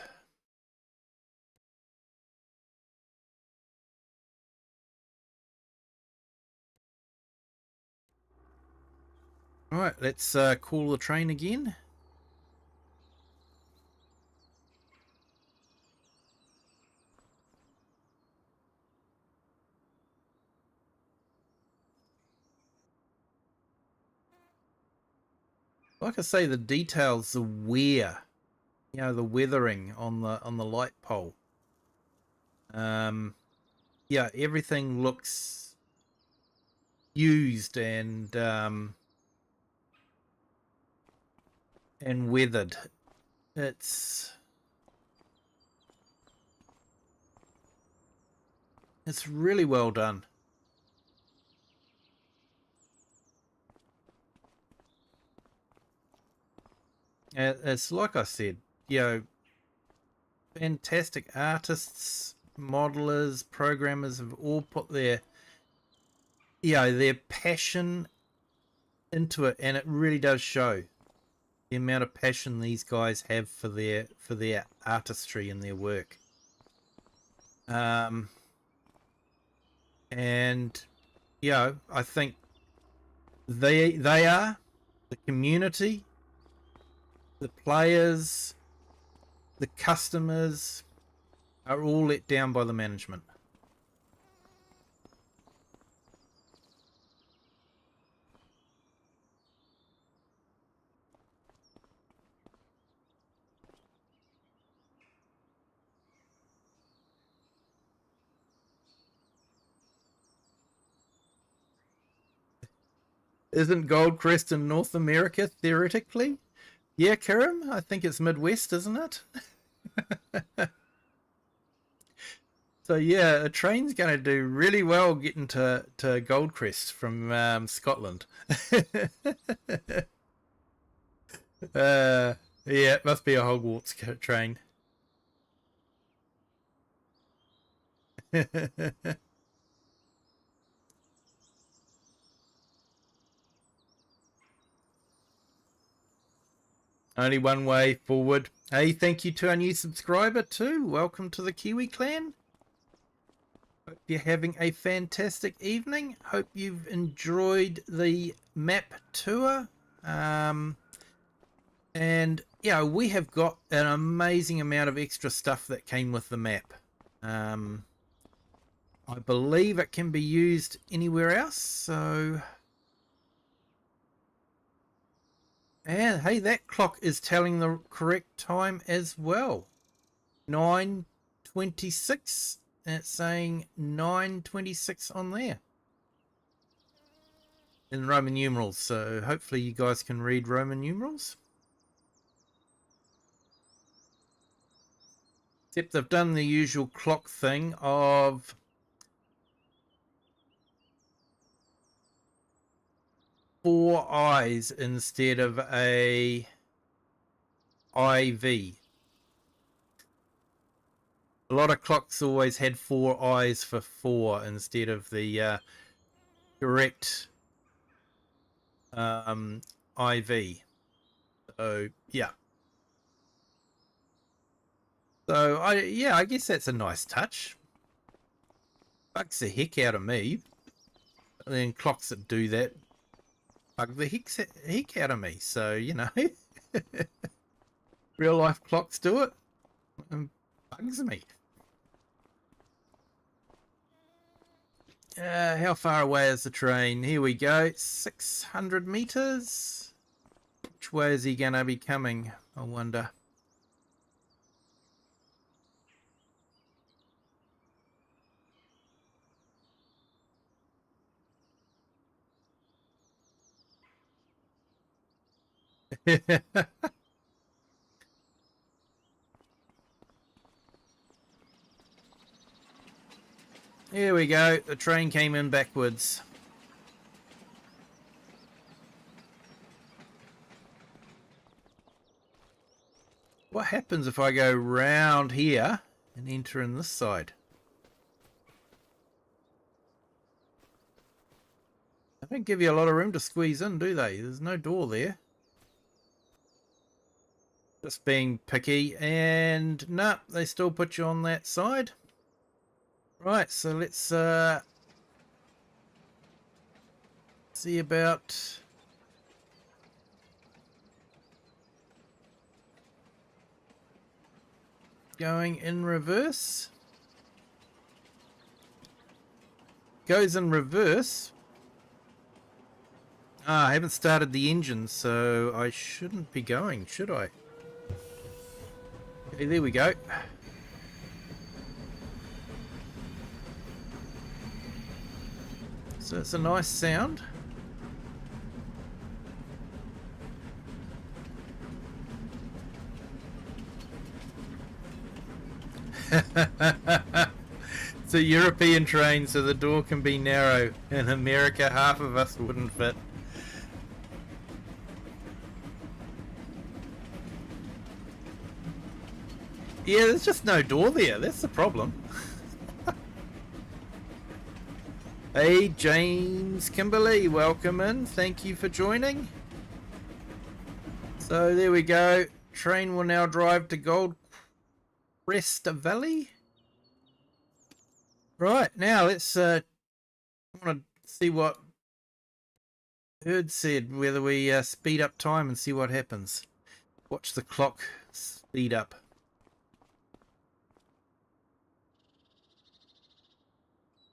All right, let's call the train again. Like I say, the details, the wear, you know, the weathering on the light pole. Yeah, everything looks used and weathered. It's really well done. It's like I said, you know, fantastic artists, modelers, programmers have all put their their passion into it, and it really does show the amount of passion these guys have for their artistry and their work. And I think they are the community, the players, the customers are all let down by the management. Isn't Goldcrest in North America, theoretically? Yeah, Kirim, I think it's Midwest, isn't it? So yeah, a train's going to do really well getting to Goldcrest from Scotland. Yeah, it must be a Hogwarts train. Only one way forward. Hey, thank you to our new subscriber too. Welcome to the Kiwi clan. Hope you're having a fantastic evening. Hope you've enjoyed the map tour. And yeah, we have got an amazing amount of extra stuff that came with the map. I believe it can be used anywhere else, so... And hey, that clock is telling the correct time as well. 9:26. And it's saying 9:26 on there. In Roman numerals, so hopefully you guys can read Roman numerals. Except they've done the usual clock thing of four eyes instead of a IV. A lot of clocks always had four eyes for four instead of the correct IV. So yeah. So I guess that's a nice touch. Bugs the heck out of me. And then clocks that do that bug the heck out of me. So, you know, real life clocks do it. And bugs me. How far away is the train? Here we go. 600 meters. Which way is he going to be coming? I wonder. Here we go. The train came in backwards. What happens if I go round here and enter in this side? They don't give you a lot of room to squeeze in, do they? There's no door there. Just being picky, and nah, they still put you on that side. Right, so let's see about going in reverse. Goes in reverse. I haven't started the engine, so I shouldn't be going, should I? Okay, there we go. So it's a nice sound. It's a European train, so the door can be narrow. In America, half of us wouldn't fit. Yeah, there's just no door there. That's the problem. Hey, James Kimberley, welcome in. Thank you for joining. So there we go. Train will now drive to Gold Crest Valley. Right, now let's I want to see what Herd said, whether we speed up time and see what happens. Watch the clock speed up.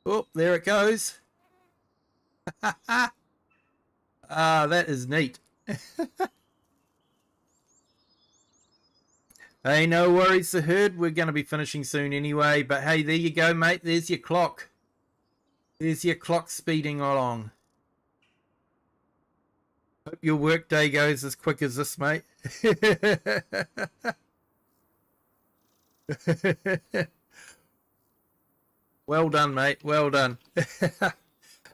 Oh, there it goes. Ah, that is neat. Hey, no worries, the Herd. We're going to be finishing soon anyway. But hey, there you go, mate. There's your clock. There's your clock speeding along. Hope your work day goes as quick as this, mate. Well done, mate. Well done.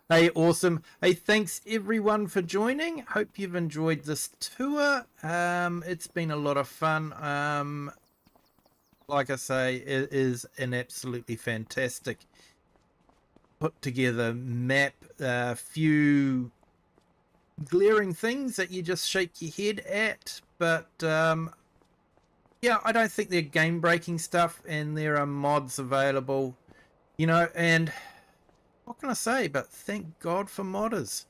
Hey, awesome. Hey, thanks everyone for joining. Hope you've enjoyed this tour. It's been a lot of fun. Like I say, it is an absolutely fantastic put together map. A few glaring things that you just shake your head at, but yeah, I don't think they're game breaking stuff, and there are mods available, you know. And what can I say but thank God for modders.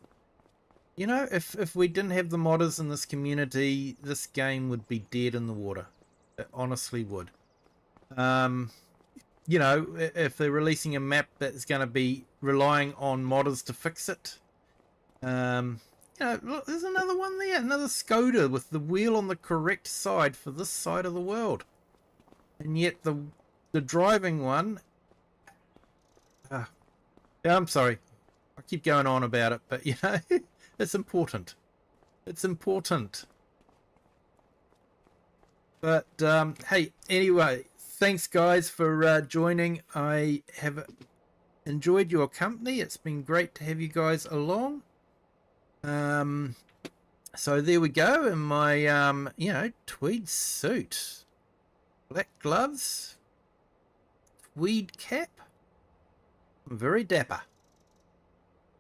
You know, if we didn't have the modders in this community, this game would be dead in the water. It honestly would. You know, if they're releasing a map that's going to be relying on modders to fix it, you know, look, there's another one there, another Skoda with the wheel on the correct side for this side of the world, and yet the driving one. Yeah, I'm sorry, I keep going on about it, but you know, it's important. It's important. But hey, anyway, thanks guys for joining. I have enjoyed your company. It's been great to have you guys along. So there we go in my you know, tweed suit, black gloves, tweed cap. I'm very dapper.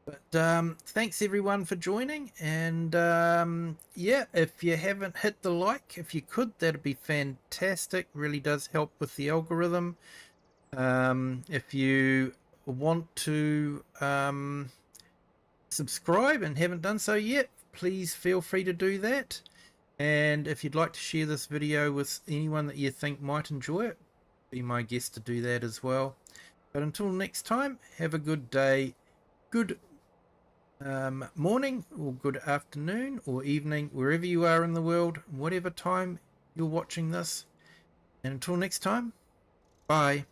But thanks everyone for joining, and yeah, if you haven't hit the like, if you could, that'd be fantastic. Really does help with the algorithm. If you want to subscribe and haven't done so yet, please feel free to do that. And if you'd like to share this video with anyone that you think might enjoy it, be my guest to do that as well. But until next time, have a good day, good morning, or good afternoon or evening, wherever you are in the world, whatever time you're watching this. And until next time, bye.